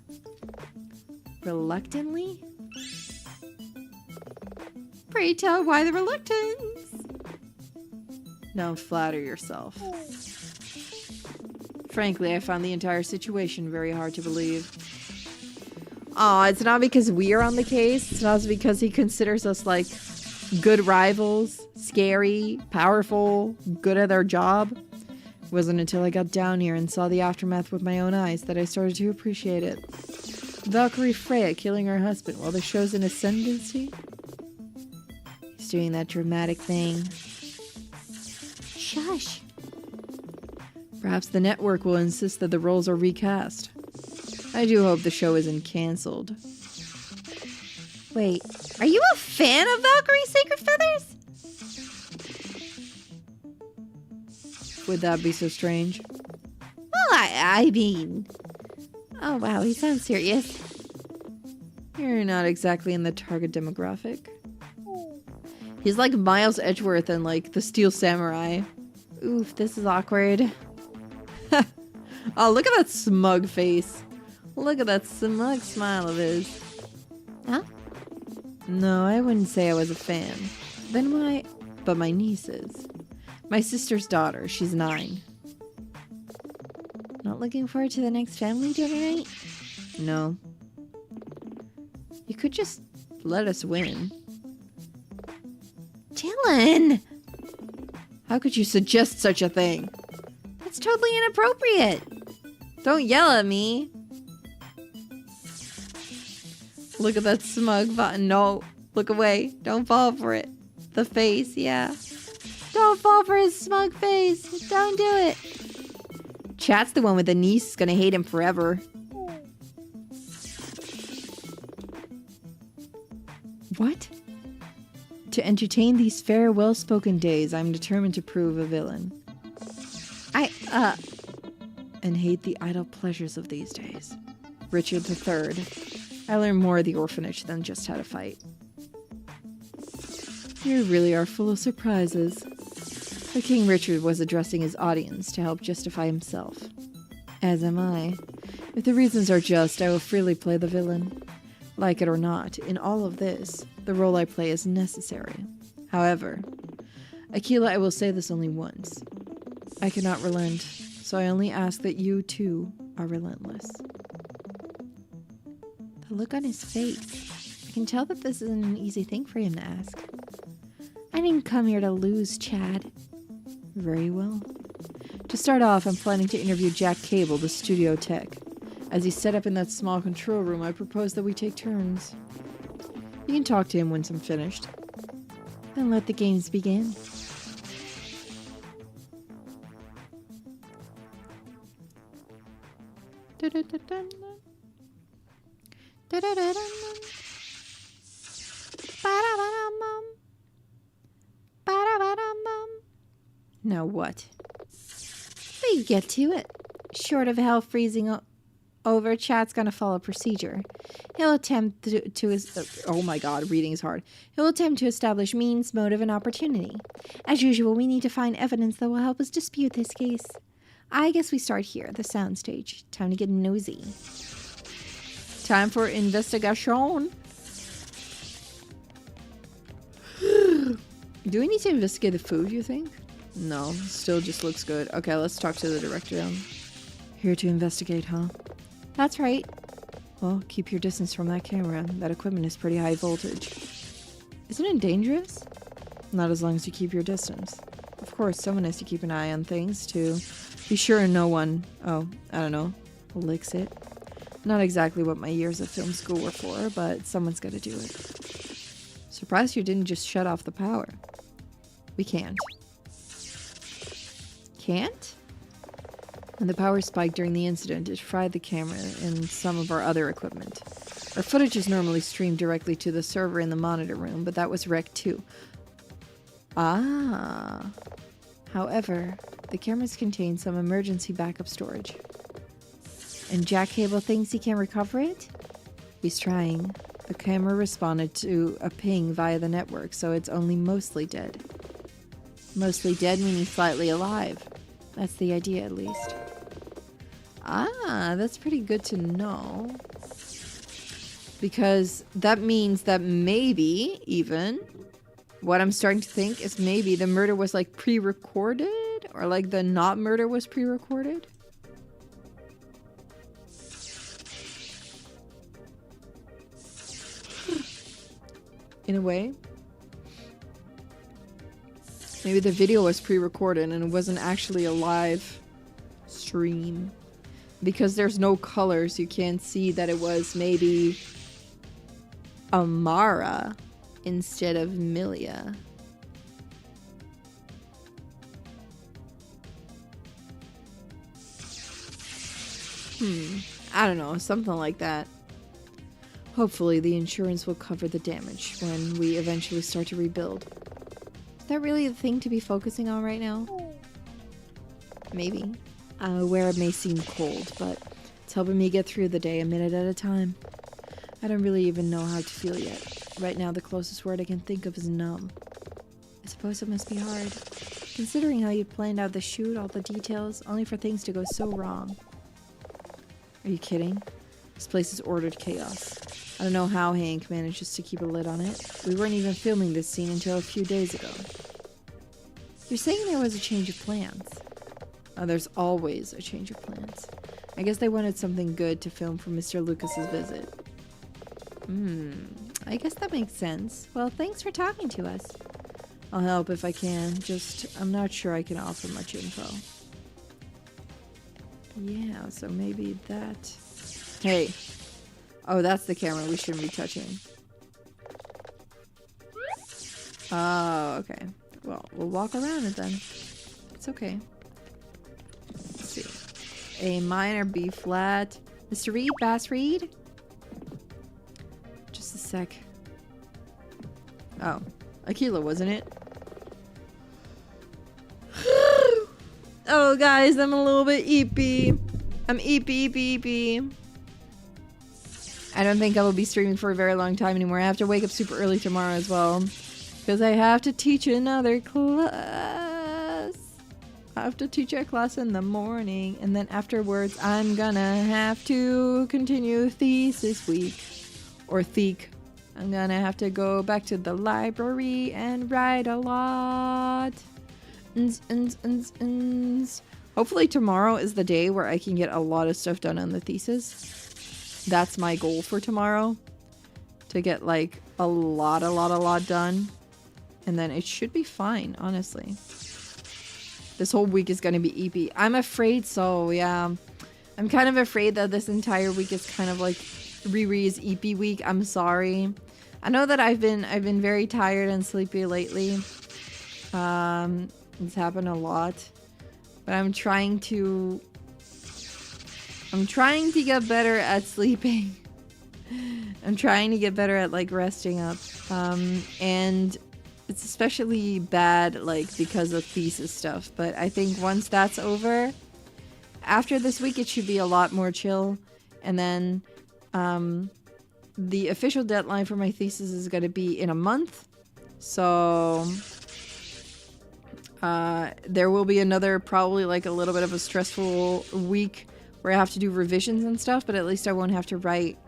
Reluctantly? Pray tell why the reluctance? Don't flatter yourself. Frankly, I found the entire situation very hard to believe. Aw, it's not because we are on the case. It's not because he considers us, like, good rivals, scary, powerful, good at our job. It wasn't until I got down here and saw the aftermath with my own eyes that I started to appreciate it. Valkyrie Freya killing her husband while the show's in ascendancy. He's doing that dramatic thing. Shush. Perhaps the network will insist that the roles are recast. I do hope the show isn't cancelled. Wait, are you a fan of Valkyrie's Sacred Feathers? Would that be so strange? Well, I mean... Oh, wow, he sounds serious. You're not exactly in the target demographic. He's like Miles Edgeworth and like the Steel Samurai. Oof, this is awkward. Oh, look at that smug face. Look at that smug smile of his. Huh? No, I wouldn't say I was a fan. Then why? But my niece is. My sister's daughter. She's 9. Not looking forward to the next family dinner night? No. You could just let us win. Dylan! How could you suggest such a thing? It's totally inappropriate. Don't yell at me. Look at that smug button. No, look away. Don't fall for it. The face, yeah. Don't fall for his smug face. Don't do it. Chat's the one with the niece is gonna hate him forever. What? To entertain these fair, well-spoken days, I'm determined to prove a villain. And hate the idle pleasures of these days. Richard III. I learned more of the orphanage than just how to fight. You really are full of surprises. But King Richard was addressing his audience to help justify himself. As am I. If the reasons are just, I will freely play the villain. Like it or not, in all of this, the role I play is necessary. However, Aquila, I will say this only once. I cannot relent, so I only ask that you, too, are relentless. The look on his face. I can tell that this isn't an easy thing for him to ask. I didn't come here to lose, Chad. Very well. To start off, I'm planning to interview Jack Cable, the studio tech. As he's set up in that small control room, I propose that we take turns. You can talk to him once I'm finished. Then let the games begin. Now what? We get to it. Short of hell freezing over, Chat's gonna follow procedure. He'll attempt oh my god, reading is hard. He'll attempt to establish means, motive, and opportunity. As usual, we need to find evidence that will help us dispute this case. I guess we start here, the soundstage. Time to get nosy. Time for investigation. Do we need to investigate the food, you think? No, still just looks good. Okay, let's talk to the director then. Here to investigate, huh? That's right. Well, keep your distance from that camera. That equipment is pretty high voltage. Isn't it dangerous? Not as long as you keep your distance. Of course, someone has to keep an eye on things to be sure no one, I don't know, licks it. Not exactly what my years of film school were for, but someone's got to do it. Surprised you didn't just shut off the power. We can't. Can't? When the power spiked during the incident, it fried the camera and some of our other equipment. Our footage is normally streamed directly to the server in the monitor room, but that was wrecked too. Ah. However, the cameras contain some emergency backup storage. And Jack Cable thinks he can recover it? He's trying. The camera responded to a ping via the network, so it's only mostly dead. Mostly dead meaning slightly alive. That's the idea, at least. Ah, that's pretty good to know. Because that means that maybe, even, what I'm starting to think is maybe the murder was like pre-recorded? Or like the not murder was pre-recorded? In a way. Maybe the video was pre-recorded and it wasn't actually a live stream. Because there's no colors, you can't see that it was maybe Amara instead of Milia. I don't know, something like that. Hopefully the insurance will cover the damage when we eventually start to rebuild. Is that really the thing to be focusing on right now? Maybe. Where it may seem cold, but it's helping me get through the day a minute at a time. I don't really even know how to feel yet. Right now the closest word I can think of is numb. I suppose it must be hard, considering how you planned out the shoot, all the details, only for things to go so wrong. Are you kidding? This place is ordered chaos. I don't know how Hank manages to keep a lid on it. We weren't even filming this scene until a few days ago. You're saying there was a change of plans? Oh, there's always a change of plans. I guess they wanted something good to film for Mr. Lucas's visit. I guess that makes sense. Well, thanks for talking to us. I'll help if I can. Just, I'm not sure I can offer much info. Yeah, so maybe that... Hey. Oh, that's the camera we shouldn't be touching. Oh, okay. Well, we'll walk around it then. It's okay. Let's see. A minor, B flat. Mr. Reed, Bass Reed? Just a sec. Oh. Aquila, wasn't it? Oh, guys, I'm a little bit eepy. I'm eepy. I don't think I will be streaming for a very long time anymore. I have to wake up super early tomorrow as well. Because I have to teach another class. I have to teach a class in the morning. And then afterwards, I'm gonna have to continue thesis week. Or theek. I'm gonna have to go back to the library and write a lot. Hopefully tomorrow is the day where I can get a lot of stuff done on the thesis. That's my goal for tomorrow. To get like a lot done. And then it should be fine, honestly. This whole week is gonna be EP. I'm afraid so, yeah. I'm kind of afraid that this entire week is kind of like Riri's EP week. I'm sorry. I know that I've been very tired and sleepy lately. It's happened a lot. But I'm trying to get better at sleeping. I'm trying to get better at like resting up. And it's especially bad like because of thesis stuff. But I think once that's over, after this week it should be a lot more chill. And then the official deadline for my thesis is going to be in a month. So there will be another probably like a little bit of a stressful week where I have to do revisions and stuff, but at least I won't have to write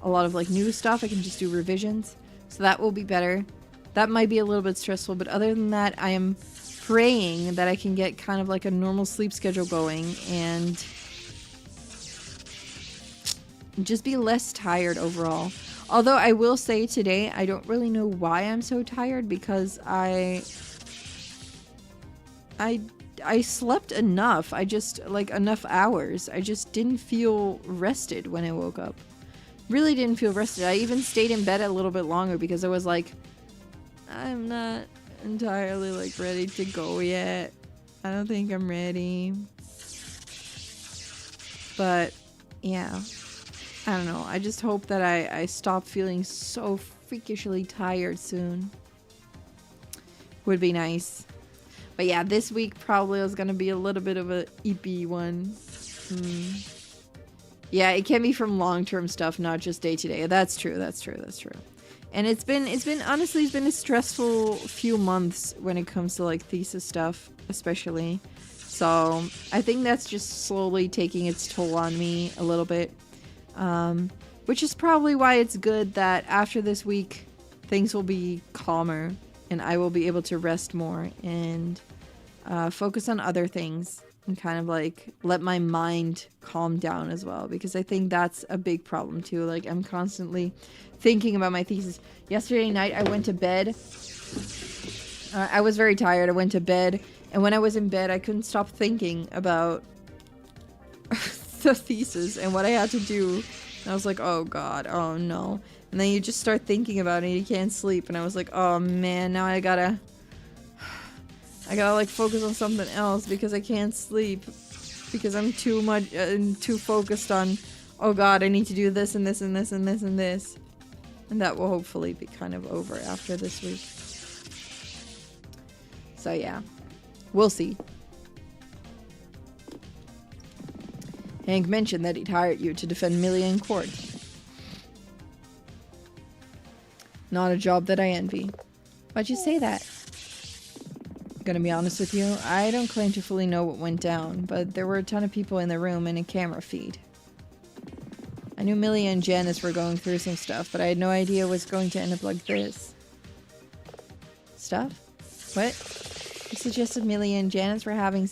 a lot of like new stuff. I can just do revisions. So that will be better. That might be a little bit stressful, but other than that, I am praying that I can get kind of like a normal sleep schedule going and just be less tired overall. Although I will say today, I don't really know why I'm so tired because I slept enough. I just, like, enough hours. I just didn't feel rested when I woke up. Really didn't feel rested. I even stayed in bed a little bit longer because I was like, I'm not entirely, like, ready to go yet. I don't think I'm ready. But, yeah. I don't know. I just hope that I stop feeling so freakishly tired soon. Would be nice. But yeah, this week probably is going to be a little bit of a EP one. Yeah, it can be from long-term stuff, not just day-to-day. That's true. And it's been honestly, it's been a stressful few months when it comes to like thesis stuff, especially. So I think that's just slowly taking its toll on me a little bit. Which is probably why it's good that after this week, things will be calmer. And I will be able to rest more and focus on other things and kind of like let my mind calm down as well. Because I think that's a big problem too. Like I'm constantly thinking about my thesis. Yesterday night I went to bed. I was very tired. I went to bed. And when I was in bed, I couldn't stop thinking about the thesis and what I had to do. And I was like, oh God, oh no. And then you just start thinking about it and you can't sleep. And I was like, oh man, now I gotta like focus on something else because I can't sleep. Because I'm too focused on, oh God, I need to do this and this and this and this and this. And that will hopefully be kind of over after this week. So yeah, we'll see. Hank mentioned that he'd hired you to defend Millie in court. Not a job that I envy. Why'd you say that? Gonna be honest with you, I don't claim to fully know what went down, but there were a ton of people in the room and a camera feed. I knew Millie and Janice were going through some stuff, but I had no idea it was going to end up like this. Stuff? What? You suggested Millie and Janice were having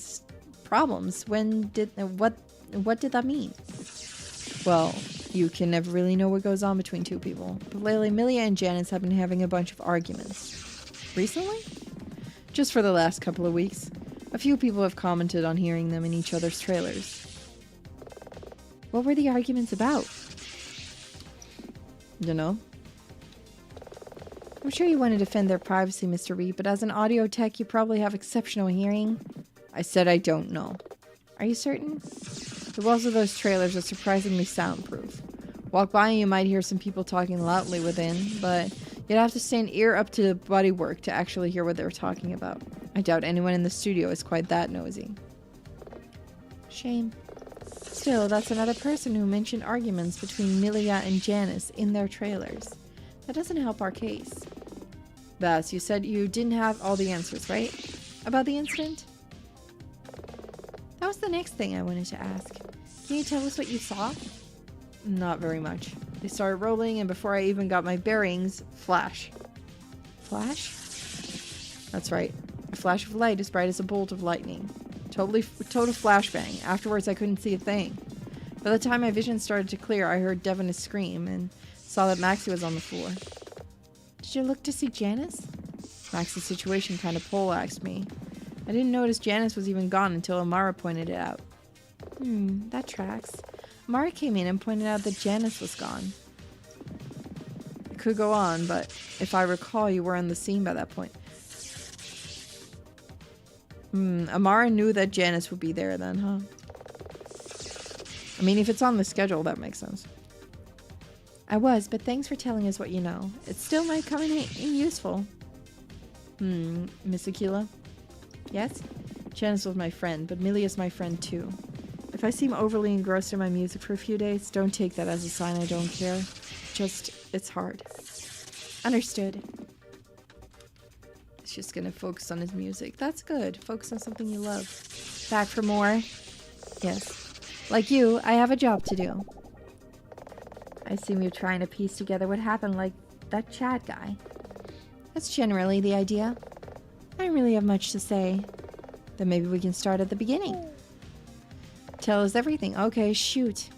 problems. What did that mean? Well, you can never really know what goes on between two people. But lately, Millie and Janice have been having a bunch of arguments. Recently? Just for the last couple of weeks. A few people have commented on hearing them in each other's trailers. What were the arguments about? Dunno. I'm sure you want to defend their privacy, Mr. Reed, but as an audio tech, you probably have exceptional hearing. I said I don't know. Are you certain? The walls of those trailers are surprisingly soundproof. Walk by and you might hear some people talking loudly within, but you'd have to stand ear up to the bodywork to actually hear what they're talking about. I doubt anyone in the studio is quite that nosy. Shame. Still, that's another person who mentioned arguments between Milia and Janice in their trailers. That doesn't help our case. Bass, you said you didn't have all the answers, right? About the incident? That was the next thing I wanted to ask. Can you tell us what you saw? Not very much. They started rolling, and before I even got my bearings, flash. Flash? That's right. A flash of light as bright as a bolt of lightning. Total flashbang. Afterwards, I couldn't see a thing. By the time my vision started to clear, I heard Devon scream and saw that Maxie was on the floor. Did you look to see Janice? Maxie's situation kind of poleaxed me. I didn't notice Janice was even gone until Amara pointed it out. That tracks. Amara came in and pointed out that Janice was gone. It could go on, but if I recall, you were on the scene by that point. Amara knew that Janice would be there then, huh? I mean, if it's on the schedule, that makes sense. I was, but thanks for telling us what you know. It still might come in useful. Miss Aquila? Yes? Janice was my friend, but Millie is my friend too. If I seem overly engrossed in my music for a few days, don't take that as a sign I don't care. Just, it's hard. Understood. He's just gonna focus on his music. That's good. Focus on something you love. Back for more? Yes. Like you, I have a job to do. I assume you're trying to piece together what happened, like that Chad guy. That's generally the idea. I don't really have much to say. Then maybe we can start at the beginning. Tell us everything. Okay, shoot.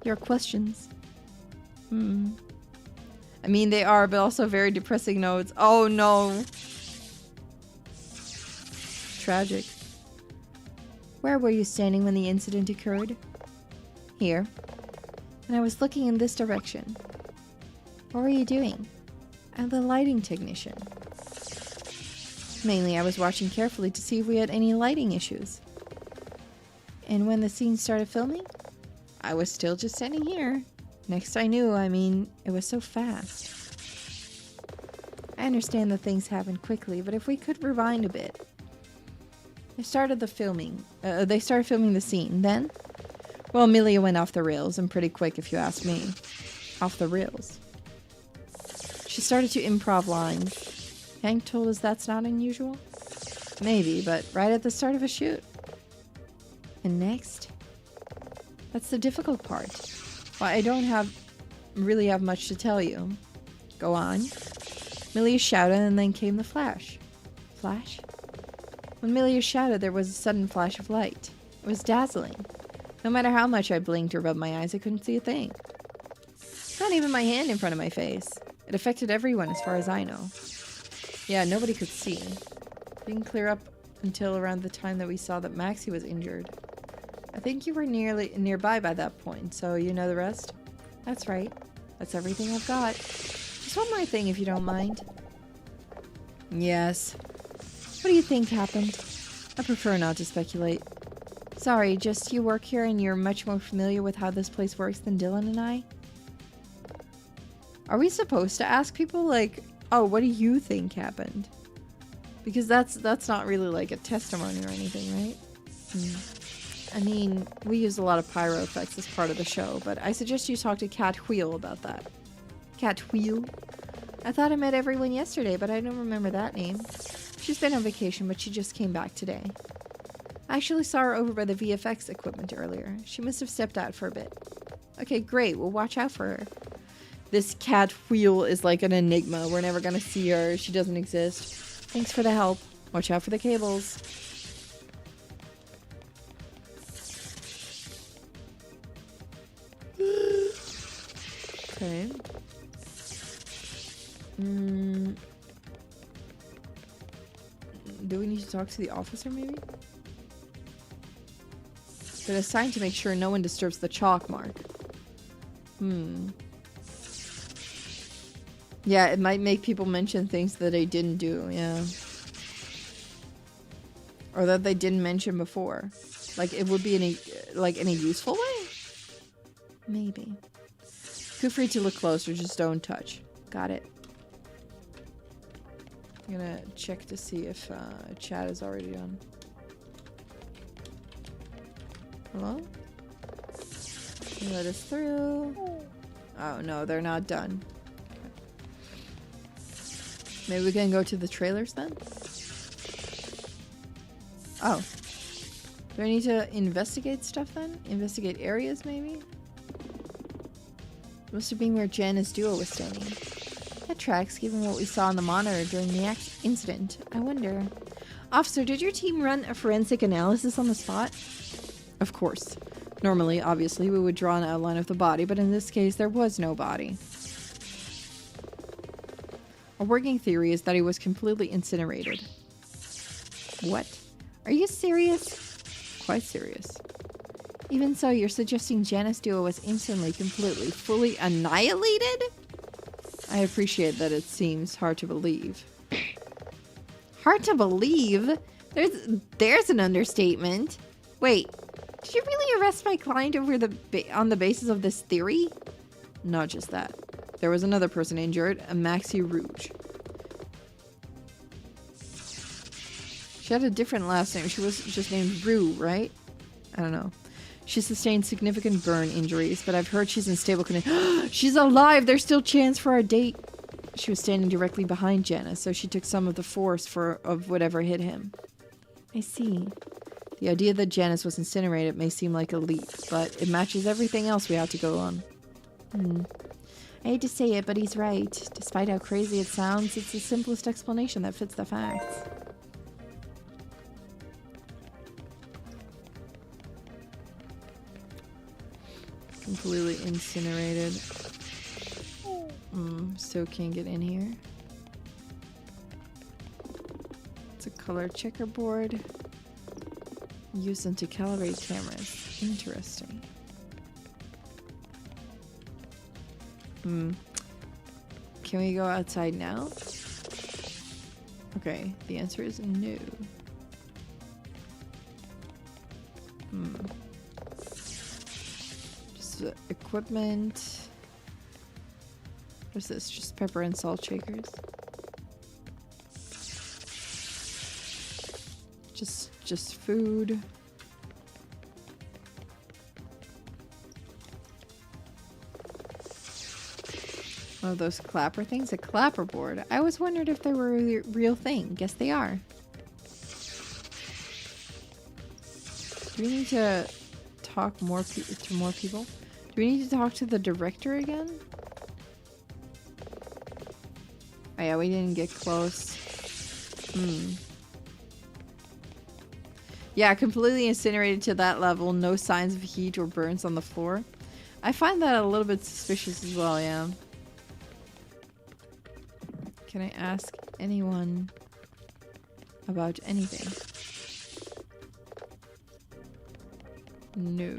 Your questions. I mean, they are, but also very depressing notes. Oh no. Tragic. Where were you standing when the incident occurred? Here. And I was looking in this direction. What were you doing? I'm the lighting technician. Mainly, I was watching carefully to see if we had any lighting issues. And when the scene started filming? I was still just standing here. Next I knew, I mean, it was so fast. I understand that things happen quickly, but if we could rewind a bit. They started filming the scene. Then? Well, Amelia went off the rails, and pretty quick if you ask me. Off the rails. She started to improv lines. Hank told us that's not unusual? Maybe, but right at the start of a shoot. And next? That's the difficult part. Well, I don't really have much to tell you. Go on. Millie shouted and then came the flash. Flash? When Millie shouted, there was a sudden flash of light. It was dazzling. No matter how much I blinked or rubbed my eyes, I couldn't see a thing. Not even my hand in front of my face. It affected everyone as far as I know. Yeah, nobody could see. It didn't clear up until around the time that we saw that Maxie was injured. I think you were nearby by that point, so you know the rest? That's right. That's everything I've got. Just one more thing, if you don't mind. Yes. What do you think happened? I prefer not to speculate. Sorry, just you work here and you're much more familiar with how this place works than Dylan and I? Are we supposed to ask people, like, oh, what do you think happened? Because that's not really like a testimony or anything, right? I mean, we use a lot of pyro effects as part of the show, but I suggest you talk to Cat Wheel about that. Cat Wheel? I thought I met everyone yesterday, but I don't remember that name. She's been on vacation, but she just came back today. I actually saw her over by the VFX equipment earlier. She must have stepped out for a bit. Okay, great. We'll watch out for her. This Cat Wheel is like an enigma. We're never gonna see her. She doesn't exist. Thanks for the help. Watch out for the cables. Okay. talk to the officer, maybe? Been assigned to make sure no one disturbs the chalk mark. Yeah, it might make people mention things that they didn't do, yeah. Or that they didn't mention before. Like, it would be in a useful way? Maybe. Feel free to look closer, just don't touch. Got it. I'm gonna check to see if chat is already done. Hello? Can you let us through? Oh no, they're not done. Maybe we can go to the trailers then? Oh. Do I need to investigate stuff then? Investigate areas maybe? Must have been where Janice duo was standing. That tracks given what we saw on the monitor during the incident. I wonder. Officer, did your team run a forensic analysis on the spot? Of course. Normally, obviously, we would draw an outline of the body, but in this case, there was no body. Our working theory is that he was completely incinerated. What? Are you serious? Quite serious. Even so, you're suggesting Janice duo was instantly, completely, fully annihilated? I appreciate that it seems hard to believe. Hard to believe? There's an understatement. Wait, did you really arrest my client over on the basis of this theory? Not just that. There was another person injured, a Maxi Rouge. She had a different last name. She was just named Rue, right? I don't know. She sustained significant burn injuries, but I've heard she's in stable condition. She's alive! There's still chance for our date! She was standing directly behind Janice, so she took some of the force of whatever hit him. I see. The idea that Janice was incinerated may seem like a leap, but it matches everything else we had to go on. I hate to say it, but he's right. Despite how crazy it sounds, it's the simplest explanation that fits the facts. Completely incinerated. Still can't get in here. It's a color checkerboard. Use them to calibrate cameras. Interesting. Can we go outside now? Okay, the answer is no. Just equipment. What's this? Just pepper and salt shakers. Just food. One of those clapper things? A clapper board. I always wondered if they were a real thing. Guess they are. Do we need to talk to more people? Do we need to talk to the director again? Oh yeah, we didn't get close. Yeah, completely incinerated to that level. No signs of heat or burns on the floor. I find that a little bit suspicious as well, yeah. Can I ask anyone about anything? No.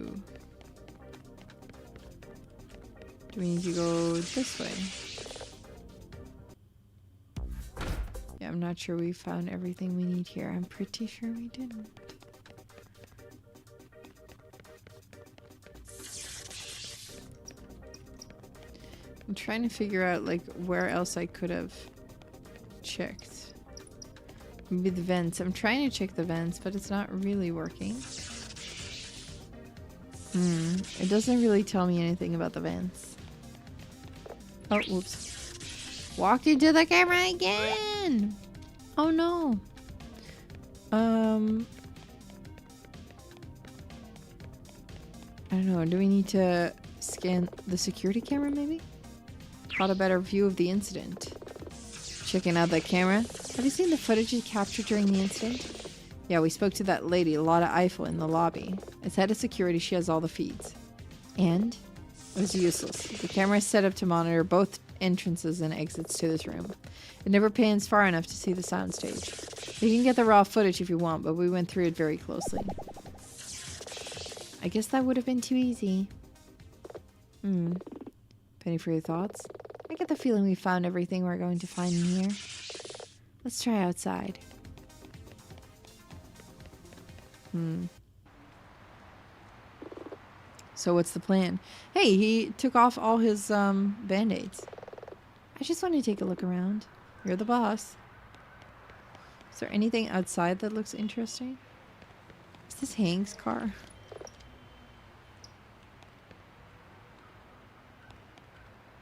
Do we need to go this way? Yeah, I'm not sure we found everything we need here. I'm pretty sure we didn't. I'm trying to figure out like where else I could have checked. Maybe the vents. I'm trying to check the vents, but it's not really working. It doesn't really tell me anything about the vents. Oh, whoops. Walked into the camera again! Oh no. I don't know. Do we need to scan the security camera maybe? Got a better view of the incident. Checking out that camera. Have you seen the footage you captured during the incident? Yeah, we spoke to that lady, a lot of Eiffel, in the lobby. As head of security, she has all the feeds. And? It was useless. The camera is set up to monitor both entrances and exits to this room. It never pans far enough to see the soundstage. You can get the raw footage if you want, but we went through it very closely. I guess that would have been too easy. Penny for your thoughts? I get the feeling we found everything we're going to find in here. Let's try outside. So what's the plan? Hey, he took off all his band-aids. I just want to take a look around. You're the boss. Is there anything outside that looks interesting? Is this Hank's car?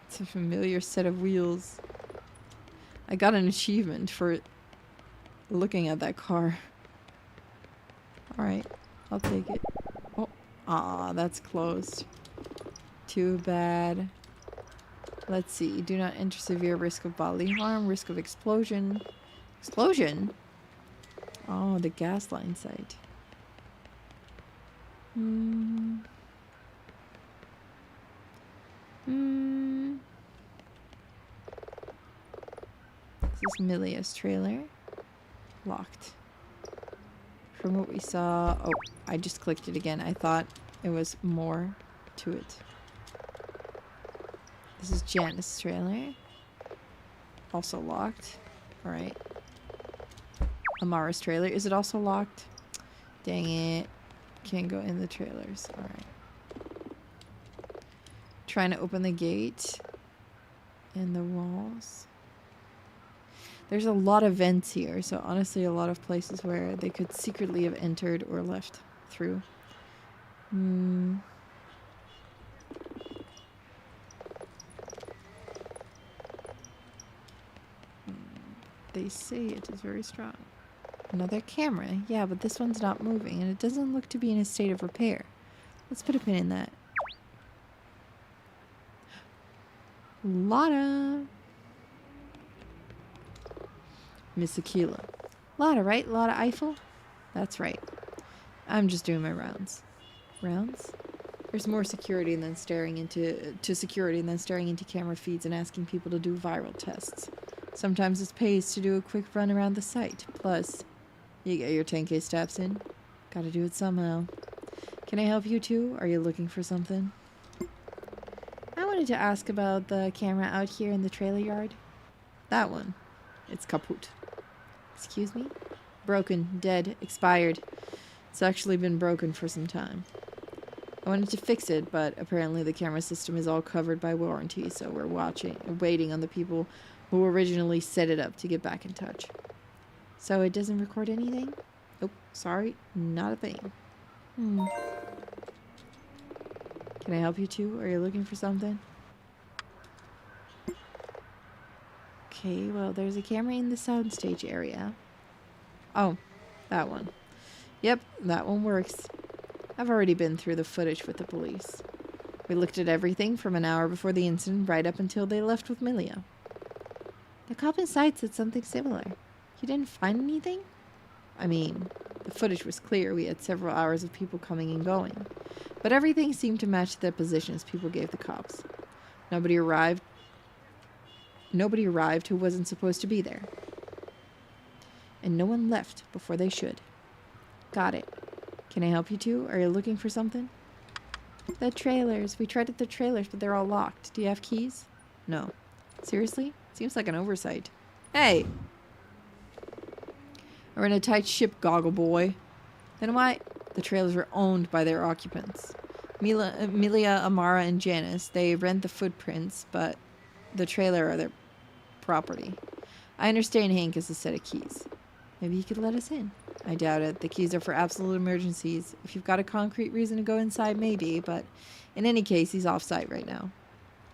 It's a familiar set of wheels. I got an achievement for looking at that car. Alright, I'll take it. Oh, that's closed. Too bad. Let's see. Do not enter severe risk of bodily harm, risk of explosion. Explosion? Oh, the gas line site. This is Milia's trailer. Locked. From what we saw... Oh, I just clicked it again. I thought it was more to it. This is Janice's trailer. Also locked. Alright. Amara's trailer. Is it also locked? Dang it. Can't go in the trailers. Alright. Trying to open the gate. And the walls. There's a lot of vents here, so honestly a lot of places where they could secretly have entered or left through. They say it is very strong. Another camera. Yeah, but this one's not moving, and it doesn't look to be in a state of repair. Let's put a pin in that. Lotta. Miss Aquila. Lotta, right? Lotta Eiffel? That's right. I'm just doing my rounds. Rounds? There's more security than staring into camera feeds and asking people to do viral tests. Sometimes it pays to do a quick run around the site. Plus, you get your 10k steps in. Gotta do it somehow. Can I help you too? Are you looking for something? I wanted to ask about the camera out here in the trailer yard. That one. It's kaput. Excuse me? Broken, dead, expired. It's actually been broken for some time. I wanted to fix it, but apparently the camera system is all covered by warranty, so we're waiting on the people who originally set it up to get back in touch. So it doesn't record anything? Oh, sorry, not a thing. Can I help you too? Are you looking for something? Okay, well, there's a camera in the soundstage area. Oh, that one. Yep, that one works. I've already been through the footage with the police. We looked at everything from an hour before the incident right up until they left with Milia. The cop inside said something similar. You didn't find anything? I mean, the footage was clear. We had several hours of people coming and going. But everything seemed to match the positions people gave the cops. Nobody arrived who wasn't supposed to be there. And no one left before they should. Got it. Can I help you too? Are you looking for something? The trailers. We tried at the trailers, but they're all locked. Do you have keys? No. Seriously? Seems like an oversight. Hey! We're in a tight ship, goggle boy. Then why? The trailers are owned by their occupants. Milia, Amara, and Janice. They rent the footprints, but the trailer are their property. I understand Hank has a set of keys. Maybe he could let us in. I doubt it. The keys are for absolute emergencies. If you've got a concrete reason to go inside, maybe, but in any case, he's off-site right now.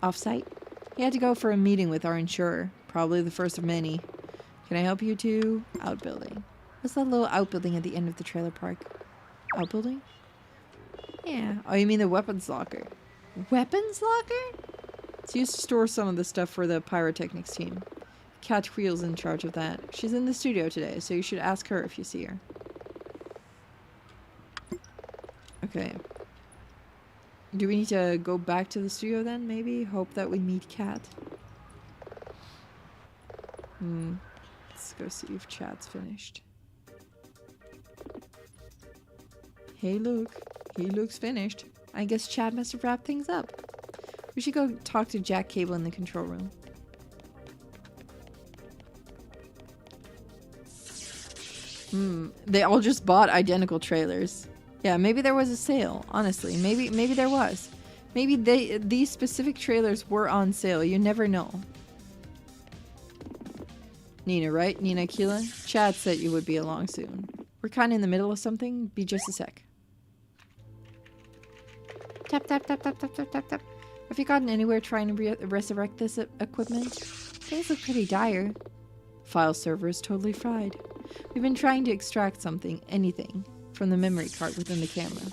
Off-site? He had to go for a meeting with our insurer. Probably the first of many. Can I help you too? Outbuilding. What's that little outbuilding at the end of the trailer park? Outbuilding? Yeah. Oh, you mean the weapons locker. Weapons locker? It's used to store some of the stuff for the pyrotechnics team. Kat Creel's in charge of that. She's in the studio today, so you should ask her if you see her. Okay. Do we need to go back to the studio then, maybe? Hope that we meet Kat. Let's go see if chat's finished. Hey, Luke. He looks finished. I guess Chad must have wrapped things up. We should go talk to Jack Cable in the control room. They all just bought identical trailers. Yeah, maybe there was a sale, honestly. Maybe there was. Maybe these specific trailers were on sale. You never know. Nina, right? Nina Aquila? Chad said you would be along soon. We're kind of in the middle of something. Be just a sec. Tap, tap, tap, tap, tap, tap, tap, tap. Have you gotten anywhere trying to resurrect this equipment? Things look pretty dire. File server is totally fried. We've been trying to extract anything, from the memory card within the camera.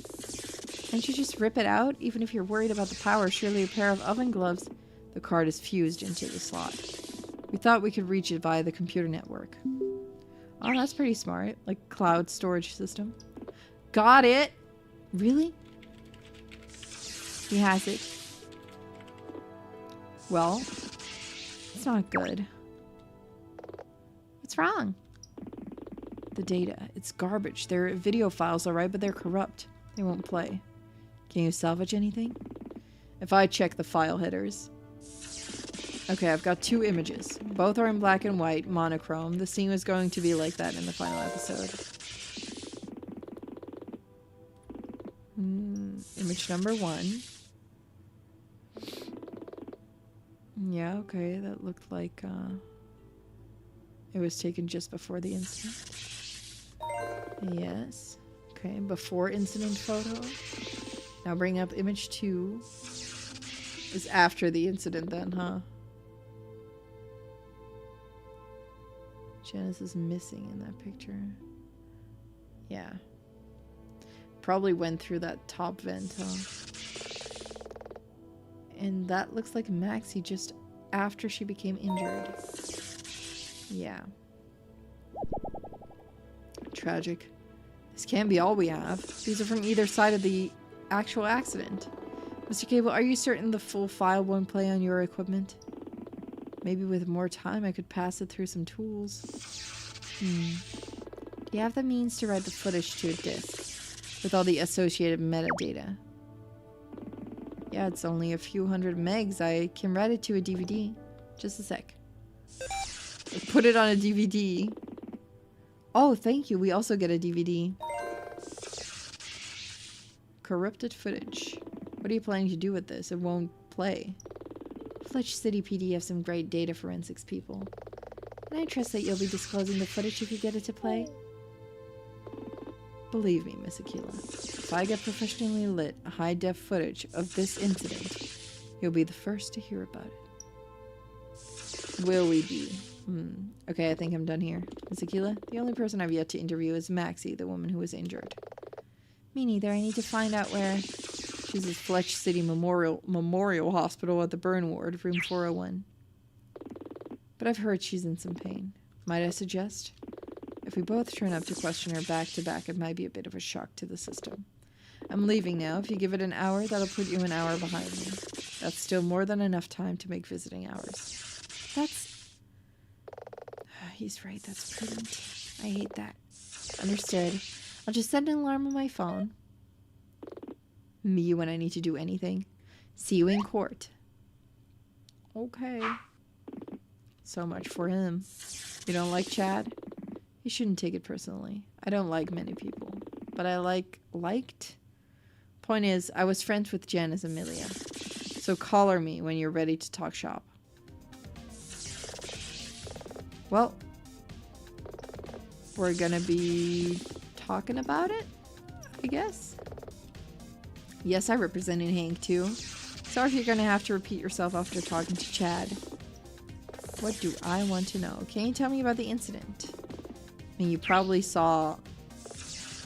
Can't you just rip it out? Even if you're worried about the power, surely a pair of oven gloves. The card is fused into the slot. We thought we could reach it via the computer network. Oh, that's pretty smart. Like cloud storage system. Got it! Really? He has it. Well, it's not good. What's wrong? The data. It's garbage. They're video files, alright, but they're corrupt. They won't play. Can you salvage anything? If I check the file headers. Okay, I've got 2 images. Both are in black and white, monochrome. The scene was going to be like that in the final episode. Image number 1. Yeah, okay, that looked like it was taken just before the incident. Yes. Okay, before incident photo. Now bring up image 2. Is after the incident then, huh? Janice is missing in that picture. Yeah. Probably went through that top vent, huh? And that looks like Maxie just after she became injured. Yeah. Tragic. This can't be all we have. These are from either side of the actual accident. Mr. Cable, are you certain the full file won't play on your equipment? Maybe with more time I could pass it through some tools. Do you have the means to write the footage to a disk with all the associated metadata? Yeah, it's only a few hundred megs. I can write it to a DVD. Just a sec. Put it on a DVD. Oh, thank you. We also get a DVD. Corrupted footage. What are you planning to do with this? It won't play. Fletch City PD have some great data forensics people. Can I trust that you'll be disclosing the footage if you get it to play? Believe me, Miss Aquila. If I get professionally lit high-def footage of this incident, you'll be the first to hear about it. Will we be? Okay, I think I'm done here. Miss Aquila, the only person I've yet to interview is Maxie, the woman who was injured. Me neither. I need to find out where... She's at Fletch City Memorial Hospital at the burn ward, room 401. But I've heard she's in some pain. Might I suggest? If we both turn up to question her back to back, it might be a bit of a shock to the system. I'm leaving now. If you give it an hour, that'll put you an hour behind me. That's still more than enough time to make visiting hours. That's... He's right, that's prudent. I hate that. Understood. I'll just set an alarm on my phone. Me when I need to do anything. See you in court. Okay. So much for him. You don't like Chad? You shouldn't take it personally. I don't like many people. But I liked. Point is, I was friends with Janice and Amelia. So collar me when you're ready to talk shop. Well, we're gonna be talking about it, I guess. Yes, I represented Hank too. Sorry if you're gonna have to repeat yourself after talking to Chad. What do I want to know? Can you tell me about the incident? I mean, you probably saw...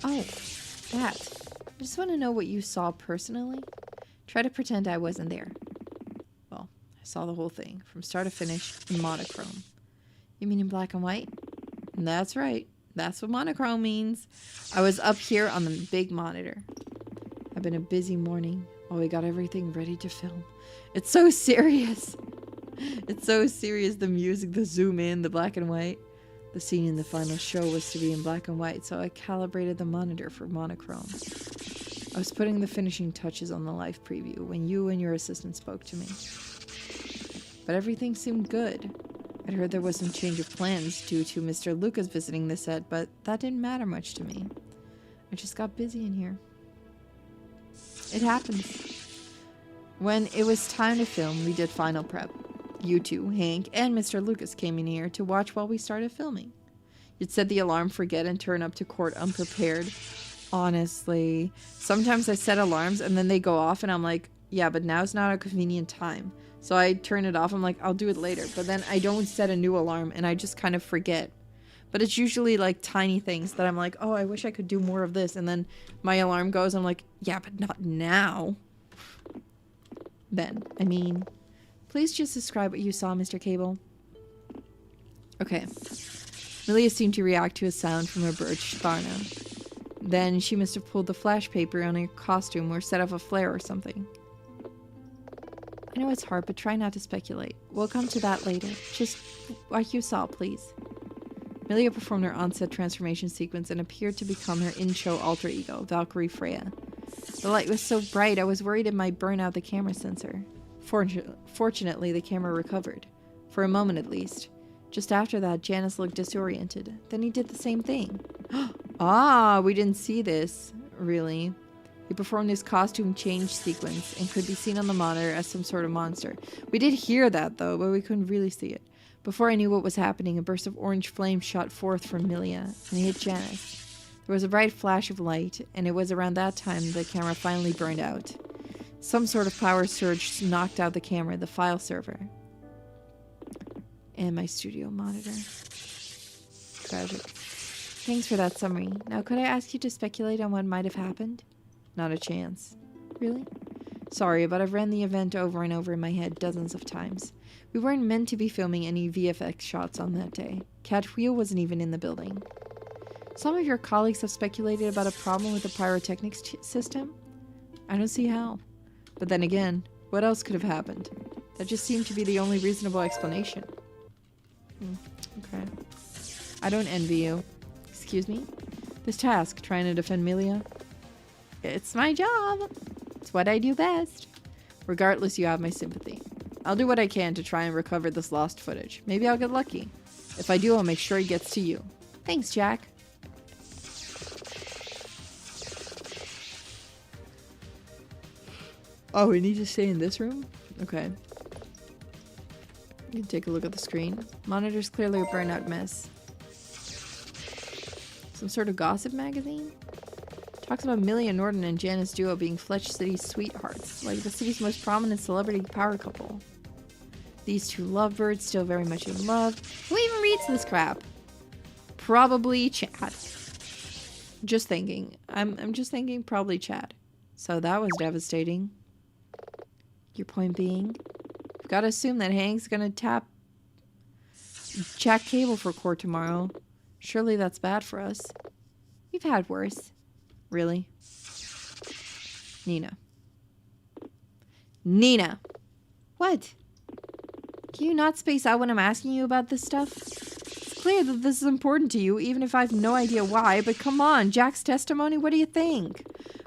Oh, that. I just want to know what you saw personally. Try to pretend I wasn't there. Well, I saw the whole thing, from start to finish, in monochrome. You mean in black and white? That's right. That's what monochrome means. I was up here on the big monitor. I've been a busy morning while we got everything ready to film. It's so serious. It's so serious, the music, the zoom in, the black and white. The scene in the final show was to be in black and white, so I calibrated the monitor for monochrome. I was putting the finishing touches on the live preview when you and your assistant spoke to me. But everything seemed good. I'd heard there was some change of plans due to Mr. Lucas visiting the set, but that didn't matter much to me. I just got busy in here. It happens. When it was time to film, we did final prep. You two, Hank, and Mr. Lucas came in here to watch while we started filming. You'd set the alarm, forget, and turn up to court unprepared. Honestly, sometimes I set alarms and then they go off and I'm like, yeah, but now's not a convenient time. So I turn it off. I'm like, I'll do it later. But then I don't set a new alarm and I just kind of forget. But it's usually like tiny things that I'm like, oh, I wish I could do more of this. And then my alarm goes. I'm like, yeah, but not now. Then, I mean, please just describe what you saw, Mr. Cable. Okay. Milia seemed to react to a sound from her birch Tharna. Then she must have pulled the flash paper on her costume or set off a flare or something. I know it's hard, but try not to speculate. We'll come to that later. Just what you saw, please. Milia performed her onset transformation sequence and appeared to become her in-show alter ego, Valkyrie Freya. The light was so bright I was worried it might burn out the camera sensor. Fortunately, the camera recovered. For a moment at least. Just after that, Janice looked disoriented. Then he did the same thing. Ah, we didn't see this. Really. He performed his costume change sequence and could be seen on the monitor as some sort of monster. We did hear that though, but we couldn't really see it. Before I knew what was happening, a burst of orange flame shot forth from Milia and hit Janice. There was a bright flash of light, and it was around that time the camera finally burned out. Some sort of power surge knocked out the camera, the file server, and my studio monitor. Tragic. Thanks for that summary. Now, could I ask you to speculate on what might have happened? Not a chance. Really? Sorry, but I've ran the event over and over in my head dozens of times. We weren't meant to be filming any VFX shots on that day. Cat Wheel wasn't even in the building. Some of your colleagues have speculated about a problem with the pyrotechnics system. I don't see how. But then again, what else could have happened? That just seemed to be the only reasonable explanation. Okay. I don't envy you. Excuse me? This task, trying to defend Milia? It's my job. It's what I do best. Regardless, you have my sympathy. I'll do what I can to try and recover this lost footage. Maybe I'll get lucky. If I do, I'll make sure it gets to you. Thanks, Jack. Oh, we need to stay in this room? Okay. You can take a look at the screen. Monitor's clearly a burnout mess. Some sort of gossip magazine? Talks about Milia Norton and Janice duo being Fletch City's sweethearts, like the city's most prominent celebrity power couple. These two lovebirds still very much in love. Who even reads this crap? Probably Chad. Just thinking. I'm just thinking probably Chad. So that was devastating. Your point being, we've got to assume that Hank's gonna tap Jack Cable for court tomorrow. Surely that's bad for us. We've had worse. Really? Nina. Nina! What? Can you not space out when I'm asking you about this stuff? It's clear that this is important to you, even if I have no idea why, but come on, Jack's testimony, what do you think?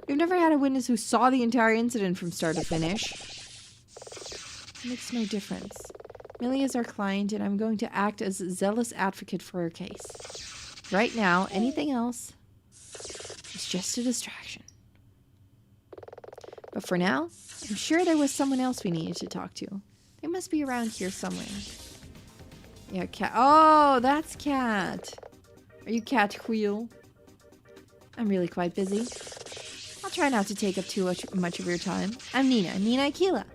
We've never had a witness who saw the entire incident from start to finish. It makes no difference. Millie is our client, and I'm going to act as a zealous advocate for her case. Right now, anything else is just a distraction. But for now, I'm sure there was someone else we needed to talk to. They must be around here somewhere. Yeah, Cat. Oh, that's Cat. Are you Cat Wheel? I'm really quite busy. I'll try not to take up too much of your time. I'm Nina. Nina Aquila.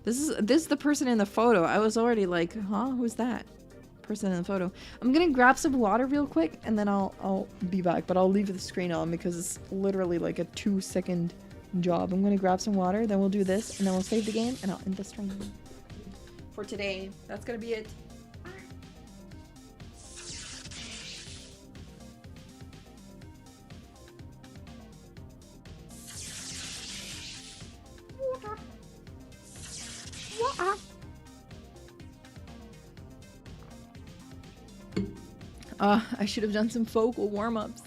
This is the person in the photo. I was already like, huh? Who's that? Person in the photo. I'm gonna grab some water real quick and then I'll be back. But I'll leave the screen on because it's literally like a 2-second job. I'm gonna grab some water, then we'll do this, and then we'll save the game, and I'll end the stream. For today, that's gonna be it. I should have done some vocal warm-ups.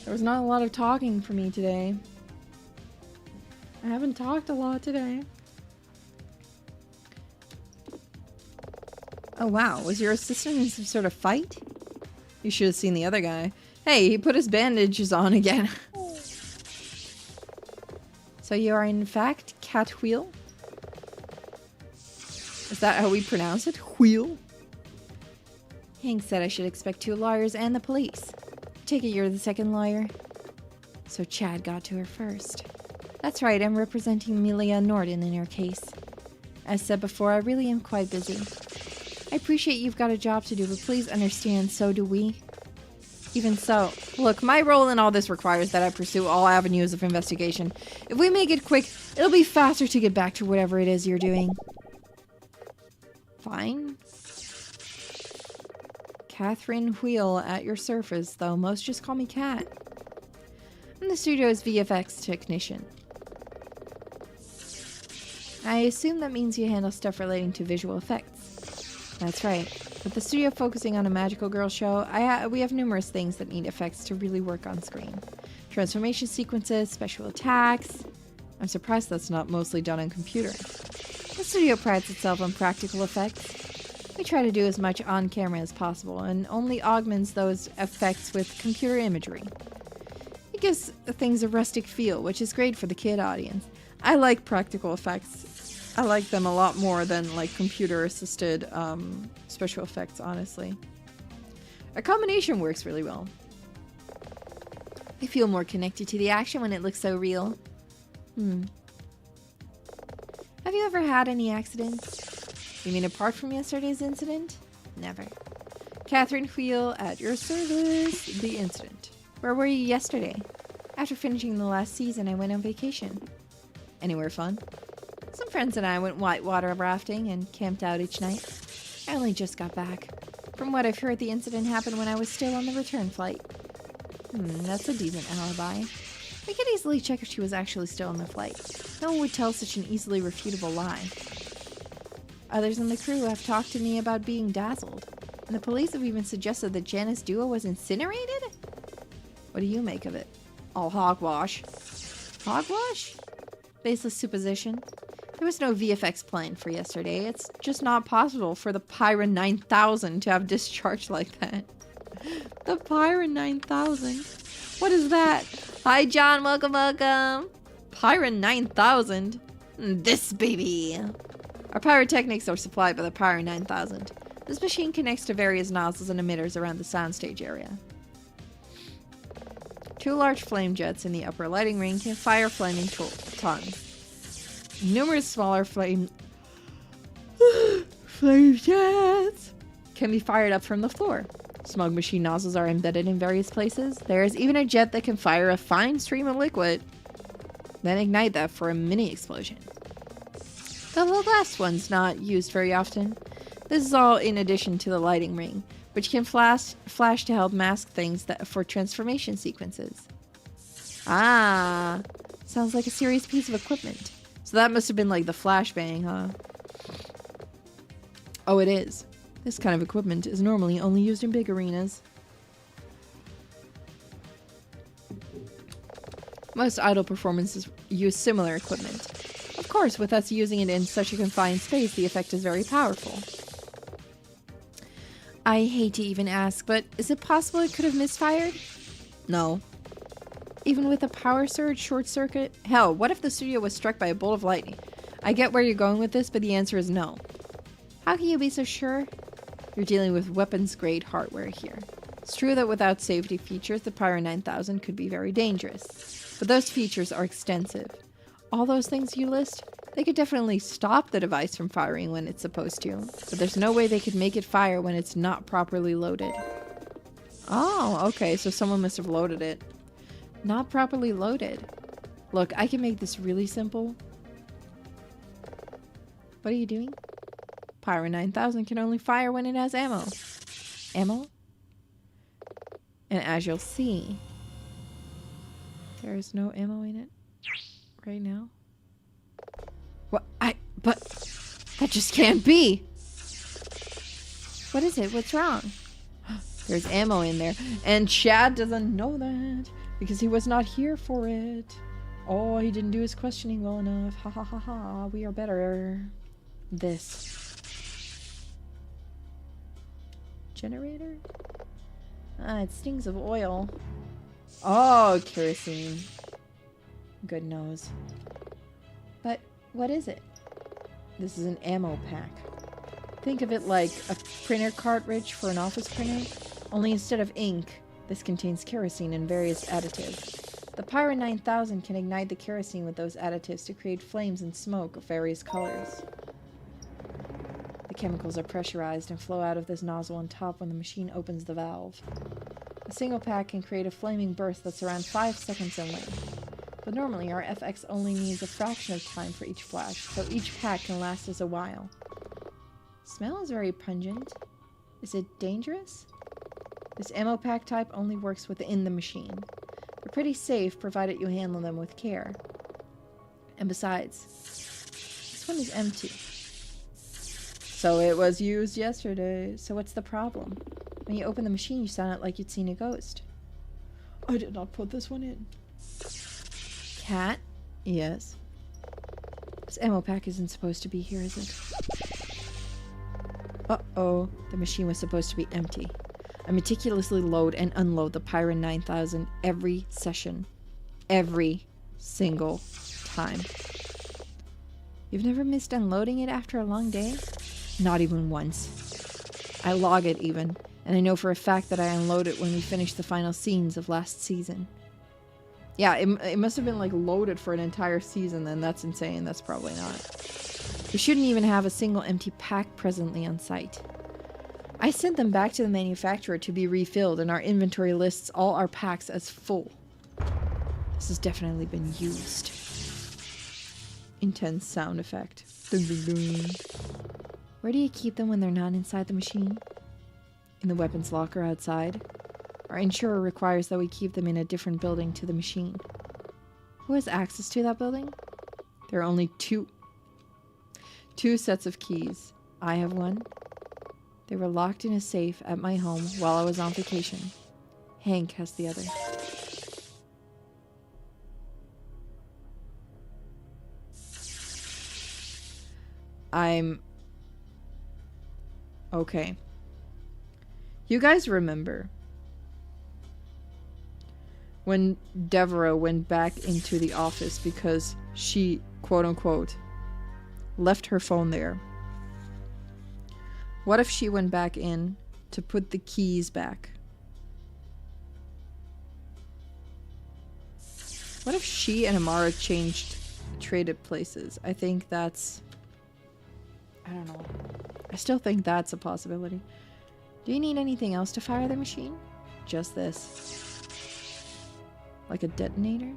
There was not a lot of talking for me today. I haven't talked a lot today. Oh wow, was your assistant in some sort of fight? You should have seen the other guy. Hey, he put his bandages on again. So you are in fact Cat Wheel? Is that how we pronounce it? Wheel? Hank said I should expect 2 lawyers and the police. Take it you're the second lawyer. So Chad got to her first. That's right, I'm representing Amelia Norden in her case. As said before, I really am quite busy. I appreciate you've got a job to do, but please understand, so do we. Even so, look, my role in all this requires that I pursue all avenues of investigation. If we make it quick, it'll be faster to get back to whatever it is you're doing. Fine. Catherine Wheel at your service, though most just call me Cat. I'm the studio's VFX technician. I assume that means you handle stuff relating to visual effects. That's right. With the studio focusing on a magical girl show, we have numerous things that need effects to really work on screen. Transformation sequences, special attacks. I'm surprised that's not mostly done on computer. The studio prides itself on practical effects. We try to do as much on camera as possible and only augments those effects with computer imagery. It gives things a rustic feel, which is great for the kid audience. I like practical effects. I like them a lot more than like computer-assisted special effects, honestly. A combination works really well. I feel more connected to the action when it looks so real. Have you ever had any accidents? You mean apart from yesterday's incident? Never. Catherine Wheel at your service. The incident. Where were you yesterday? After finishing the last season, I went on vacation. Anywhere fun? Some friends and I went whitewater rafting and camped out each night. I only just got back. From what I've heard, the incident happened when I was still on the return flight. That's a decent alibi. We could easily check if she was actually still on the flight. No one would tell such an easily refutable lie. Others in the crew have talked to me about being dazzled, and the police have even suggested that Janice Duo was incinerated? What do you make of it? All hogwash. Hogwash? Baseless supposition. There was no VFX planned for yesterday. It's just not possible for the Pyra 9000 to have discharged like that. The Pyra 9000? What is that? Hi, John. Welcome, welcome. Pyra 9000? This baby. Our pyrotechnics are supplied by the Pyra 9000. This machine connects to various nozzles and emitters around the soundstage area. 2 large flame jets in the upper lighting ring can fire flaming tongues. Numerous smaller flame jets can be fired up from the floor. Smoke machine nozzles are embedded in various places. There is even a jet that can fire a fine stream of liquid, then ignite that for a mini explosion. The last one's not used very often. This is all in addition to the lighting ring, which can flash to help mask things for transformation sequences. Ah, sounds like a serious piece of equipment. So that must have been like the flashbang, huh? Oh, it is. This kind of equipment is normally only used in big arenas. Most idol performances use similar equipment. Of course, with us using it in such a confined space, the effect is very powerful. I hate to even ask, but is it possible it could have misfired? No. Even with a power surge, short circuit? Hell, what if the studio was struck by a bolt of lightning? I get where you're going with this, but the answer is no. How can you be so sure? You're dealing with weapons-grade hardware here. It's true that without safety features, the Pyra 9000 could be very dangerous. But those features are extensive. All those things you list, they could definitely stop the device from firing when it's supposed to, but there's no way they could make it fire when it's not properly loaded. Oh, okay, so someone must have loaded it. Not properly loaded. Look, I can make this really simple. What are you doing? Pyra 9000 can only fire when it has ammo. Ammo? And as you'll see, there is no ammo in it right now. What? But that just can't be. What is it? What's wrong? There's ammo in there. And Chad doesn't know that because he was not here for it. Oh, he didn't do his questioning well enough. Ha ha ha ha. We are better. This. Generator? Ah, it stings of oil. Oh, kerosene. Good nose. But what is it? This is an ammo pack. Think of it like a printer cartridge for an office printer, only instead of ink, this contains kerosene and various additives. The Pyra 9000 can ignite the kerosene with those additives to create flames and smoke of various colors. The chemicals are pressurized and flow out of this nozzle on top when the machine opens the valve. A single pack can create a flaming burst that's around 5 seconds in length. But normally our FX only needs a fraction of time for each flash, so each pack can last us a while. Smell is very pungent. Is it dangerous? This ammo pack type only works within the machine. They're pretty safe provided you handle them with care. And besides, this one is empty. So it was used yesterday. So what's the problem? When you open the machine, you sound like you'd seen a ghost. I did not put this one in. Cat? Yes. This ammo pack isn't supposed to be here, is it? Uh-oh. The machine was supposed to be empty. I meticulously load and unload the Pyra 9000 every session. Every single time. You've never missed unloading it after a long day? Not even once. I log it even, and I know for a fact that I unload it when we finish the final scenes of last season. Yeah, it must have been like loaded for an entire season then. That's insane. That's probably not. We shouldn't even have a single empty pack presently on site. I sent them back to the manufacturer to be refilled, and our inventory lists all our packs as full. This has definitely been used. Intense sound effect. Dun, dun, dun. Where do you keep them when they're not inside the machine? In the weapons locker outside. Our insurer requires that we keep them in a different building to the machine. Who has access to that building? There are only two sets of keys. I have one. They were locked in a safe at my home while I was on vacation. Hank has the other. Okay. You guys remember when Deborah went back into the office because she, quote-unquote, left her phone there. What if she went back in to put the keys back? What if she and Amara traded places? I think that's... I don't know. I still think that's a possibility. Do you need anything else to fire the machine? Just this. Like a detonator?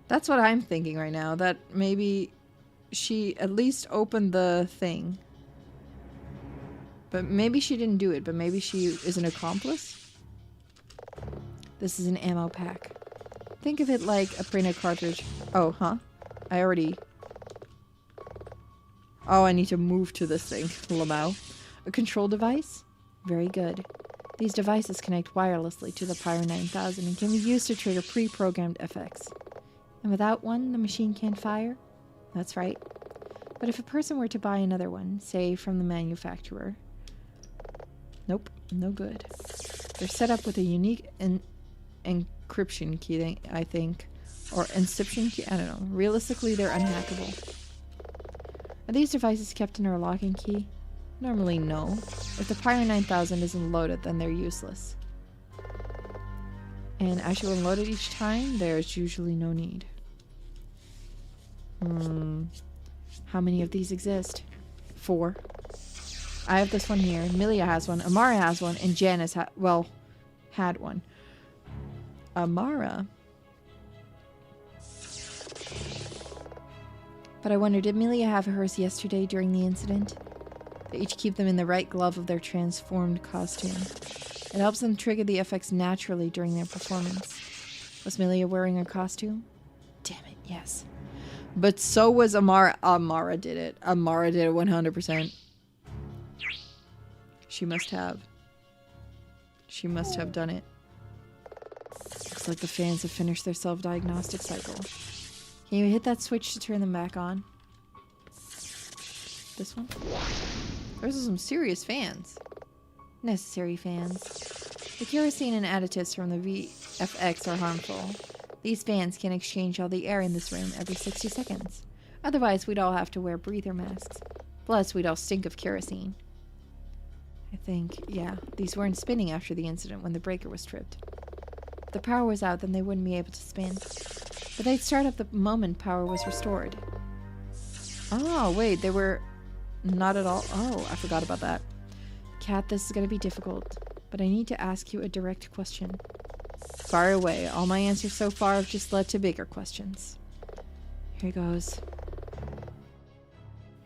That's what I'm thinking right now. That maybe she at least opened the thing. But maybe she didn't do it. But maybe she is an accomplice? This is an ammo pack. Think of it like a printer cartridge. Oh, huh? I already... Oh, I need to move to this thing. Lamau. A control device? Very good. These devices connect wirelessly to the Pyra 9000 and can be used to trigger pre-programmed FX. And without one, the machine can't fire? That's right. But if a person were to buy another one, say from the manufacturer... Nope, no good. They're set up with a unique encryption key, I think. Or encryption key? I don't know. Realistically, they're unhackable. Are these devices kept in our locking key? Normally, no. If the Pyra 9000 isn't loaded, then they're useless. And as you unload it each time, there's usually no need. How many of these exist? 4. I have this one here. Milia has one. Amara has one. And Janice had one. Amara... But I wonder, did Milia have hers yesterday during the incident? They each keep them in the right glove of their transformed costume. It helps them trigger the FX naturally during their performance. Was Milia wearing a costume? Damn it, yes. But so was Amara. Amara did it. Amara did it 100%. She must have. She must have done it. Looks like the fans have finished their self-diagnostic cycle. Can you hit that switch to turn them back on? This one? Those are some serious fans. Necessary fans. The kerosene and additives from the VFX are harmful. These fans can exchange all the air in this room every 60 seconds. Otherwise, we'd all have to wear breather masks. Plus, we'd all stink of kerosene. I think, yeah, these weren't spinning after the incident when the breaker was tripped. If the power was out, then they wouldn't be able to spin. But they'd start up the moment power was restored. Oh, wait, they were not at all. Oh, I forgot about that. Kat, this is going to be difficult, but I need to ask you a direct question. Fire away. All my answers so far have just led to bigger questions. Here goes.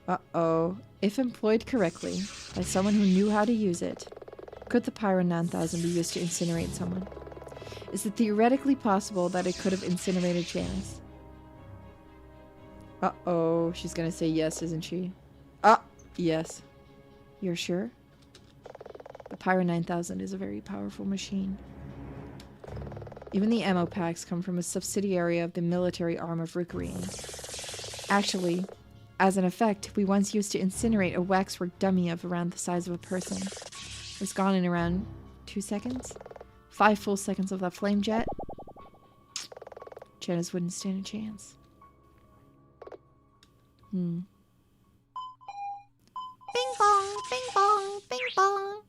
Uh-oh. If employed correctly, by someone who knew how to use it, could the Pyro 9000 be used to incinerate someone? Is it theoretically possible that it could have incinerated Janice? Uh-oh. She's gonna say yes, isn't she? Yes. You're sure? The Pyro 9000 is a very powerful machine. Even the ammo packs come from a subsidiary of the military arm of Yuririn. Actually, as an effect, we once used to incinerate a waxwork dummy of around the size of a person. It was gone in around 2 seconds. 5 full seconds of that flame jet. Janice wouldn't stand a chance. Bing bong, bing bong, bing bong.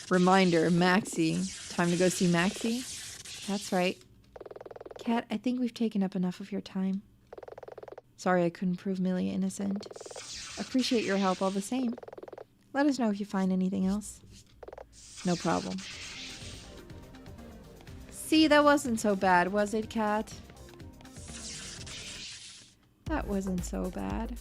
Reminder, Maxie. Time to go see Maxie? That's right. Kat, I think we've taken up enough of your time. Sorry I couldn't prove Millie innocent. Appreciate your help all the same. Let us know if you find anything else. No problem. See, that wasn't so bad, was it, Kat? That wasn't so bad.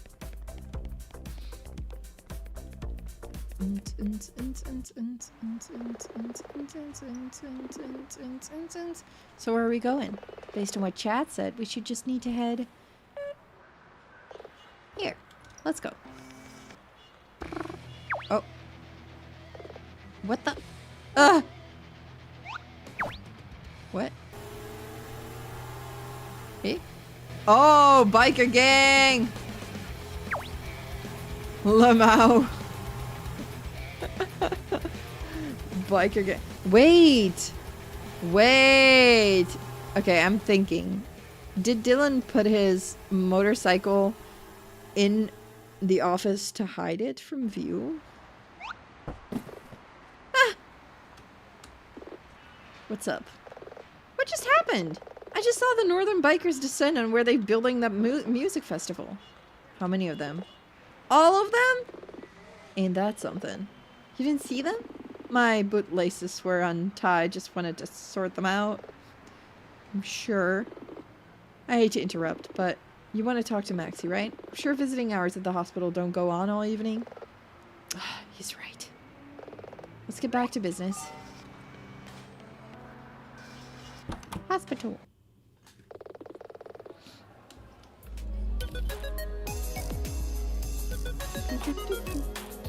So where are we going? Based on what chat said, we should just need to head... here. Let's go. Oh. What the? Ugh! What? Hey? Oh, biker gang! Lamau. Biker gang. Wait! Wait! Okay, I'm thinking. Did Dylan put his motorcycle in the office to hide it from view? Ah! What's up? What just happened? I just saw the Northern Bikers descend on where they're building that music festival. How many of them? All of them? Ain't that something? You didn't see them? My bootlaces were untied. Just wanted to sort them out. I'm sure. I hate to interrupt, but you want to talk to Maxie, right? I'm sure visiting hours at the hospital don't go on all evening. He's right. Let's get back to business. Hospital.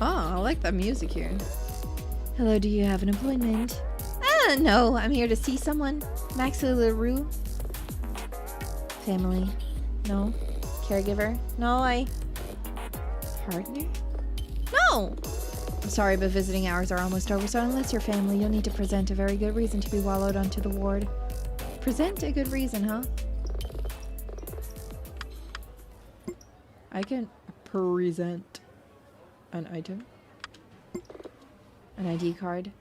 Oh, I like that music here. Hello, do you have an appointment? No, I'm here to see someone. Maxie LaRue. Family. No. Caregiver. No, Partner? No! I'm sorry, but visiting hours are almost over, so unless you're family, you'll need to present a very good reason to be wallowed onto the ward. Present a good reason, huh? I can present an item. An ID card.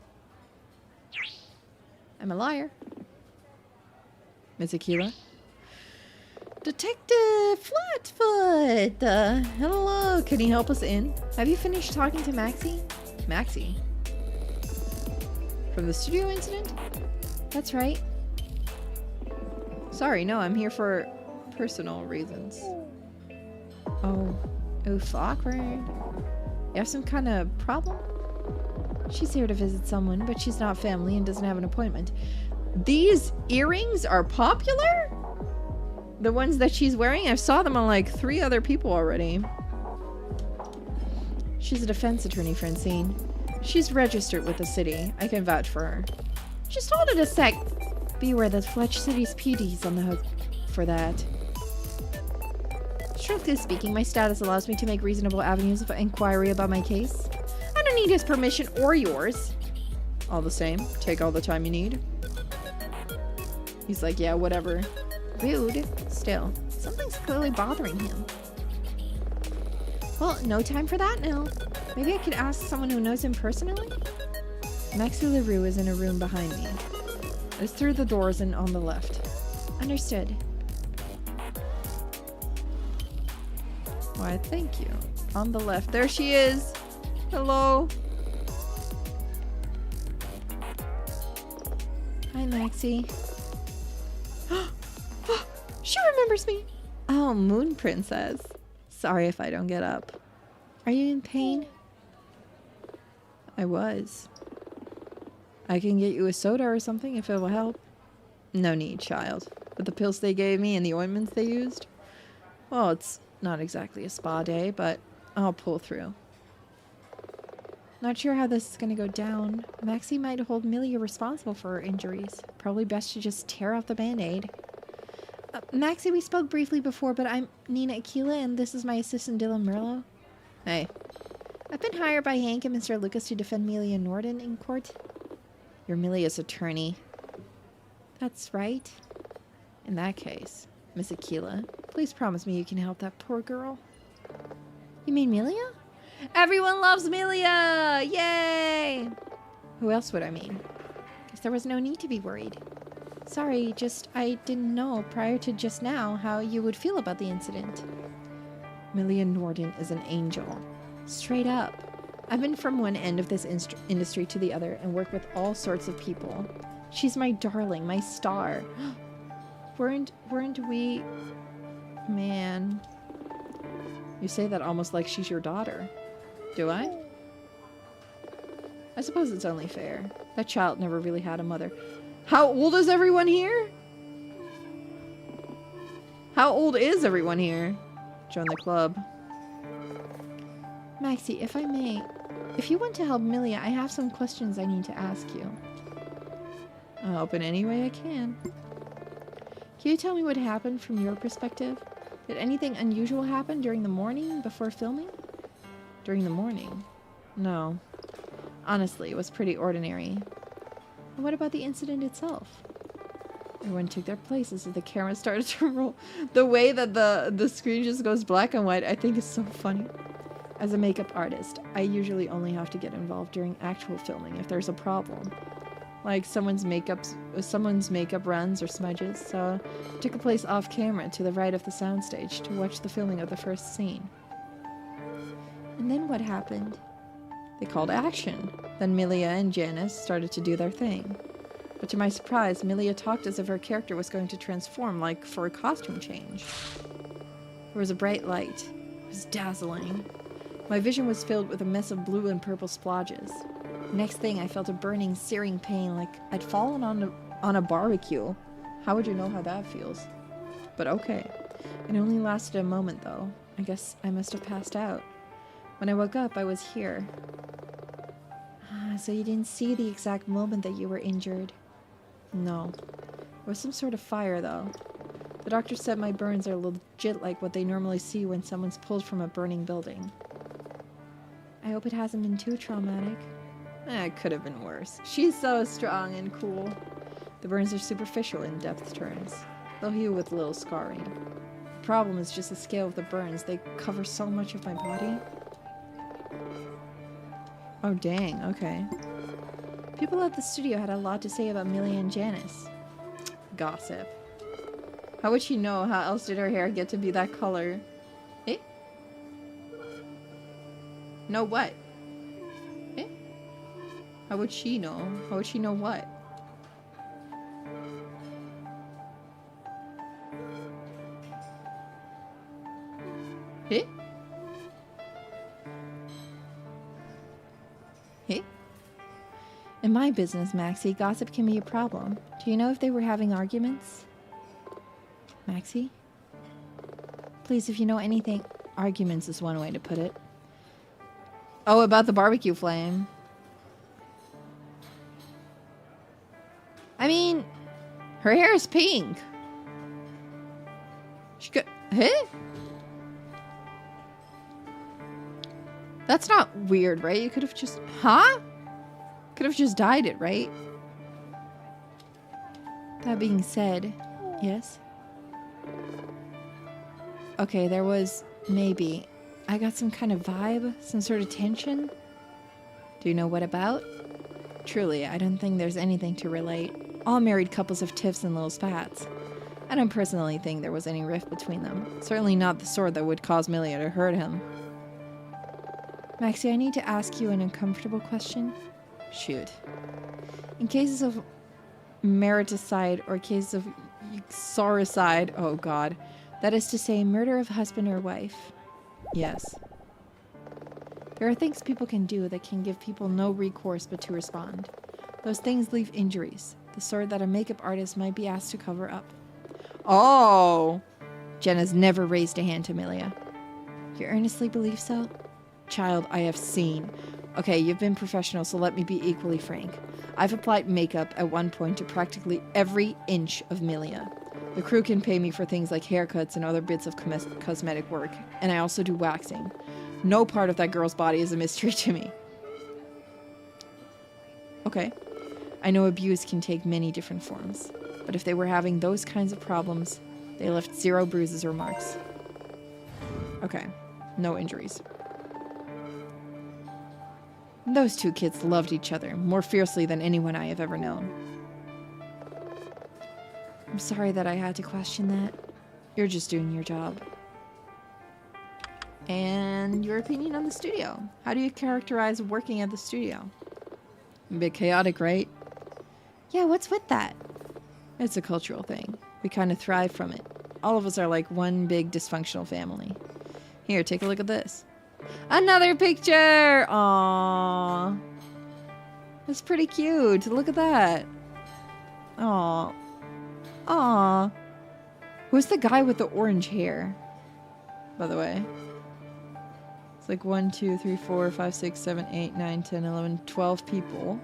I'm a liar. Miss Aquila? Detective Flatfoot! Hello, can you help us in? Have you finished talking to Maxie? Maxie? From the studio incident? That's right. Sorry, no, I'm here for personal reasons. Oh, oof, awkward. You have some kind of problem? She's here to visit someone, but she's not family and doesn't have an appointment. These earrings are popular? The ones that she's wearing, I saw them on like 3 other people already. She's a defense attorney, Francine. She's registered with the city. I can vouch for her. Just hold it a sec. Beware that Fletch City's PD's on the hook for that. Strictly speaking, my status allows me to make reasonable avenues of inquiry about my case. I don't need his permission or yours. All the same, take all the time you need. He's like, yeah, whatever. Rude. Still, something's clearly bothering him. Well, no time for that now. Maybe I could ask someone who knows him personally? Maxie LaRue is in a room behind me. It's through the doors and on the left. Understood. Why, thank you. On the left. There she is. Hello. Hi, Maxie. She remembers me. Oh, Moon Princess. Sorry if I don't get up. Are you in pain? I was. I can get you a soda or something if it will help. No need, child. With the pills they gave me and the ointments they used? Well, it's not exactly a spa day, but I'll pull through. Not sure how this is going to go down. Maxie might hold Milia responsible for her injuries. Probably best to just tear off the band-aid. Maxie, we spoke briefly before, but I'm Nina Aquila, and this is my assistant Dylan Merlo. Hey. I've been hired by Hank and Mr. Lucas to defend Milia Norden in court. You're Milia's attorney. That's right. In that case, Miss Aquila, please promise me you can help that poor girl. You mean Milia? Everyone loves Milia! Yay! Who else would I mean? Guess there was no need to be worried. Sorry, just I didn't know prior to just now how you would feel about the incident. Milia Norden is an angel. Straight up. I've been from one end of this industry to the other and worked with all sorts of people. She's my darling, my star. Weren't we... Man. You say that almost like she's your daughter. Do I? I suppose it's only fair. That child never really had a mother. How old is everyone here? How old is everyone here? Join the club. Maxie, if I may, if you want to help Milia, I have some questions I need to ask you. I'll help in any way I can. Can you tell me what happened from your perspective? Did anything unusual happen during the morning before filming? During the morning? No. Honestly, it was pretty ordinary. And what about the incident itself? Everyone took their places as the camera started to roll. The way that the screen just goes black and white, I think is so funny. As a makeup artist, I usually only have to get involved during actual filming if there's a problem. Like someone's makeup runs or smudges, so I took a place off camera to the right of the soundstage to watch the filming of the first scene. And then what happened? They called action. Then Milia and Janice started to do their thing. But to my surprise, Milia talked as if her character was going to transform, like for a costume change. There was a bright light. It was dazzling. My vision was filled with a mess of blue and purple splotches. Next thing, I felt a burning, searing pain like I'd fallen on a barbecue. How would you know how that feels? But okay. It only lasted a moment, though. I guess I must have passed out. When I woke up, I was here. So you didn't see the exact moment that you were injured? No. It was some sort of fire, though. The doctor said my burns are legit like what they normally see when someone's pulled from a burning building. I hope it hasn't been too traumatic. It could have been worse. She's so strong and cool. The burns are superficial in depth terms. They'll heal with little scarring. The problem is just the scale of the burns. They cover so much of my body. Oh dang, okay. People at the studio had a lot to say about Millie and Janice. Gossip. How would she know? How else did her hair get to be that color? Eh? Know what? Eh? How would she know? How would she know what? Eh? Eh? In my business, Maxie, gossip can be a problem. Do you know if they were having arguments? Maxie? Please, if you know anything. Arguments is one way to put it. Oh, about the barbecue flame. I mean, her hair is pink. She could... Huh? That's not weird, right? You could have just... Huh? Could have just dyed it, right? That being said... Yes? Okay, there was... Maybe. I got some kind of vibe, some sort of tension. Do you know what about? Truly, I don't think there's anything to relate. All married couples have tiffs and little spats. I don't personally think there was any rift between them. Certainly not the sort that would cause Milia to hurt him. Maxie, I need to ask you an uncomfortable question. Shoot. In cases of mariticide or cases of uxoricide, oh god, that is to say, murder of husband or wife. Yes. There are things people can do that can give people no recourse but to respond. Those things leave injuries, the sort that a makeup artist might be asked to cover up. Oh! Jenna's never raised a hand to Milia. You earnestly believe so? Child, I have seen. Okay, you've been professional, so let me be equally frank. I've applied makeup at one point to practically every inch of Milia. The crew can pay me for things like haircuts and other bits of cosmetic work, and I also do waxing. No part of that girl's body is a mystery to me. Okay. I know abuse can take many different forms, but if they were having those kinds of problems, they left 0 bruises or marks. Okay. No injuries. Those two kids loved each other more fiercely than anyone I have ever known. I'm sorry that I had to question that. You're just doing your job. And your opinion on the studio. How do you characterize working at the studio? A bit chaotic, right? Yeah, what's with that? It's a cultural thing. We kind of thrive from it. All of us are like one big dysfunctional family. Here, take a look at this. Another picture! Aww. That's pretty cute. Look at that. Aww. Aww. Who's the guy with the orange hair? By the way. It's like 1, 2, 3, 4, 5, 6, 7, 8, 9, 10, 11, 12 people.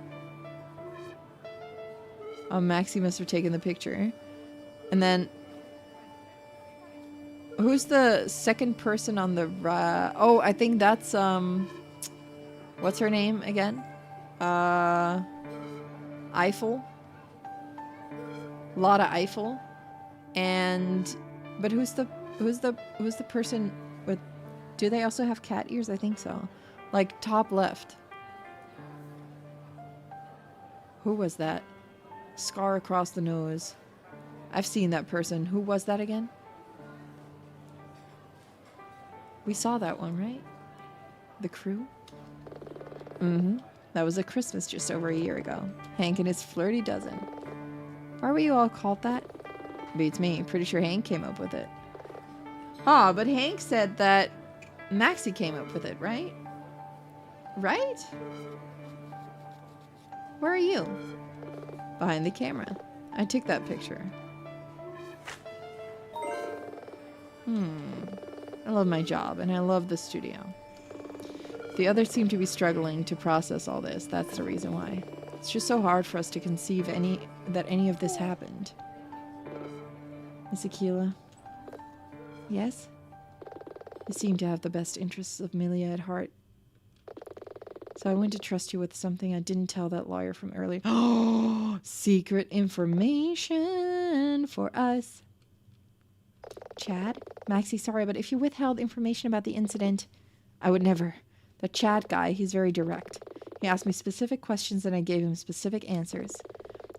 Maxie must have taken the picture. And then... Who's the second person on the right? Oh, I think that's, what's her name again? Eiffel. Lotta Eiffel. And, but who's the person with, do they also have cat ears? I think so. Like, top left. Who was that? Scar across the nose. I've seen that person. Who was that again? We saw that one, right? The crew? Mm-hmm. That was at Christmas just over a year ago. Hank and his flirty dozen. Why were you all called that? Beats me. Pretty sure Hank came up with it. Ah, but Hank said that Maxie came up with it, right? Right? Where are you? Behind the camera. I took that picture. I love my job, and I love the studio. The others seem to be struggling to process all this. That's the reason why. It's just so hard for us to conceive that any of this happened. Miss Aquila? Yes? You seem to have the best interests of Milia at heart. So I want to trust you with something I didn't tell that lawyer from earlier. Oh, secret information for us. Chad? Maxie, sorry, but if you withheld information about the incident, I would never. The Chad guy, he's very direct. He asked me specific questions and I gave him specific answers.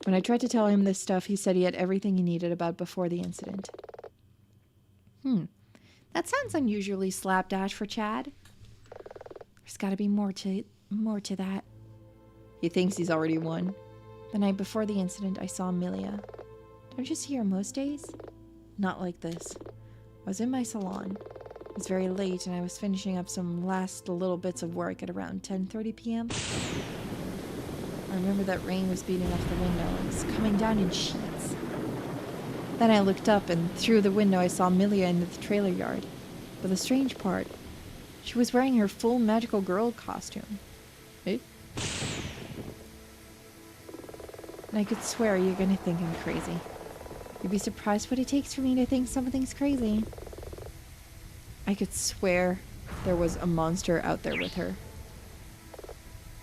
When I tried to tell him this stuff, he said he had everything he needed about before the incident. That sounds unusually slapdash for Chad. There's gotta be more to that. He thinks he's already won. The night before the incident, I saw Milia. Don't you see her most days? Not like this. I was in my salon. It was very late and I was finishing up some last little bits of work at around 10:30 p.m. I remember that rain was beating off the window. It was coming down in sheets. Then I looked up and through the window I saw Milia in the trailer yard. But the strange part, she was wearing her full magical girl costume. Eh? And I could swear you're gonna think I'm crazy. You'd be surprised what it takes for me to think something's crazy. I could swear there was a monster out there with her.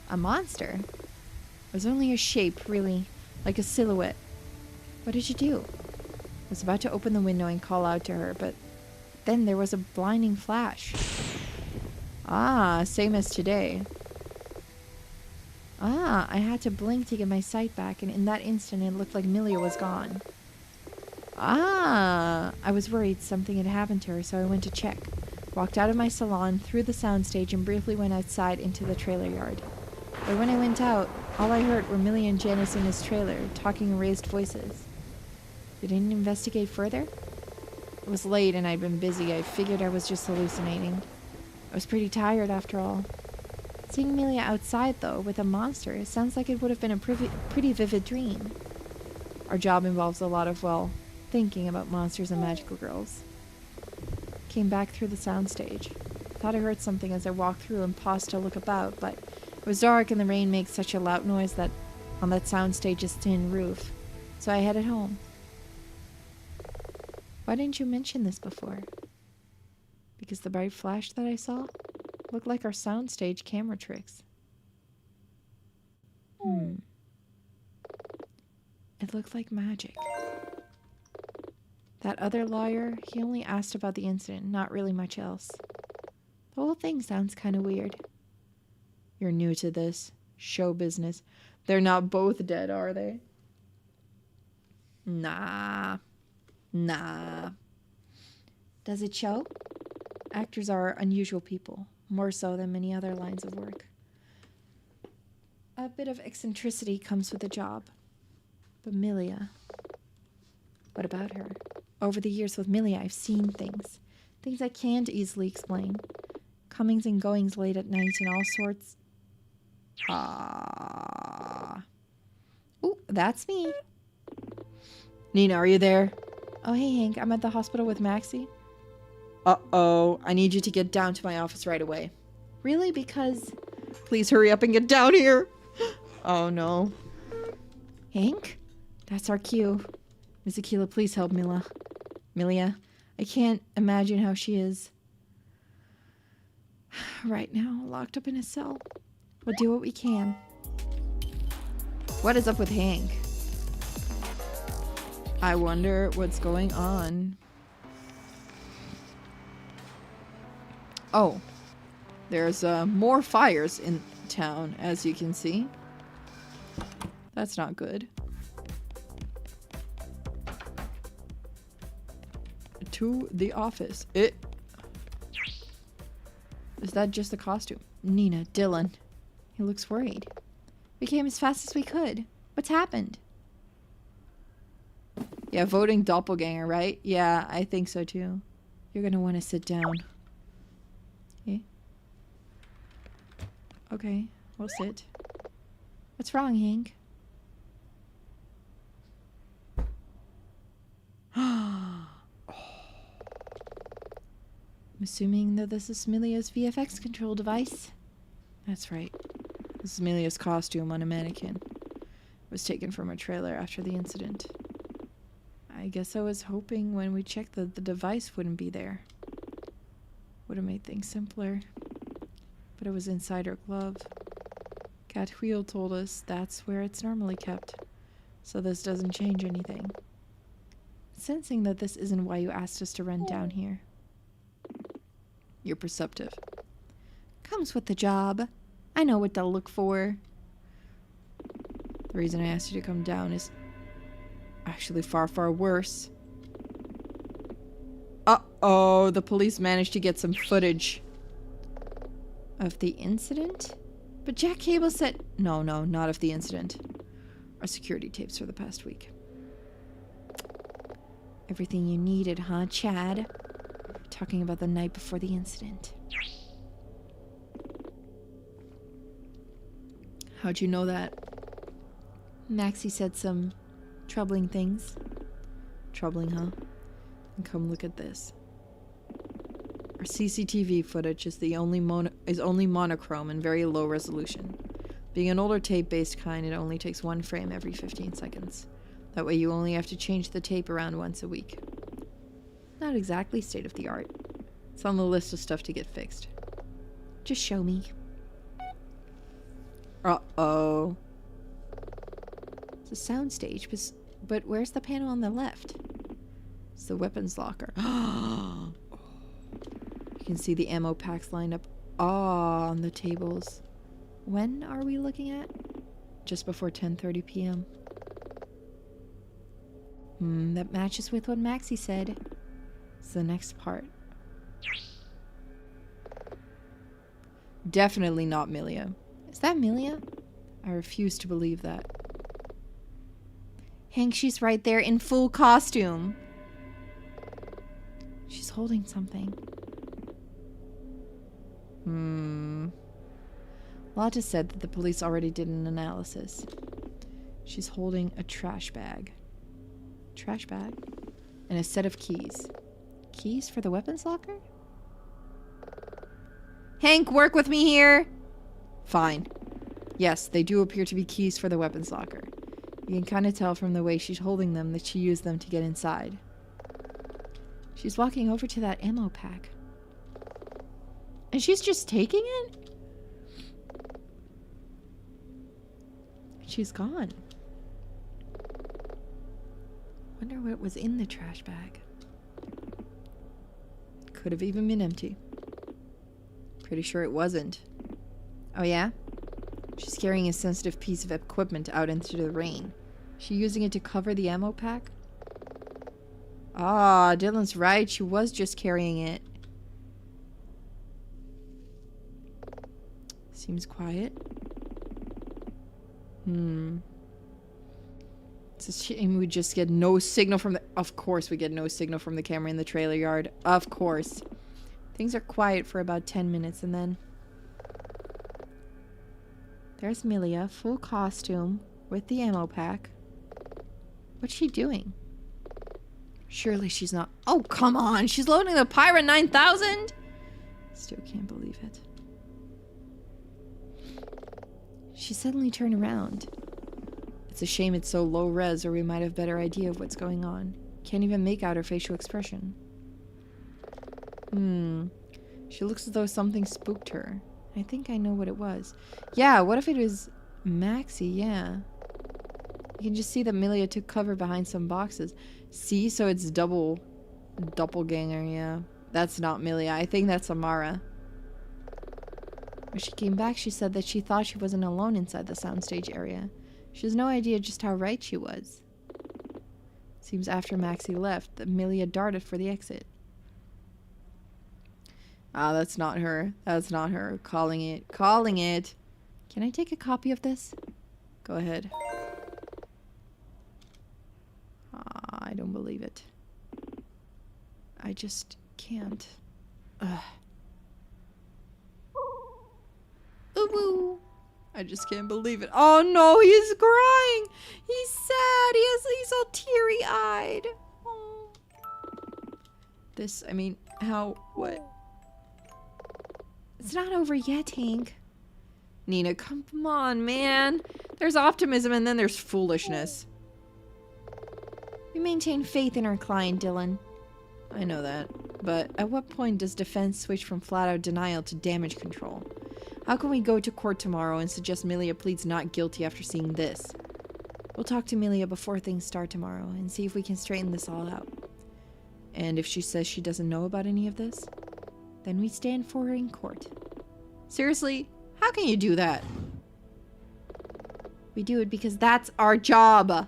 A monster? It was only a shape, really, like a silhouette. What did you do? I was about to open the window and call out to her, but then there was a blinding flash. Ah, same as today. Ah, I had to blink to get my sight back, and in that instant it looked like Milia was gone. Ah, I was worried something had happened to her, so I went to check. Walked out of my salon, through the soundstage, and briefly went outside into the trailer yard. But when I went out, all I heard were Millie and Janice in his trailer, talking in raised voices. You didn't investigate further? It was late and I'd been busy. I figured I was just hallucinating. I was pretty tired after all. Seeing Millie outside, though, with a monster, it sounds like it would have been a pretty vivid dream. Our job involves a lot of, well, thinking about monsters and magical girls. Came back through the soundstage. Thought I heard something as I walked through and paused to look about, but it was dark and the rain makes such a loud noise that on that soundstage's tin roof. So I headed home. Why didn't you mention this before? Because the bright flash that I saw looked like our soundstage camera tricks. It looked like magic. That other lawyer, he only asked about the incident, not really much else. The whole thing sounds kind of weird. You're new to this. Show business. They're not both dead, are they? Nah. Does it show? Actors are unusual people, more so than many other lines of work. A bit of eccentricity comes with the job. But Milia, what about her? Over the years with Milia, I've seen things I can't easily explain. Comings and goings late at night and all sorts. Ooh, that's me. Nina, are you there? Oh, hey, Hank, I'm at the hospital with Maxie. Uh-oh, I need you to get down to my office right away. Really? Because... Please hurry up and get down here. Oh, no. Hank? That's our cue. Miss Aquila, please help Milia. I can't imagine how she is right now, locked up in a cell. We'll do what we can. What is up with Hank? I wonder what's going on. Oh, there's more fires in town, as you can see. That's not good. To the office. Is that just a costume? Nina, Dylan. He looks worried. We came as fast as we could. What's happened? Yeah, voting doppelganger, right? Yeah, I think so too. You're gonna want to sit down. Okay. Okay, we'll sit. What's wrong, Hank? I'm assuming that this is Milia's VFX control device. That's right. This is Milia's costume on a mannequin. It was taken from her trailer after the incident. I guess I was hoping when we checked that the device wouldn't be there. Would have made things simpler. But it was inside her glove. Cat Wheel told us that's where it's normally kept. So this doesn't change anything. Sensing that this isn't why you asked us to run down here. You're perceptive. Comes with the job. I know what they'll look for. The reason I asked you to come down is actually far, far worse. Uh-oh, the police managed to get some footage of the incident? But Jack Cable said... No, not of the incident. Our security tapes for the past week. Everything you needed, huh, Chad? Talking about the night before the incident. How'd you know that? Maxie said some troubling things. Troubling, huh? And come look at this. Our CCTV footage is the only monochrome and very low resolution. Being an older tape-based kind, it only takes one frame every 15 seconds. That way you only have to change the tape around once a week. Not exactly state-of-the-art. It's on the list of stuff to get fixed. Just show me. Uh-oh. It's a soundstage, but where's the panel on the left? It's the weapons locker. You can see the ammo packs lined up on the tables. When are we looking at? Just before 10:30 p.m. That matches with what Maxie said. It's the next part. Definitely not Milia. Is that Milia? I refuse to believe that. Hank, she's right there in full costume. She's holding something. Lotta said that the police already did an analysis. She's holding a trash bag. Trash bag? And a set of keys. Keys for the weapons locker? Hank, work with me here. Fine. Yes, they do appear to be keys for the weapons locker. You can kind of tell from the way she's holding them that she used them to get inside. She's walking over to that ammo pack. And she's just taking it? She's gone. Wonder what was in the trash bag. Could have even been empty. Pretty sure it wasn't. Oh yeah? She's carrying a sensitive piece of equipment out into the rain. She using it to cover the ammo pack? Ah, Dylan's right. She was just carrying it. Seems quiet. It's a shame we just get no signal from the... Of course we get no signal from the camera in the trailer yard. Of course. Things are quiet for about 10 minutes and then... There's Milia, full costume, with the ammo pack. What's she doing? Surely she's not... Oh, come on! She's loading the Pyra 9000?! Still can't believe it. She suddenly turned around. It's a shame it's so low res, or we might have a better idea of what's going on. Can't even make out her facial expression. She looks as though something spooked her. I think I know what it was. Yeah, what if it was Maxie? Yeah. You can just see that Milia took cover behind some boxes. See? So it's doppelganger, yeah. That's not Milia. I think that's Amara. When she came back, she said that she thought she wasn't alone inside the soundstage area. She has no idea just how right she was. Seems after Maxie left, that Milia darted for the exit. Ah, that's not her. That's not her. Calling it. Calling it. Can I take a copy of this? Go ahead. Ah, I don't believe it. I just can't. Ugh. Ooh, I just can't believe it. Oh no, he's crying. He's sad. He's all teary-eyed. Oh. This, I mean, how, what? It's not over yet, Hank. Nina, come on, man. There's optimism and then there's foolishness. We maintain faith in our client, Dylan. I know that. But at what point does defense switch from flat-out denial to damage control? How can we go to court tomorrow and suggest Milia pleads not guilty after seeing this? We'll talk to Milia before things start tomorrow and see if we can straighten this all out. And if she says she doesn't know about any of this, then we stand for her in court. Seriously? How can you do that? We do it because that's our job.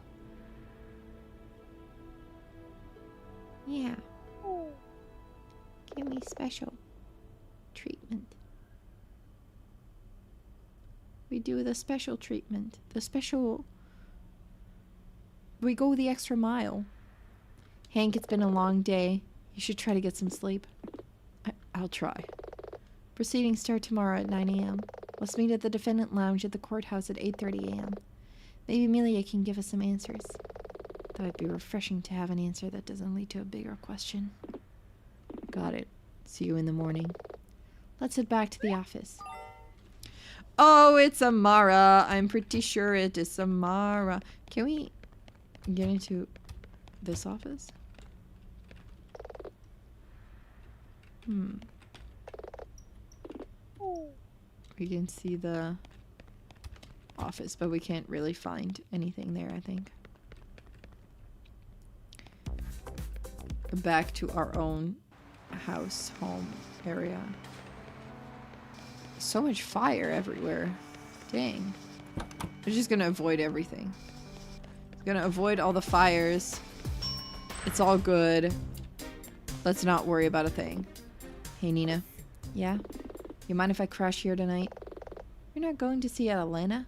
Yeah. Give me special treatment. We do the special treatment. The special... We go the extra mile. Hank, it's been a long day. You should try to get some sleep. I'll try. Proceedings start tomorrow at 9 a.m. Let's meet at the defendant lounge at the courthouse at 8:30 a.m. Maybe Milia can give us some answers. That would be refreshing to have an answer that doesn't lead to a bigger question. Got it. See you in the morning. Let's head back to the office. Oh, it's Amara. I'm pretty sure it is Amara. Can we get into this office? We can see the office, but we can't really find anything there, I think. Back to our own house, home area. So much fire everywhere. Dang. We're just gonna avoid everything. Gonna avoid all the fires. It's all good. Let's not worry about a thing. Hey, Nina. Yeah? You mind if I crash here tonight? You're not going to see Atlanta?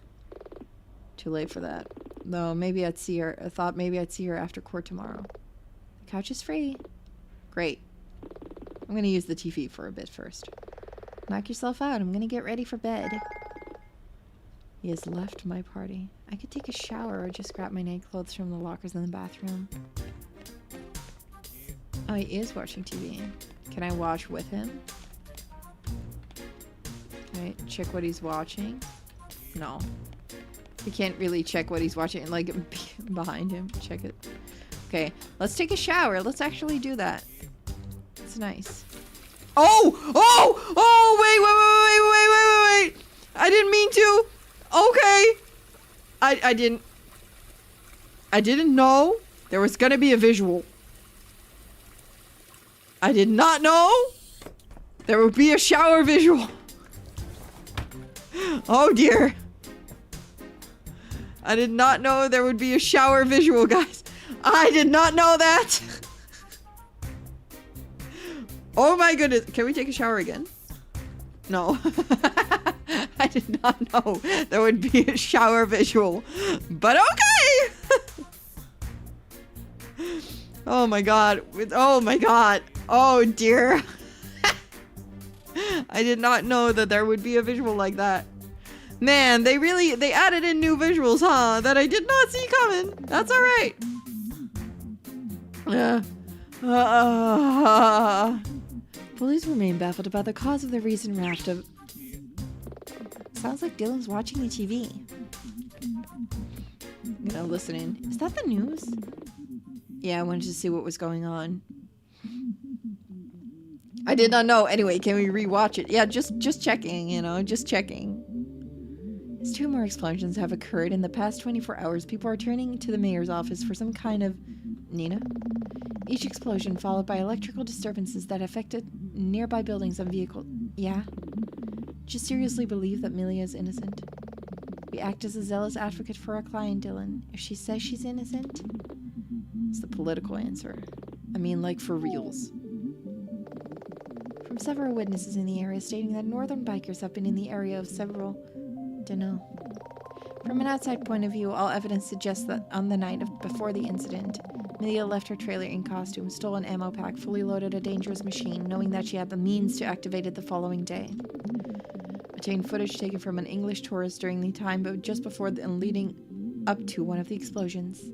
Too late for that. No, maybe I'd see her. I thought maybe I'd see her after court tomorrow. The couch is free. Great. I'm gonna use the TV for a bit first. Knock yourself out. I'm gonna get ready for bed. He has left my party. I could take a shower or just grab my night clothes from the lockers in the bathroom. Oh, he is watching TV. Can I watch with him? Can I check what he's watching? No. You can't really check what he's watching, like, behind him. Check it. Okay, let's take a shower. Let's actually do that. It's nice. Oh! Oh! Oh! Wait! I didn't mean to! Okay! I didn't know there was gonna be a visual. I did not know there would be a shower visual. Oh dear. I did not know there would be a shower visual, guys. I did not know that. Oh my goodness. Can we take a shower again? No. I did not know there would be a shower visual. But okay. Oh my god. Oh my god. Oh dear. I did not know that there would be a visual like that. Man, they added in new visuals, huh? That I did not see coming. That's alright. Police remain baffled about the cause of the recent raft of... Sounds like Dylan's watching the TV. I'm gonna listen in. Is that the news? Yeah, I wanted to see what was going on. I did not know. Anyway, can we rewatch it? Yeah, just checking, you know, just checking. As 2 more explosions have occurred in the past 24 hours, people are turning to the mayor's office for some kind of... Nina? Each explosion followed by electrical disturbances that affected nearby buildings and vehicles. Yeah? Do you seriously believe that Milia is innocent? We act as a zealous advocate for our client, Dylan. If she says she's innocent, it's the political answer. I mean, like, for reals. From several witnesses in the area stating that northern bikers have been in the area of several... Dunno. From an outside point of view, all evidence suggests that on the night before the incident, Milia left her trailer in costume, stole an ammo pack, fully loaded a dangerous machine, knowing that she had the means to activate it the following day. Obtained footage taken from an English tourist during the time, but just before and leading up to one of the explosions.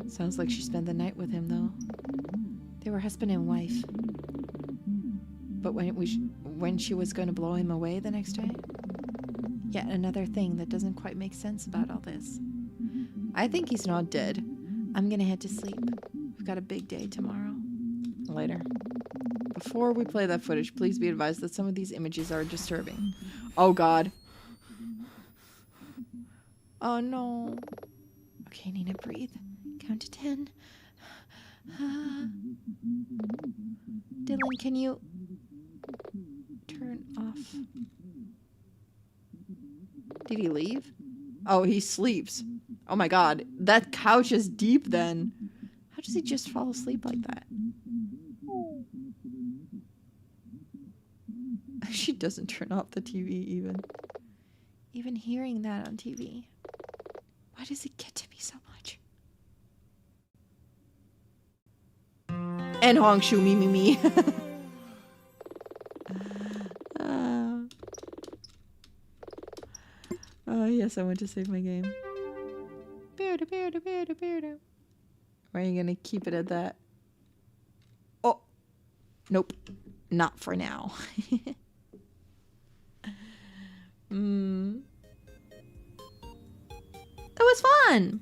Sounds like she spent the night with him, though. They were husband and wife. But when she was going to blow him away the next day? Yet another thing that doesn't quite make sense about all this. I think he's not dead. I'm gonna head to sleep. We've got a big day tomorrow. Later. Before we play that footage, please be advised that some of these images are disturbing. Oh god. Oh no. Okay, Nina, breathe. Count to 10. Dylan, can you turn off? Did he leave? Oh, he sleeps. Oh my god. That couch is deep then. How does he just fall asleep like that? She doesn't turn off the TV even. Even hearing that on TV. Why does it get to me so much? And Hongshu me. Yes, I want to save my game. Or are you gonna keep it at that? Oh! Nope. Not for now. That was fun.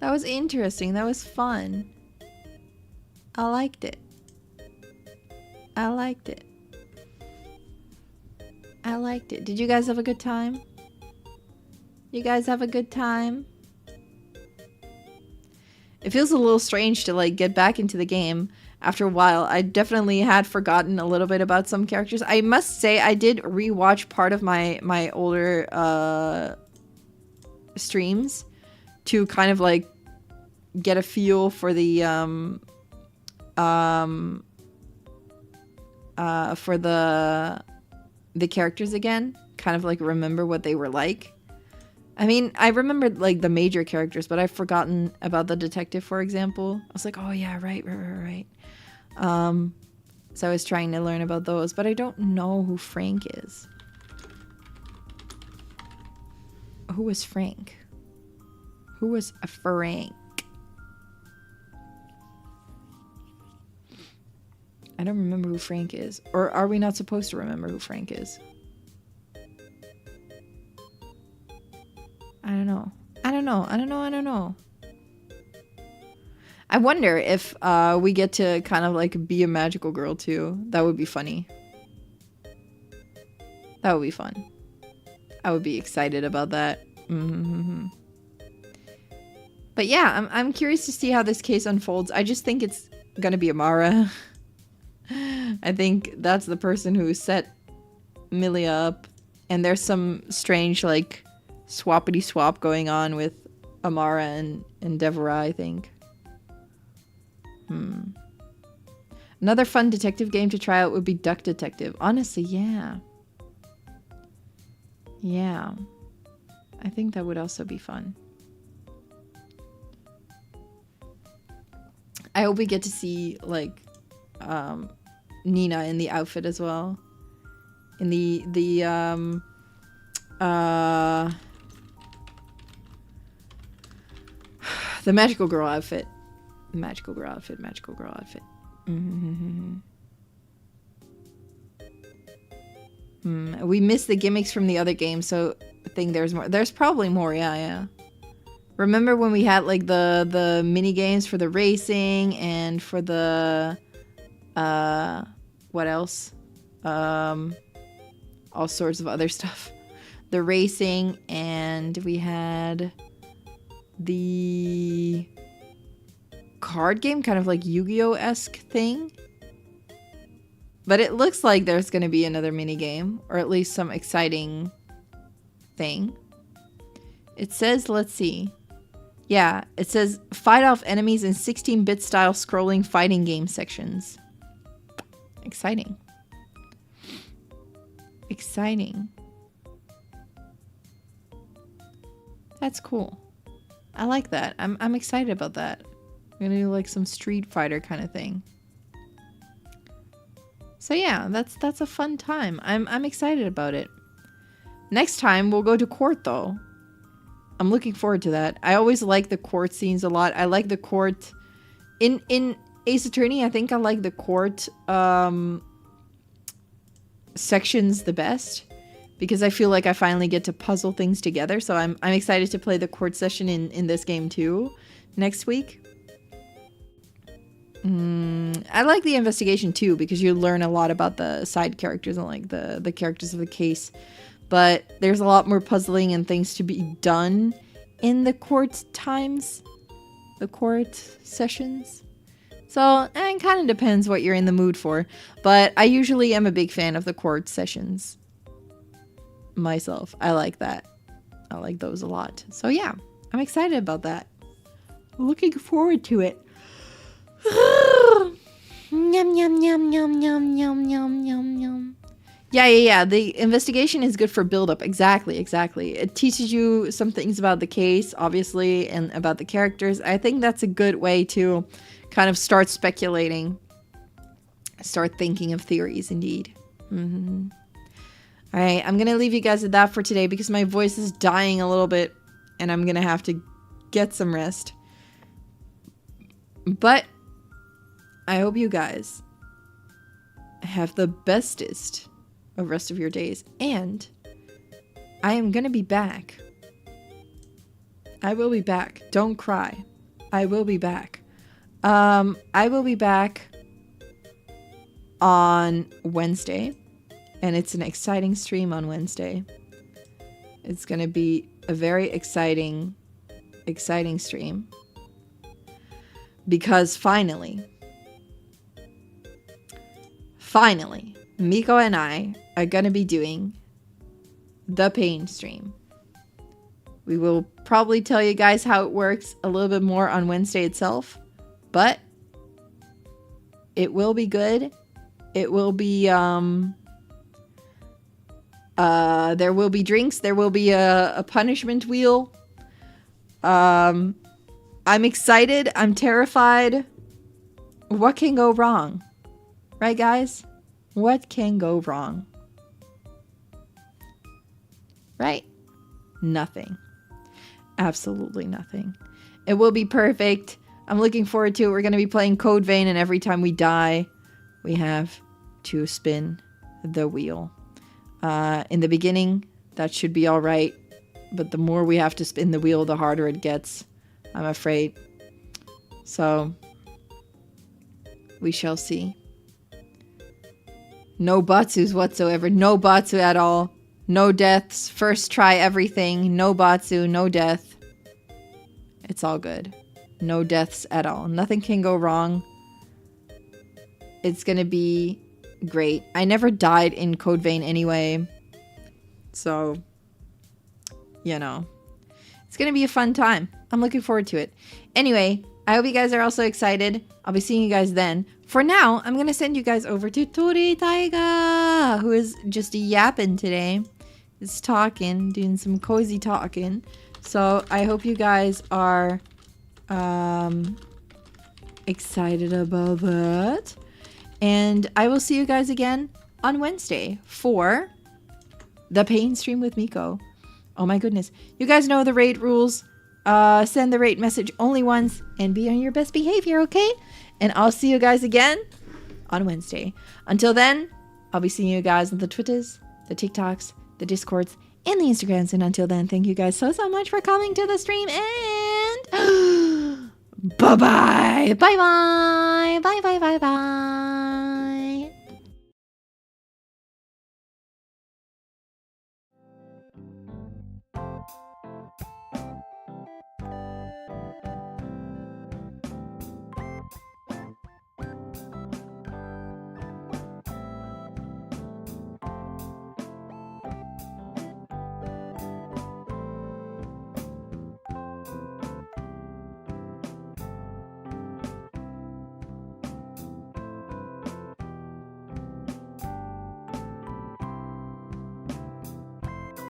That was interesting. That was fun. I liked it. I liked it. I liked it. Did you guys have a good time? You guys have a good time? It feels a little strange to like get back into the game after a while. I definitely had forgotten a little bit about some characters. I must say I did rewatch part of my older streams to kind of like get a feel for the characters again, kind of like remember what they were like. I mean, I remembered like the major characters, but I've forgotten about the detective, for example. I was like, oh yeah, right. So I was trying to learn about those, but I don't know who Frank is. Who was Frank? Who was a Frank? I don't remember who Frank is. Or are we not supposed to remember who Frank is? I don't know. I wonder if we get to kind of like be a magical girl too. That would be funny. That would be fun. I would be excited about that. But yeah, I'm curious to see how this case unfolds. I just think it's gonna be Amara. I think that's the person who set Milia up. And there's some strange like swappity swap going on with Amara and Deborah, I think. Another fun detective game to try out would be Duck Detective. Honestly, yeah. Yeah. I think that would also be fun. I hope we get to see, like, Nina in the outfit as well. In the magical girl outfit. Magical girl outfit. We missed the gimmicks from the other game, so I think there's more. There's probably more, yeah. Remember when we had like the mini games for the racing and for the what else? All sorts of other stuff. The racing, and we had the card game, kind of like Yu-Gi-Oh-esque thing. But it looks like there's going to be another mini game, or at least some exciting thing. It says, let's see. Yeah, it says fight off enemies in 16-bit style scrolling fighting game sections. Exciting. That's cool. I like that. I'm excited about that. I'm gonna do like some Street Fighter kind of thing. So yeah, that's a fun time. I'm excited about it. Next time we'll go to court though. I'm looking forward to that. I always like the court scenes a lot. I like the court in Ace Attorney. I think I like the court sections the best, because I feel like I finally get to puzzle things together. So I'm excited to play the court session in this game too next week. I like the investigation too, because you learn a lot about the side characters and like the characters of the case. But there's a lot more puzzling and things to be done in the court times, the court sessions. So it kind of depends what you're in the mood for. But I usually am a big fan of the court sessions myself. I like that. I like those a lot. So yeah, I'm excited about that. Looking forward to it. Yum, yum, yum, yum, yum, yum, yum, yum, yum. Yeah. The investigation is good for build-up. Exactly. It teaches you some things about the case, obviously, and about the characters. I think that's a good way to kind of start speculating. Start thinking of theories, indeed. All right, I'm going to leave you guys at that for today because my voice is dying a little bit, and I'm going to have to get some rest. But I hope you guys have the bestest of rest of your days. And I am going to be back. I will be back. Don't cry. I will be back. I will be back on Wednesday. And it's an exciting stream on Wednesday. It's going to be a very exciting stream. Because finally, Miko and I are going to be doing the pain stream. We will probably tell you guys how it works a little bit more on Wednesday itself. But it will be good. It will be, there will be drinks. There will be a punishment wheel. I'm excited. I'm terrified. What can go wrong? Right, guys? What can go wrong? Right? Nothing. Absolutely nothing. It will be perfect. I'm looking forward to it. We're going to be playing Code Vein, and every time we die, we have to spin the wheel. In the beginning, that should be all right. But the more we have to spin the wheel, the harder it gets, I'm afraid. So, we shall see. No Batsus whatsoever. No Batsu at all. No deaths. First try everything. No Batsu. No death. It's all good. No deaths at all. Nothing can go wrong. It's gonna be great. I never died in Code Vein anyway. So, you know. It's gonna be a fun time. I'm looking forward to it. Anyway, I hope you guys are also excited. I'll be seeing you guys then. For now, I'm gonna send you guys over to Tori Taiga, who is just yapping today. Is talking, doing some cozy talking. So I hope you guys are excited about that. And I will see you guys again on Wednesday for the pain stream with Miko. Oh my goodness. You guys know the raid rules. Send the raid message only once and be on your best behavior, okay? And I'll see you guys again on Wednesday. Until then, I'll be seeing you guys on the Twitters, the TikToks, the Discords, and the Instagrams. And until then, thank you guys so much for coming to the stream. And bye-bye. Bye-bye. Bye-bye. Bye-bye.